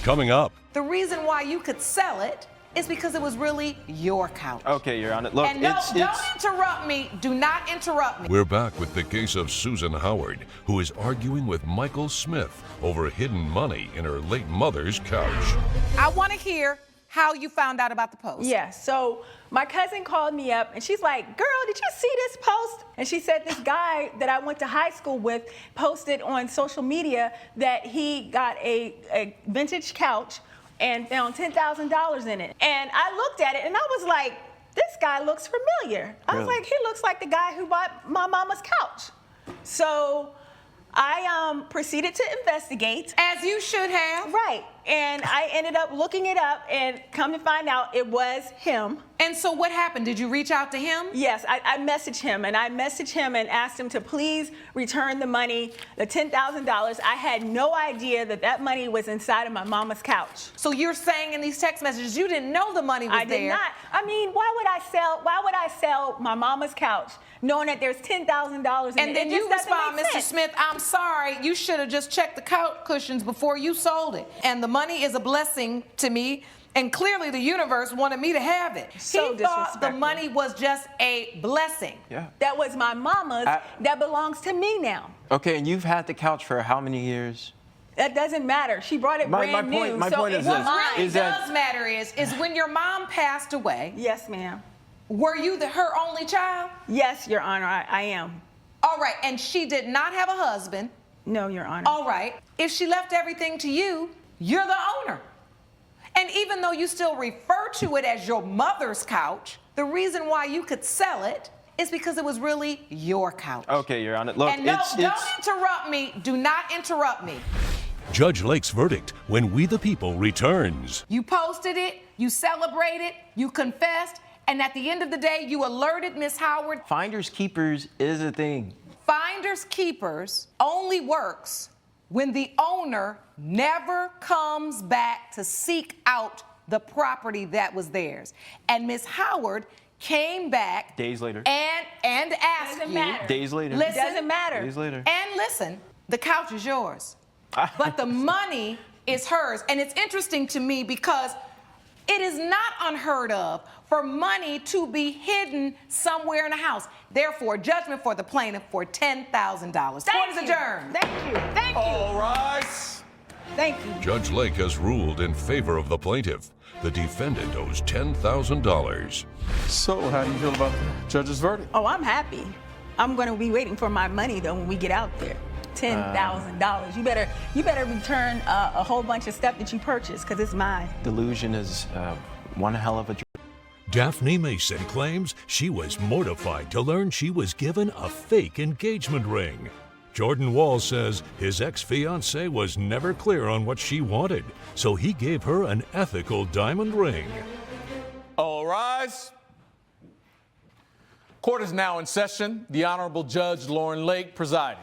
Coming up. The reason why you could sell it is because it was really your couch. Okay, Your Honor. Look, And no, it's don't interrupt me. Do not interrupt me. We're back with the case of Susan Howard, who is arguing with Michael Smith over hidden money in her late mother's couch. I want to hear how you found out about the post. Yes. So my cousin called me up and she's like, girl, did you see this post? And she said this guy that I went to high school with posted on social media that he got a vintage couch and found $10,000 in it. And I looked at it and I was like, this guy looks familiar. I was Really? like, he looks like the guy who bought my mama's couch. So I proceeded to investigate. As you should have. Right. And I ended up looking it up and come to find out it was him. And so what happened? Did you reach out to him? Yes, I messaged him and asked him to please return the money, the $10,000. I had no idea that money was inside of my mama's couch. So you're saying in these text messages you didn't know the money was there? I did not. I mean, why would I sell my mama's couch knowing that there's $10,000 in it? And then you respond, Mr. Smith, I'm sorry, you should have just checked the couch cushions before you sold it. And the money is a blessing to me. And clearly the universe wanted me to have it. So he thought the disrespectful. money was just a blessing. Yeah. That was my mama's. That belongs to me now. Okay, and you've had the couch for how many years? That doesn't matter. She brought it brand new. My so point it's is this. mine. What really Is that- does matter is when your mom passed away. Yes, ma'am. Were you her only child? Yes, Your Honor, I am. All right, and she did not have a husband. No, Your Honor. All right. If she left everything to you, you're the owner. And even though you still refer to it as your mother's couch, the reason why you could sell it is because it was really your couch. Okay, Your Honor. Look, And no, don't interrupt me. Do not interrupt me. Judge Lake's verdict when We the People returns. You posted it, you celebrated, you confessed, and at the end of the day, you alerted Miss Howard. Finders keepers is a thing. Finders keepers only works when the owner never comes back to seek out the property that was theirs. And Miss Howard came back Days later. and asked Doesn't you. matter. Days later. Listen, Doesn't matter. Days later. And listen, the couch is yours, but the money is hers. And it's interesting to me because it is not unheard of for money to be hidden somewhere in a house. Therefore, judgment for the plaintiff for $10,000. Court is adjourned. Thank you. Thank you. All rise. Thank you. Judge Lake has ruled in favor of the plaintiff. The defendant owes $10,000. So, how do you feel about the judge's verdict? Oh, I'm happy. I'm going to be waiting for my money, though, when we get out there. $10,000. You better return a whole bunch of stuff that you purchased, because it's mine. Delusion is one hell of a drug. Daphne Mason claims she was mortified to learn she was given a fake engagement ring. Jordan Wall says his ex-fiancée was never clear on what she wanted, so he gave her an ethical diamond ring. All rise. Court is now in session. The Honorable Judge Lauren Lake presiding.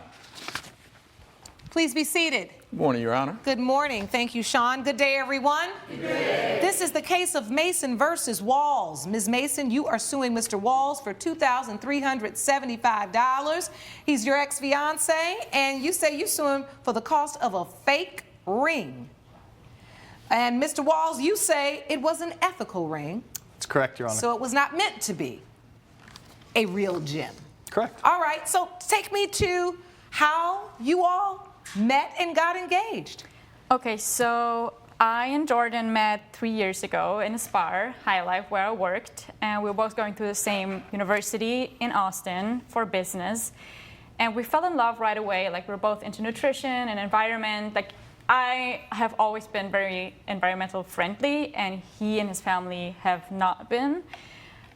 Please be seated. Good morning, Your Honor. Good morning. Thank you, Sean. Good day, everyone. Good day. This is the case of Mason versus Walls. Ms. Mason, you are suing Mr. Walls for $2,375. He's your ex-fiancé, and you say you sue him for the cost of a fake ring. And Mr. Walls, you say it was an ethical ring. That's correct, Your Honor. So it was not meant to be a real gem. Correct. All right, so take me to how you all met and got engaged. Okay, so I and Jordan met 3 years ago in Aspire, High Life, where I worked, and we were both going to the same university in Austin for business. And we fell in love right away. Like, we were both into nutrition and environment. Like, I have always been very environmental friendly, and he and his family have not been.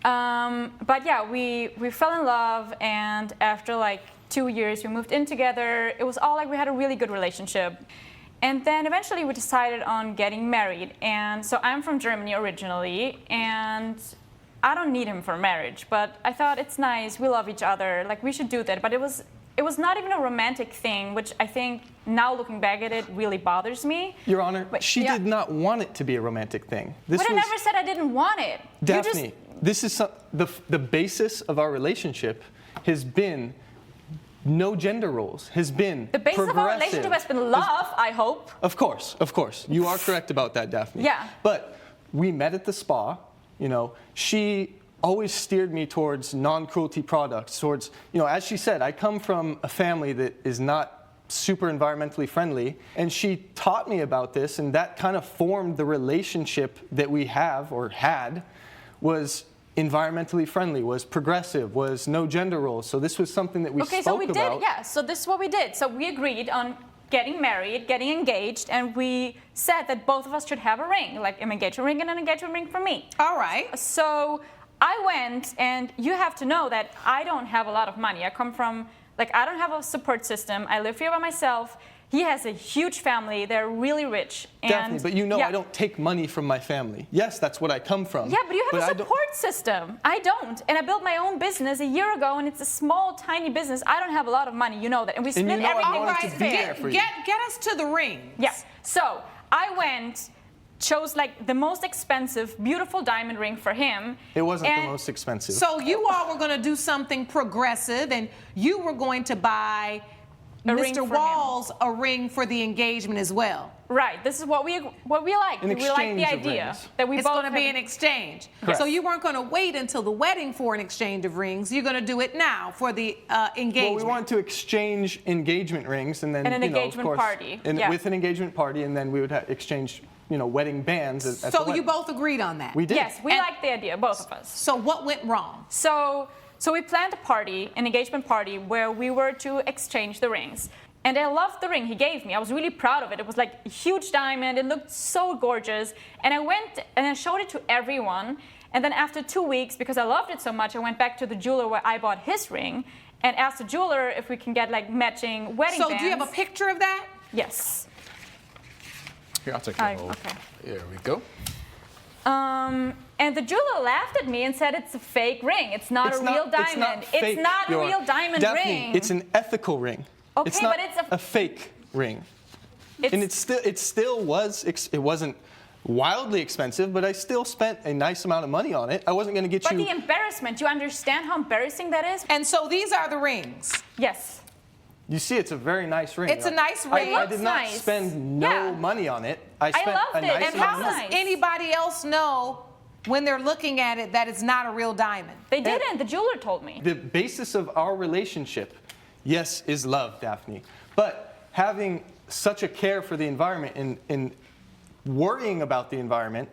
But yeah, we fell in love, and after like 2 years, we moved in together. It was all like we had a really good relationship. And then eventually we decided on getting married. And so I'm from Germany originally, and I don't need him for marriage, but I thought it's nice, we love each other, like we should do that. But it was not even a romantic thing, which I think now looking back at it really bothers me. Your Honor, But, she yeah. did not want it to be a romantic thing. But I never said I didn't want it. Daphne, this is the basis of our relationship has been no gender roles, has been The basis of our progressive. relationship has been love, I hope. Of course. You are correct about that, Daphne. Yeah. But we met at the spa. You know, she always steered me towards non-cruelty products, towards, you know, as she said, I come from a family that is not super environmentally friendly, and she taught me about this, and that kind of formed the relationship that we have, or had, was environmentally friendly, was progressive, was no gender roles. So this was something that we spoke about. Okay, so we did, yeah. So this is what we did. So we agreed on getting married, getting engaged, and we said that both of us should have a ring, like an engagement ring and an engagement ring for me. All right. So I went, and you have to know that I don't have a lot of money. I come from, like, I don't have a support system. I live here by myself. He has a huge family. They're really rich. Daphne, but you know yeah. I don't take money from my family. Yes, that's what I come from. Yeah, but you have I a don't- support system. I don't. And I built my own business a year ago, and it's a small, tiny business. I don't have a lot of money. You know that. And we split everything fair. Get us to the ring. Yeah. So I went, chose like the most expensive, beautiful diamond ring for him. It wasn't and the most expensive. So you all were going to do something progressive, and you were going to buy Mr. Walls a ring for the engagement as well. Right. This is what we like. We like the idea that we it's both going to be an exchange. Correct. So you weren't going to wait until the wedding for an exchange of rings. You're going to do it now for the engagement. Well, we want to exchange engagement rings and then And an engagement of course, party. with an engagement party, and then we would exchange wedding bands. At the So wedding. you both agreed on that? We did. Yes, we like the idea, both of us. So what went wrong? So we planned a party, an engagement party, where we were to exchange the rings. And I loved the ring he gave me. I was really proud of it. It was like a huge diamond. It looked so gorgeous. And I went and I showed it to everyone. And then after 2 weeks, because I loved it so much, I went back to the jeweler where I bought his ring and asked the jeweler if we can get like matching wedding bands. So do you have a picture of that? Yes. Here, I'll take it. Okay. There we go. And the jeweler laughed at me and said it's a fake ring. It's not a real diamond. It's not a real diamond Daphne, ring. it's an ethical ring. Okay, it's not but it's a fake ring. And it still was. It wasn't wildly expensive, but I still spent a nice amount of money on it. I wasn't going to get But you. the embarrassment, you understand how embarrassing that is? And so these are the rings? Yes. You see, it's a very nice ring. It's a nice ring. I did not spend no money on it. I spent a nice And how amount. does anybody else know when they're looking at it that it's not a real diamond? They didn't. The jeweler told me. The basis of our relationship, yes, is love, Daphne. But having such a care for the environment and worrying about the environment,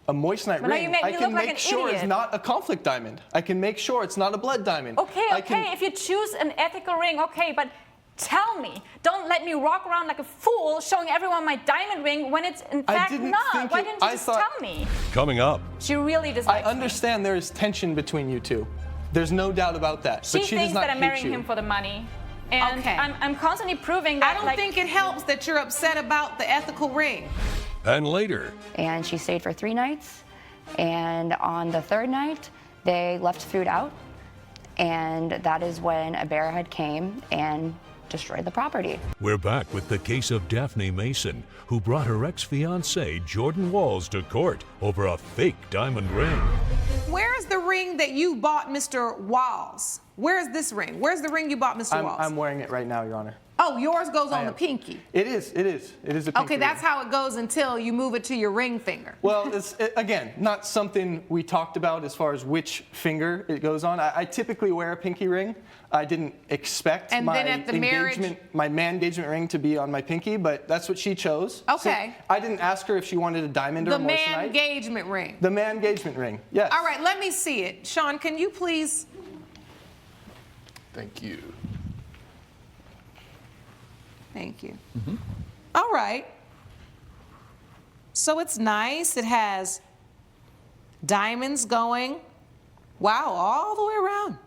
a moissanite But now you ring, make I me can look like make an sure idiot. it's not a conflict diamond. I can make sure it's not a blood diamond. Okay, I can- if you choose an ethical ring, okay, but tell me. Don't let me walk around like a fool showing everyone my diamond ring when it's in fact didn't not. think Why it- didn't you I just thought- tell me? Coming up, She really does I understand there is tension between you two. There's no doubt about that. She but she thinks does not that I'm hate marrying you. him for the money. And Okay. I'm constantly proving that I don't think it helps that you're upset about the ethical ring. and later, And she stayed for 3 nights. And on the 3rd night, they left food out. And that is when a bear had came and destroyed the property. we're back with the case of Daphne Mason, who brought her ex-fiancé Jordan Walls to court over a fake diamond ring. Where is the ring that you bought Mr. Walls? Where is this ring? Where's the ring you bought Mr. Walls? I'm wearing it right now, Your Honor. Oh, yours goes I on the am. pinky. It is a pinky Okay, that's ring. how it goes until you move it to your ring finger. Well, it's, again, not something we talked about as far as which finger it goes on. I typically wear a pinky ring. I didn't expect And my then at the marriage- my man engagement ring to be on my pinky, but that's what she chose. Okay. So I didn't ask her if she wanted a diamond or The a man moissanite. engagement ring. The man engagement ring, yes. All right, let me see it. Sean, can you please? Thank you. Thank you. All right. So it's nice. It has diamonds going. Wow, all the way around.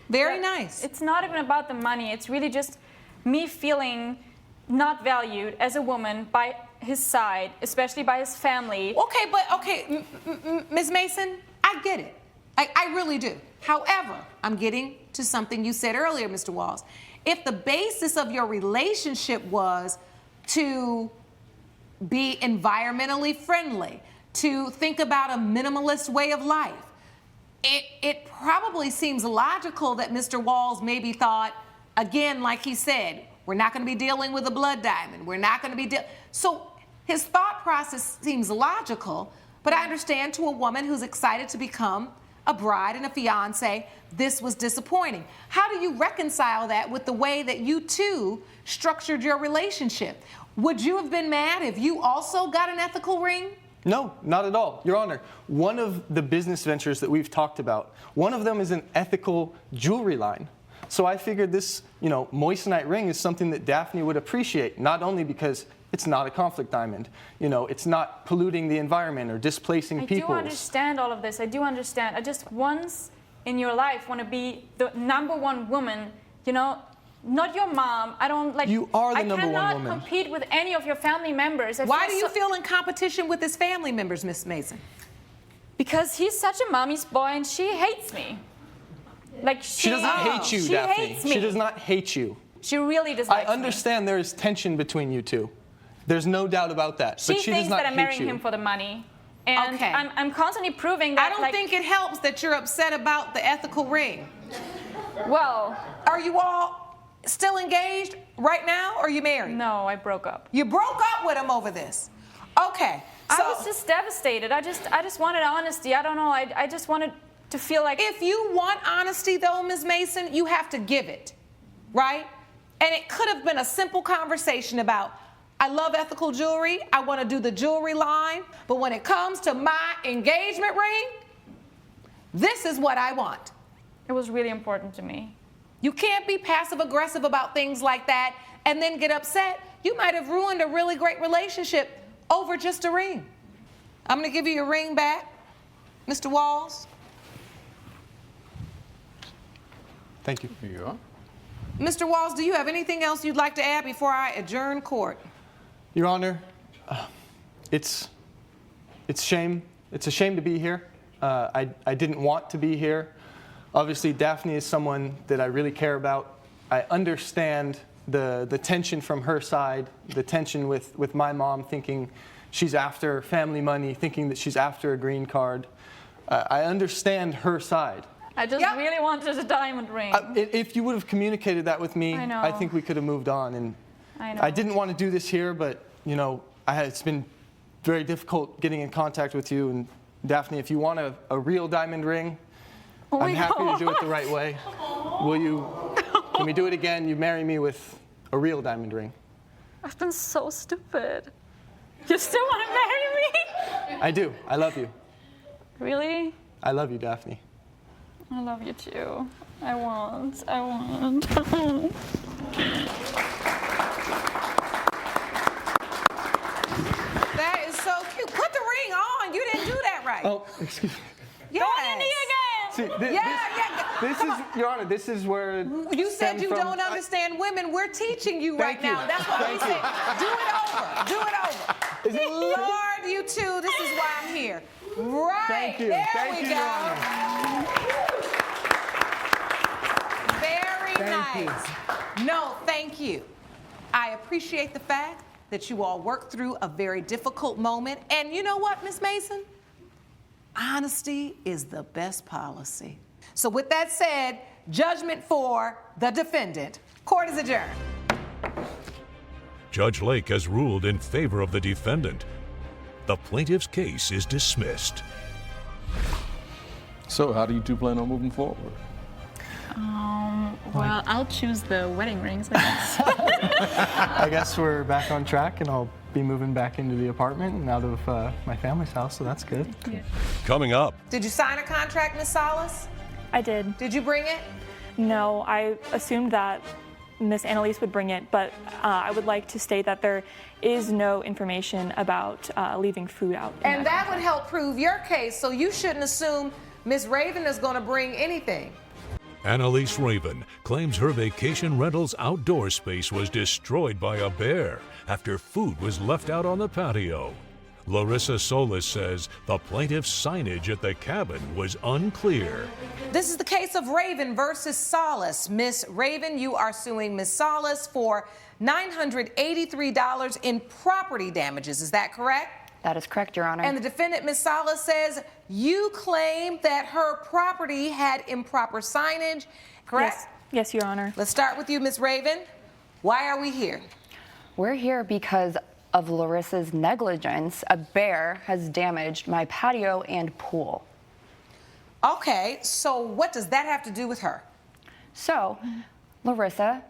Very nice. It's not even about the money. It's really just me feeling not valued as a woman by his side, especially by his family. Okay, Ms. Mason, I get it. I really do. However, I'm getting to something you said earlier, Mr. Walls. If the basis of your relationship was to be environmentally friendly, to think about a minimalist way of life, it probably seems logical that Mr. Walls maybe thought, again, like he said, we're not going to be dealing with a blood diamond. We're not going to be So his thought process seems logical, but I understand to a woman who's excited to become a bride and a fiance, this was disappointing. How do you reconcile that with the way that you two structured your relationship? Would you have been mad if you also got an ethical ring? No, not at all. Your Honor, one of the business ventures that we've talked about, one of them is an ethical jewelry line. So I figured this, moissanite ring is something that Daphne would appreciate, not only because it's not a conflict diamond, it's not polluting the environment or displacing people. I do understand all of this. I do understand. I just once in your life want to be the #1 woman, not your mom. I don't like. You are the #1 woman. I cannot compete with any of your family members. Why do you feel in competition with his family members, Miss Mason? Because he's such a mommy's boy and she hates me. Like She doesn't hate you, she Daphne. hates me. She does not hate you. She really does. I understand there is tension between you two. There's no doubt about that. She but she thinks does not that I'm hate marrying you. him for the money. And I'm constantly proving I that. don't think it helps that you're upset about the ethical ring. Well, are you all still engaged right now, or are you married? No, I broke up. You broke up with him over this. Okay. So, I was just devastated. I just wanted honesty. I don't know. I just wanted to feel like. if you want honesty, though, Ms. Mason, you have to give it, right? And it could have been a simple conversation about, I love ethical jewelry. I want to do the jewelry line. But when it comes to my engagement ring, this is what I want. It was really important to me. You can't be passive aggressive about things like that and then get upset. You might have ruined a really great relationship over just a ring. I'm going to give you your ring back, Mr. Walls. Thank you. Here you are. Mr. Walls, do you have anything else you'd like to add before I adjourn court? Your Honor, it's a shame to be here. I didn't want to be here. Obviously, Daphne is someone that I really care about. I understand the tension from her side, the tension with my mom thinking she's after family money, thinking that she's after a green card. I understand her side. I just really wanted a diamond ring. If you would have communicated that with me, I know. I think we could have moved on. And I know. I didn't want to do this here, but it's been very difficult getting in contact with you. And Daphne, if you want a real diamond ring, I'm happy to do it the right way. Can we do it again? You marry me with a real diamond ring. I've been so stupid. You still want to marry me? I do. I love you. Really? I love you, Daphne. I love you too. I want. That is so cute. Put the ring on. You didn't do that right. Oh, excuse me. Yes. Go on your knee again. Yeah. This is, Your Honor, this is where You said you don't understand women. We're teaching you right now. That's what we said. Do it over. Lord, you two, this is why I'm here. Right. Thank you. There Thank we you, go. Your Honor. Very Thank nice. No, thank you. I appreciate the fact that you all worked through a very difficult moment. And you know what, Ms. Mason? Honesty is the best policy. So with that said, judgment for the defendant. Court is adjourned. Judge Lake has ruled in favor of the defendant. The plaintiff's case is dismissed. So how do you two plan on moving forward? Well, I'll choose the wedding rings, I guess. I guess we're back on track, and I'll be moving back into the apartment and out of my family's house, so that's good. Yeah. Coming up. Did you sign a contract, Ms. Salas? I did. Did you bring it? No, I assumed that Miss Annalise would bring it, but I would like to state that there is no information about leaving food out. And that would help prove your case, so you shouldn't assume Ms. Raven is going to bring anything. Annalise Raven claims her vacation rental's outdoor space was destroyed by a bear after food was left out on the patio. Larissa Solis says the plaintiff's signage at the cabin was unclear. This is the case of Raven versus Salas. Miss Raven, you are suing Miss Salas for $983 in property damages. Is that correct? That is correct, Your Honor. And the defendant, Ms. Salas, says you claim that her property had improper signage, correct? Yes, Your Honor. Let's start with you, Ms. Raven. Why are we here? We're here because of Larissa's negligence. A bear has damaged my patio and pool. Okay, so what does that have to do with her? So, Larissa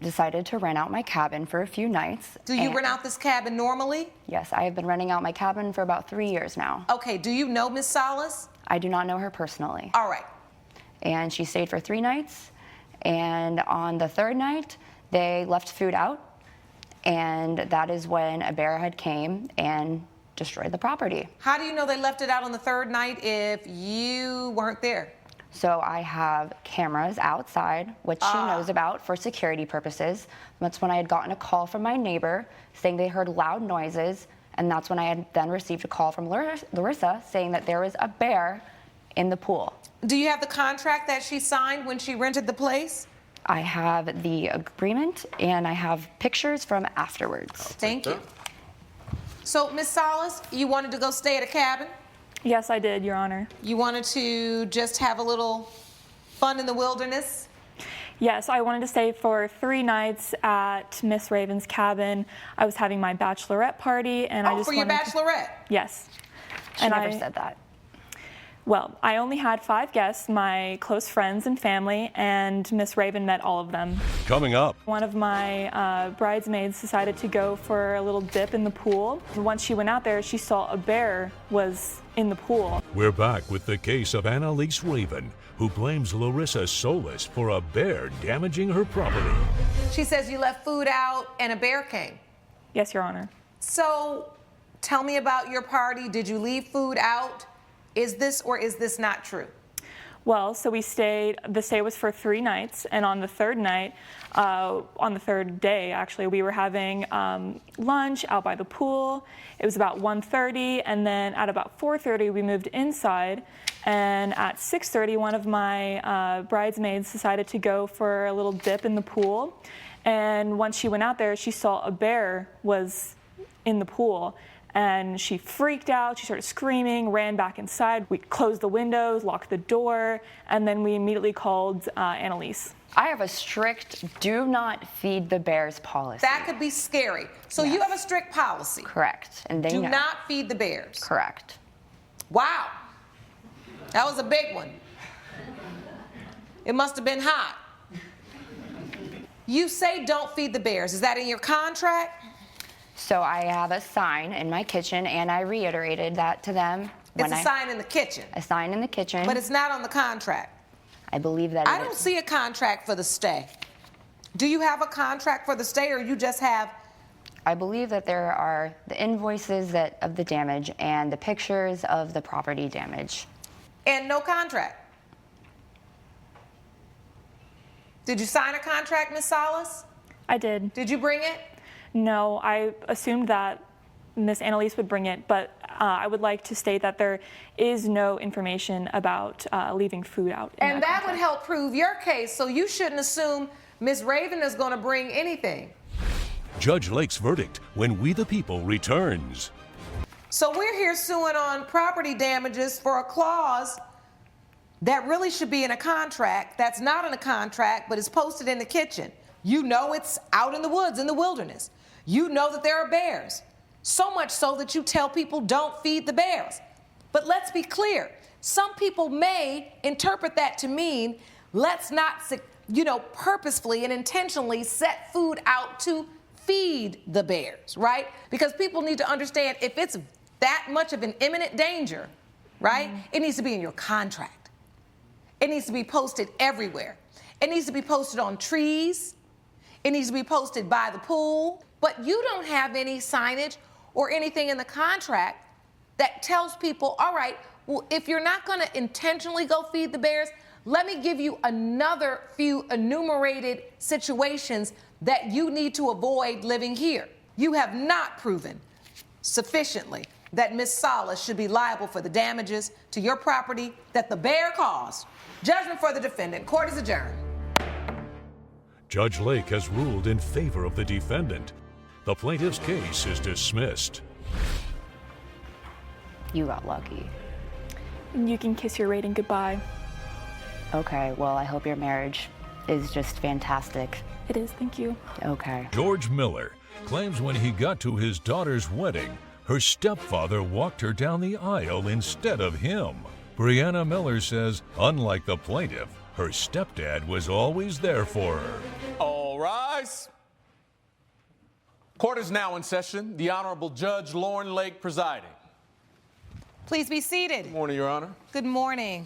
decided to rent out my cabin for a few nights. Do you rent out this cabin normally? Yes, I have been renting out my cabin for about 3 years now. Okay, do you know Ms. Salas? I do not know her personally. All right. And she stayed for 3 nights, and on the 3rd night, they left food out, and that is when a bear had came and destroyed the property. How do you know they left it out on the 3rd night if you weren't there? So I have cameras outside, which she knows about for security purposes. That's when I had gotten a call from my neighbor saying they heard loud noises, and that's when I had then received a call from Larissa saying that there was a bear in the pool. Do you have the contract that she signed when she rented the place? I have the agreement, and I have pictures from afterwards. Thank you. So, Ms. Salas, you wanted to go stay at a cabin? Yes, I did, Your Honor. You wanted to just have a little fun in the wilderness? Yes, I wanted to stay for 3 nights at Miss Raven's cabin. I was having my bachelorette party, and I just for your bachelorette? Yes. She never said that. Well, I only had 5 guests, my close friends and family, and Miss Raven met all of them. Coming up. One of my bridesmaids decided to go for a little dip in the pool. Once she went out there, she saw a bear was in the pool. We're back with the case of Annalise Raven, who blames Larissa Solis for a bear damaging her property. She says you left food out and a bear came. Yes, Your Honor. So tell me about your party. Did you leave food out? Is this or is this not true? Well, so the stay was for 3 nights, and on the 3rd night, on the 3rd day, actually, we were having lunch out by the pool. It was about 1:30, and then at about 4:30, we moved inside, and at 6:30, one of my bridesmaids decided to go for a little dip in the pool, and once she went out there, she saw a bear was in the pool. And she freaked out, she started screaming, ran back inside. We closed the windows, locked the door, and then we immediately called Annalise. I have a strict do not feed the bears policy. That could be scary. So you have a strict policy. Correct. And they do know. not feed the bears. Correct. Wow. That was a big one. It must have been hot. You say don't feed the bears. Is that in your contract? So I have a sign in my kitchen, and I reiterated that to them. It's a sign in the kitchen. A sign in the kitchen. But it's not on the contract. I believe that I don't see a contract for the stay. Do you have a contract for the stay, or you just have? I believe that there are the invoices of the damage and the pictures of the property damage. And no contract. Did you sign a contract, Ms. Salas? I did. Did you bring it? No, I assumed that Miss Annalise would bring it, but I would like to state that there is no information about leaving food out. And that would help prove your case, so you shouldn't assume Miss Raven is going to bring anything. Judge Lake's verdict when We the People returns. So we're here suing on property damages for a clause that really should be in a contract, that's not in a contract, but is posted in the kitchen. You know it's out in the woods, in the wilderness. You know that there are bears. So much so that you tell people don't feed the bears. But let's be clear. Some people may interpret that to mean let's not, purposefully and intentionally set food out to feed the bears, right? Because people need to understand if it's that much of an imminent danger, right? It needs to be in your contract. It needs to be posted everywhere. It needs to be posted on trees. It needs to be posted by the pool. But you don't have any signage or anything in the contract that tells people, all right, well, if you're not going to intentionally go feed the bears, let me give you another few enumerated situations that you need to avoid living here. You have not proven sufficiently that Ms. Salas should be liable for the damages to your property that the bear caused. Judgment for the defendant. Court is adjourned. Judge Lake has ruled in favor of the defendant. The plaintiff's case is dismissed. You got lucky. You can kiss your rating goodbye. Okay, well, I hope your marriage is just fantastic. It is, thank you. Okay. George Miller claims when he got to his daughter's wedding, her stepfather walked her down the aisle instead of him. Brianna Miller says, unlike the plaintiff, her stepdad was always there for her. All rise. Court is now in session. The Honorable Judge Lauren Lake presiding. Please be seated. Good morning, Your Honor. Good morning.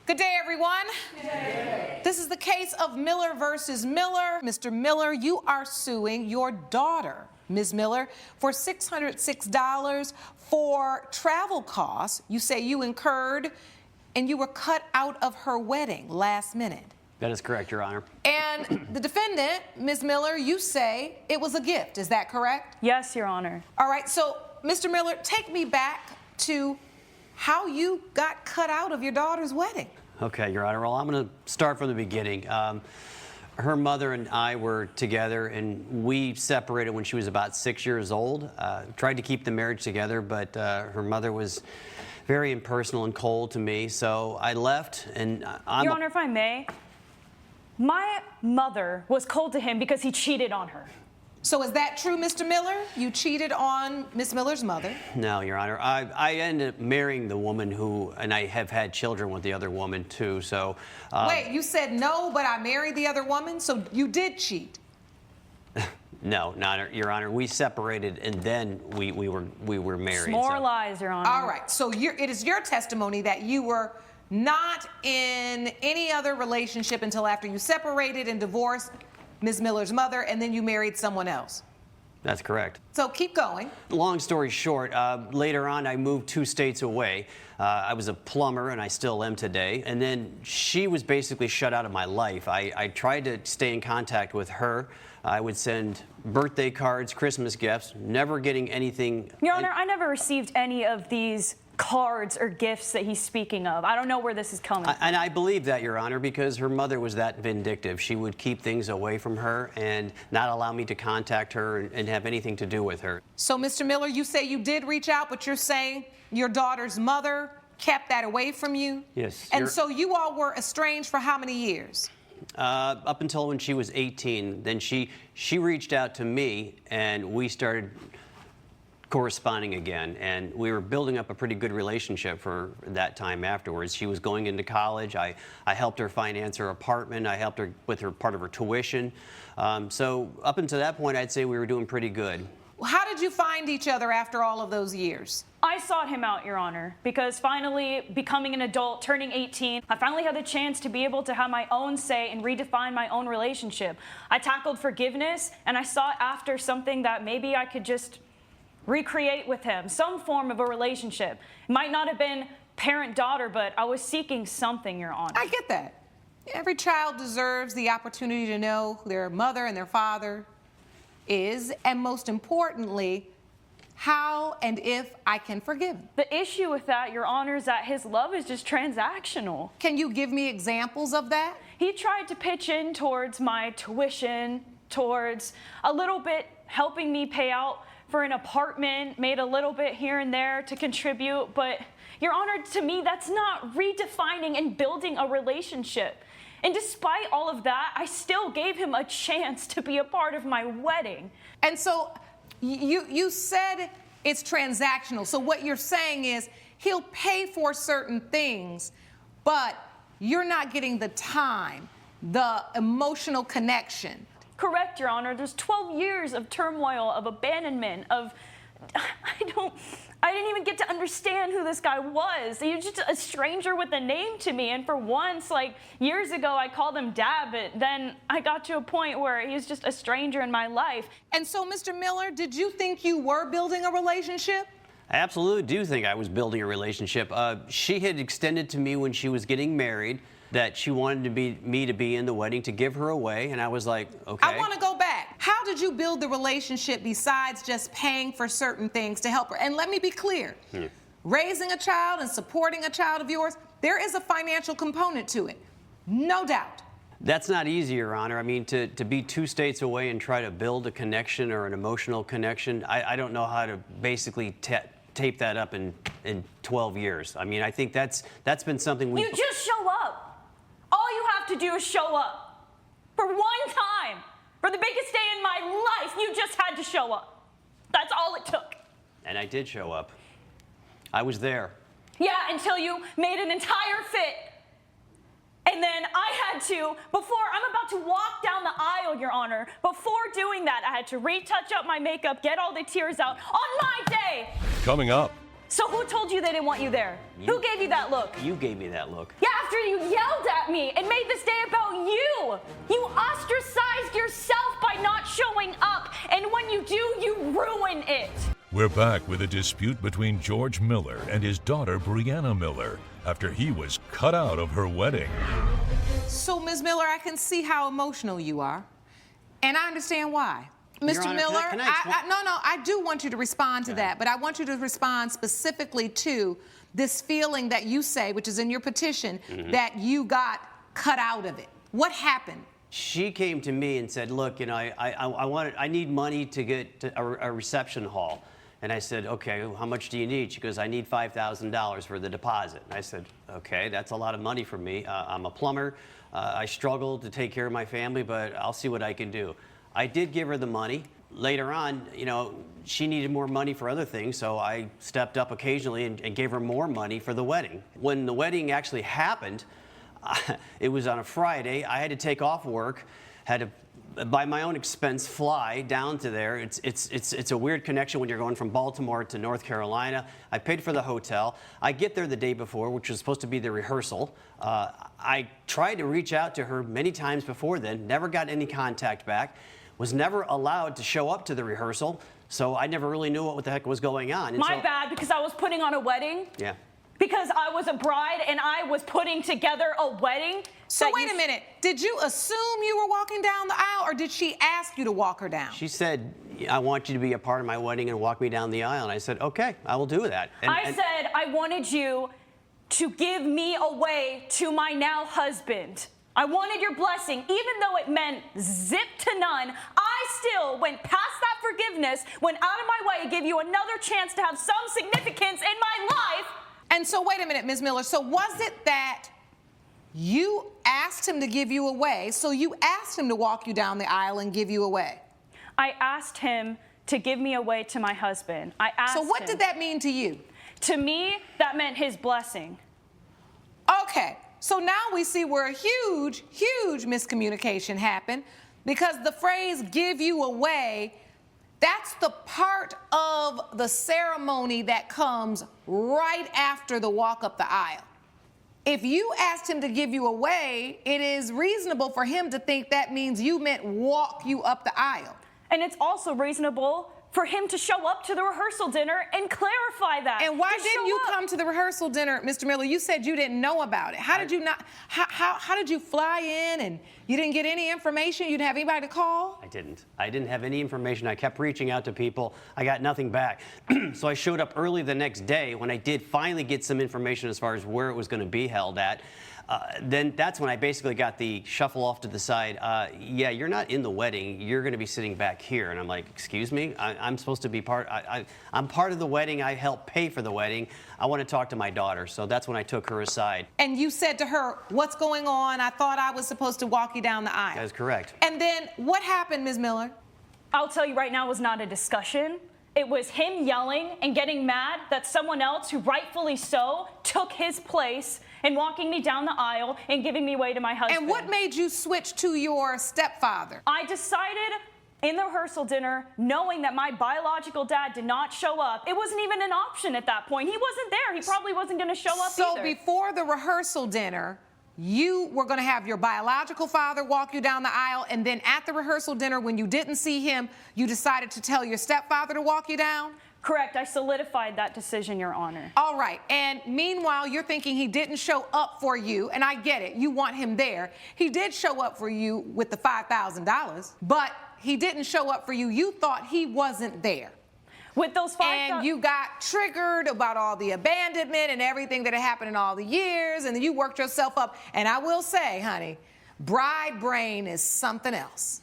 Good day, everyone. Good day. This is the case of Miller versus Miller. Mr. Miller, you are suing your daughter, Ms. Miller, for $606 for travel costs you say you incurred and you were cut out of her wedding last minute. That is correct, Your Honor. And the defendant, Ms. Miller, you say it was a gift. Is that correct? Yes, Your Honor. All right. So, Mr. Miller, take me back to how you got cut out of your daughter's wedding. Okay, Your Honor. Well, I'm going to start from the beginning. Her mother and I were together, and we separated when she was about 6 years old. Tried to keep the marriage together, but her mother was very impersonal and cold to me, so I left. And Your Honor, if I may, My mother was cold to him because he cheated on her. So is that true, Mr. Miller? You cheated on Miss Miller's mother? No, Your Honor. I ended up marrying the woman and I have had children with the other woman too. So. Wait, you said no, but I married the other woman, so you did cheat? No, Your Honor. We separated and then we were married. More lies, Your Honor. All right. So it is your testimony that you were not in any other relationship until after you separated and divorced Ms. Miller's mother, and then you married someone else. That's correct. So keep going. Long story short, later on I moved 2 states away. I was a plumber, and I still am today. And then she was basically shut out of my life. I tried to stay in contact with her. I would send birthday cards, Christmas gifts, never getting anything. Your Honor, I never received any of these cards or gifts that he's speaking of. I don't know where this is coming from. And I believe that, Your Honor, because her mother was that vindictive. She would keep things away from her and not allow me to contact her and have anything to do with her. So, Mr. Miller, you say you did reach out, but you're saying your daughter's mother kept that away from you? Yes. And so you all were estranged for how many years? Up until when she was 18. Then she reached out to me, and we started corresponding again, and we were building up a pretty good relationship for that time afterwards. She was going into college. I helped her finance her apartment. I helped her with part of her tuition. So up until that point, I'd say we were doing pretty good. Well, how did you find each other after all of those years? I sought him out, Your Honor, because finally becoming an adult, turning 18, I finally had the chance to be able to have my own say and redefine my own relationship. I tackled forgiveness, and I sought after something that maybe I could just recreate with him, some form of a relationship. It might not have been parent-daughter, but I was seeking something, Your Honor. I get that. Every child deserves the opportunity to know who their mother and their father is, and most importantly, how and if I can forgive him. The issue with that, Your Honor, is that his love is just transactional. Can you give me examples of that? He tried to pitch in towards my tuition, towards a little bit helping me pay out for an apartment, made a little bit here and there to contribute, but Your Honor, to me, that's not redefining and building a relationship. And despite all of that, I still gave him a chance to be a part of my wedding. And so you said it's transactional. So what you're saying is he'll pay for certain things, but you're not getting the time, the emotional connection. Correct, Your Honor. There's 12 years of turmoil, of abandonment, I didn't even get to understand who this guy was. He was just a stranger with a name to me. And for once, like years ago, I called him Dad, but then I got to a point where he was just a stranger in my life. And so, Mr. Miller, did you think you were building a relationship? I absolutely do think I was building a relationship. She had extended to me when she was getting married that she wanted me to be in the wedding to give her away, and I was like, okay. I want to go back. How did you build the relationship besides just paying for certain things to help her? And let me be clear. Raising a child and supporting a child of yours, there is a financial component to it. No doubt. That's not easy, Your Honor. I mean, to be 2 states away and try to build a connection or an emotional connection, I don't know how to basically tape that up in 12 years. I mean, I think that's been something we... You just show up. All you have to do is show up. For one time, for the biggest day in my life, you just had to show up. That's all it took. And I did show up. I was there. Yeah, until you made an entire fit. And then I had to, before I'm about to walk down the aisle, Your Honor, before doing that, I had to retouch up my makeup, get all the tears out on my day. Coming up. So who told you they didn't want you there? Who gave you that look? You gave me that look. Yeah, after you yelled at me and made this day about you. You ostracized yourself by not showing up. And when you do, you ruin it. We're back with a dispute between George Miller and his daughter, Brianna Miller, after he was cut out of her wedding. So, Ms. Miller, I can see how emotional you are, and I understand why. Mr. Honor, Miller, I do want you to respond to that, but I want you to respond specifically to this feeling that you say, which is in your petition, that you got cut out of it. What happened? She came to me and said, look, you know, I need money to get to a reception hall. And I said, okay, well, how much do you need? She goes, I need $5,000 for the deposit. And I said, okay, that's a lot of money for me. I'm a plumber. I struggle to take care of my family, but I'll see what I can do. I did give her the money. Later on, you know, she needed more money for other things, so I stepped up occasionally and gave her more money for the wedding. When the wedding actually happened, it was on a Friday. I had to take off work, had to, by my own expense, fly down to there. It's a weird connection when you're going from Baltimore to North Carolina. I paid for the hotel. I get there the day before, which was supposed to be the rehearsal. I tried to reach out to her many times before then, never got any contact back. Was never allowed to show up to the rehearsal, so I never really knew what the heck was going on. And My bad, because I was putting on a wedding. Yeah. Because I was a bride and I was putting together a wedding. So wait a minute. Did you assume you were walking down the aisle, or did she ask you to walk her down? She said, I want you to be a part of my wedding and walk me down the aisle. And I said, okay, I will do that. I said I wanted you to give me away to my now husband. I wanted your blessing, even though it meant zip to none. I still went past that forgiveness, went out of my way to give you another chance to have some significance in my life. And so wait a minute, Ms. Miller. So was it that you asked him to give you away, so you asked him to walk you down the aisle and give you away? I asked him to give me away to my husband. So what did that mean to you? To me, that meant his blessing. Okay. So now we see where a huge, huge miscommunication happened, because the phrase give you away, that's the part of the ceremony that comes right after the walk up the aisle. If you asked him to give you away, it is reasonable for him to think that means you meant walk you up the aisle. And it's also reasonable for him to show up to the rehearsal dinner and clarify that. And why didn't you come to the rehearsal dinner, Mr. Miller? You said you didn't know about it. How did you not? How did you fly in and you didn't get any information? You didn't have anybody to call? I didn't. I didn't have any information. I kept reaching out to people. I got nothing back. So I showed up early the next day when I did finally get some information as far as where it was going to be held at. Then that's when I basically got the shuffle off to the side. Yeah, you're not in the wedding. You're going to be sitting back here. And I'm like, excuse me? I'm supposed to be part. I'm part of the wedding. I helped pay for the wedding. I want to talk to my daughter. So that's when I took her aside. And you said to her, what's going on? I thought I was supposed to walk you down the aisle. That is correct. And then what happened, Ms. Miller? I'll tell you right now, it was not a discussion. It was him yelling and getting mad that someone else, who rightfully so, took his place and walking me down the aisle and giving me away to my husband. And what made you switch to your stepfather? I decided in the rehearsal dinner, knowing that my biological dad did not show up, it wasn't even an option at that point. He wasn't there. He probably wasn't going to show up either. So before the rehearsal dinner, you were going to have your biological father walk you down the aisle, and then at the rehearsal dinner, when you didn't see him, you decided to tell your stepfather to walk you down? Correct. I solidified that decision, Your Honor. All right. And meanwhile, you're thinking he didn't show up for you, and I get it. You want him there. He did show up for you with the $5,000, but he didn't show up for you. You thought he wasn't there. With those $5,000. And you got triggered about all the abandonment and everything that had happened in all the years, and then you worked yourself up. And I will say, honey, bride brain is something else.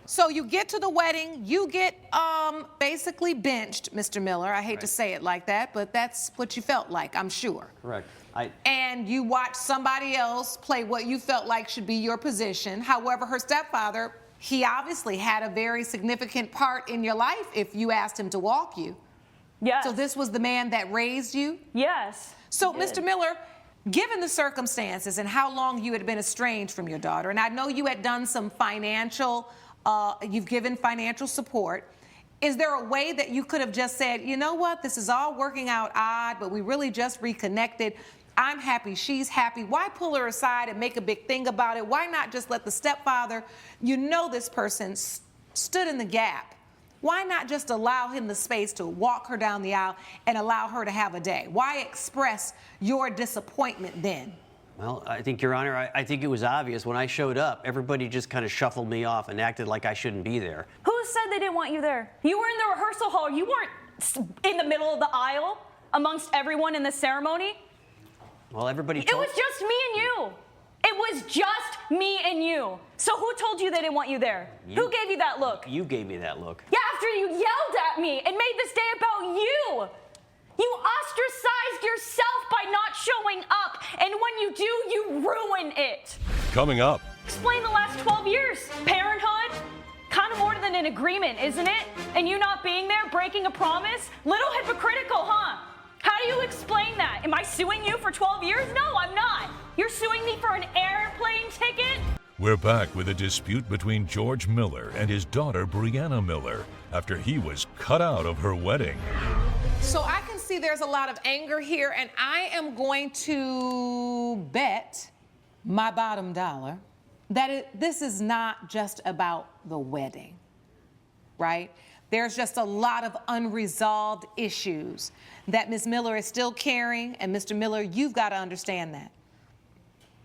So you get to the wedding, you get basically benched, Mr. Miller. I hate to say it like that, but that's what you felt like, I'm sure. Correct. And you watched somebody else play what you felt like should be your position. However, her stepfather, he obviously had a very significant part in your life if you asked him to walk you. Yes. So this was the man that raised you? Yes. So, Mr. Miller, given the circumstances and how long you had been estranged from your daughter, and I know you had done some financial, you've given financial support, is there a way that you could have just said, you know what, this is all working out odd, but we really just reconnected. I'm happy, she's happy. Why pull her aside and make a big thing about it? Why not just let the stepfather, you know this person stood in the gap. Why not just allow him the space to walk her down the aisle and allow her to have a day? Why express your disappointment then? Well, I think, Your Honor, I think it was obvious. When I showed up, everybody just kind of shuffled me off and acted like I shouldn't be there. Who said they didn't want you there? You were in the rehearsal hall. You weren't in the middle of the aisle amongst everyone in the ceremony. Well, everybody It was just me and you. It was just me and you. So who told you they didn't want you there? Who gave you that look? You gave me that look. Yeah, after you yelled at at me and made this day about you. You ostracized yourself by not showing up, and when you do, you ruin it. Coming up. Explain the last 12 years. Parenthood? Kind of more than an agreement, isn't it? And you not being there, breaking a promise? Little hypocritical, huh? How do you explain that? Am I suing you for 12 years? No, I'm not. You're suing me for an airplane ticket? We're back with a dispute between George Miller and his daughter Brianna Miller after he was cut out of her wedding. So I can see there's a lot of anger here, and I am going to bet my bottom dollar that this is not just about the wedding, right? There's just a lot of unresolved issues that Ms. Miller is still carrying, and Mr. Miller, you've got to understand that.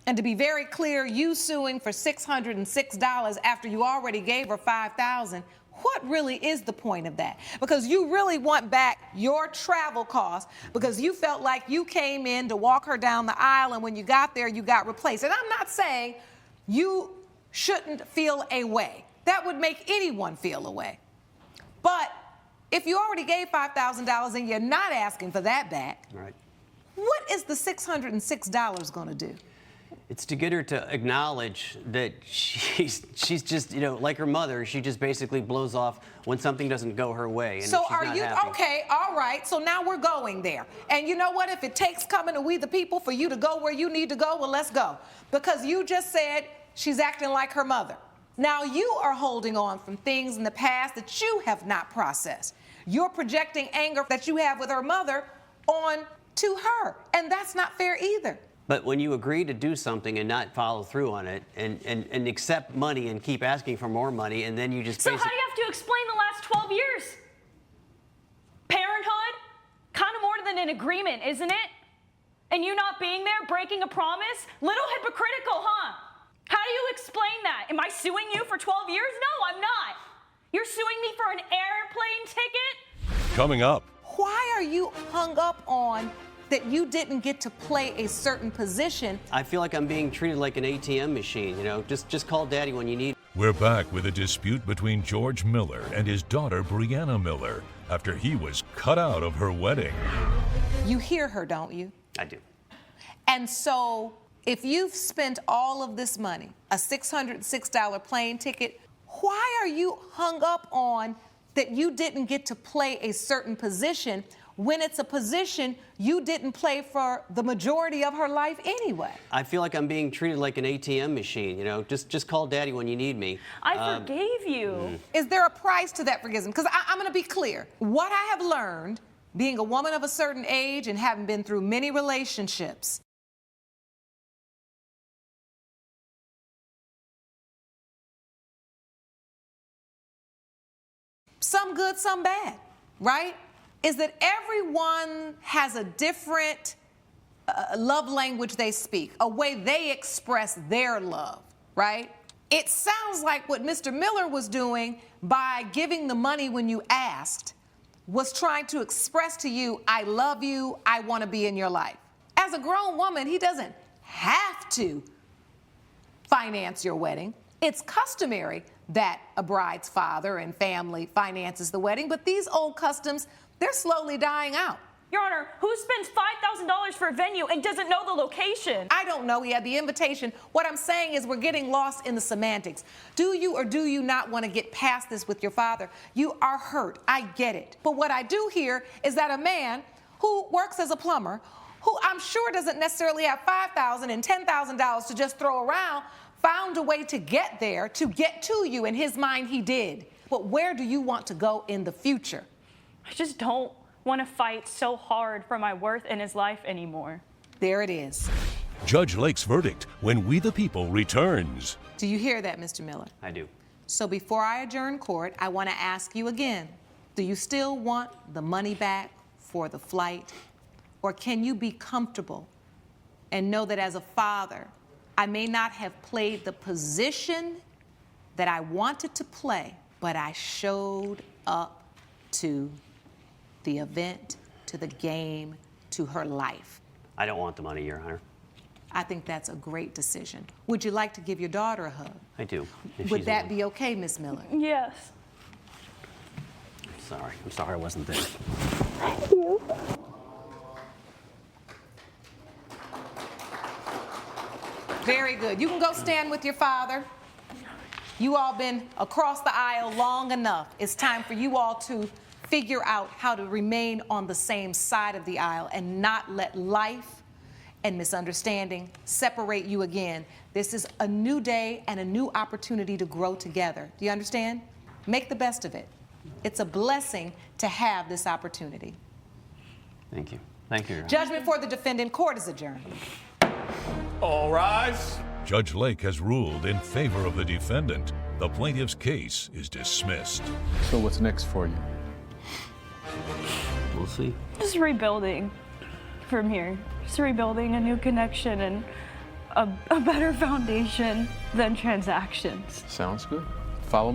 And to be very clear, you suing for $606 after you already gave her $5,000, what really is the point of that? Because you really want back your travel costs because you felt like you came in to walk her down the aisle, and when you got there, you got replaced. And I'm not saying you shouldn't feel a way. That would make anyone feel a way. But if you already gave $5,000 and you're not asking for that back, Right. what is the $606 going to do? It's to get her to acknowledge that she's just, like her mother, she just basically blows off when something doesn't go her way. And So she's are not you, happy. okay, all right, so now we're going there. And you know what, if it takes coming to We the People for you to go where you need to go, well, let's go. Because you just said she's acting like her mother. Now you are holding on from things in the past that you have not processed. You're projecting anger that you have with her mother on to her, and that's not fair either. But when you agree to do something and not follow through on it and accept money and keep asking for more money, and then you just So how do you have to explain the last 12 years? Parenthood? Kind of more than an agreement, isn't it? And you not being there, breaking a promise? Little hypocritical, huh? How do you explain that? Am I suing you for 12 years? No, I'm not. You're suing me for an airplane ticket? Coming up. Why are you hung up on that you didn't get to play a certain position? I feel like I'm being treated like an ATM machine, just call daddy when you need. We're back with a dispute between George Miller and his daughter Brianna Miller after he was cut out of her wedding. You hear her, don't you? I do. And so if you've spent all of this money, a $606 plane ticket, why are you hung up on that you didn't get to play a certain position when it's a position you didn't play for the majority of her life anyway? I feel like I'm being treated like an ATM machine, just call daddy when you need me. I forgave you. Is there a price to that forgiveness? Because I'm going to be clear. What I have learned, being a woman of a certain age and having been through many relationships, some good, some bad, right? Is that everyone has a different love language they speak, a way they express their love, right? It sounds like what Mr. Miller was doing by giving the money when you asked was trying to express to you, I love you, I want to be in your life. As a grown woman, he doesn't have to finance your wedding. It's customary that a bride's father and family finances the wedding, but these old customs, they're slowly dying out. Your Honor, who spends $5,000 for a venue and doesn't know the location? I don't know. He had the invitation. What I'm saying is we're getting lost in the semantics. Do you or do you not want to get past this with your father? You are hurt. I get it. But what I do hear is that a man who works as a plumber, who I'm sure doesn't necessarily have $5,000 and $10,000 to just throw around, found a way to get there, to get to you. In his mind, he did. But where do you want to go in the future? I just don't want to fight so hard for my worth in his life anymore. There it is. Judge Lake's verdict when We the People returns. Do you hear that, Mr. Miller? I do. So before I adjourn court, I want to ask you again, do you still want the money back for the flight? Or can you be comfortable and know that as a father, I may not have played the position that I wanted to play, but I showed up to the event, to the game, to her life? I don't want the money, Your Honor. I think that's a great decision. Would you like to give your daughter a hug? I do. if Would she's that willing. be okay, Miss Miller? Yes. I'm sorry I wasn't there. Thank you. Very good. You can go stand with your father. You all been across the aisle long enough. It's time for you all to figure out how to remain on the same side of the aisle and not let life and misunderstanding separate you again. This is a new day and a new opportunity to grow together. Do you understand? Make the best of it. It's a blessing to have this opportunity. Thank you. Thank you, Your Honor. Judgment for the defendant. Court is adjourned. All rise. Judge Lake has ruled in favor of the defendant. The plaintiff's case is dismissed. So what's next for you? We'll see. Just rebuilding from here. Just rebuilding a new connection and a better foundation than transactions. Sounds good. Follow me.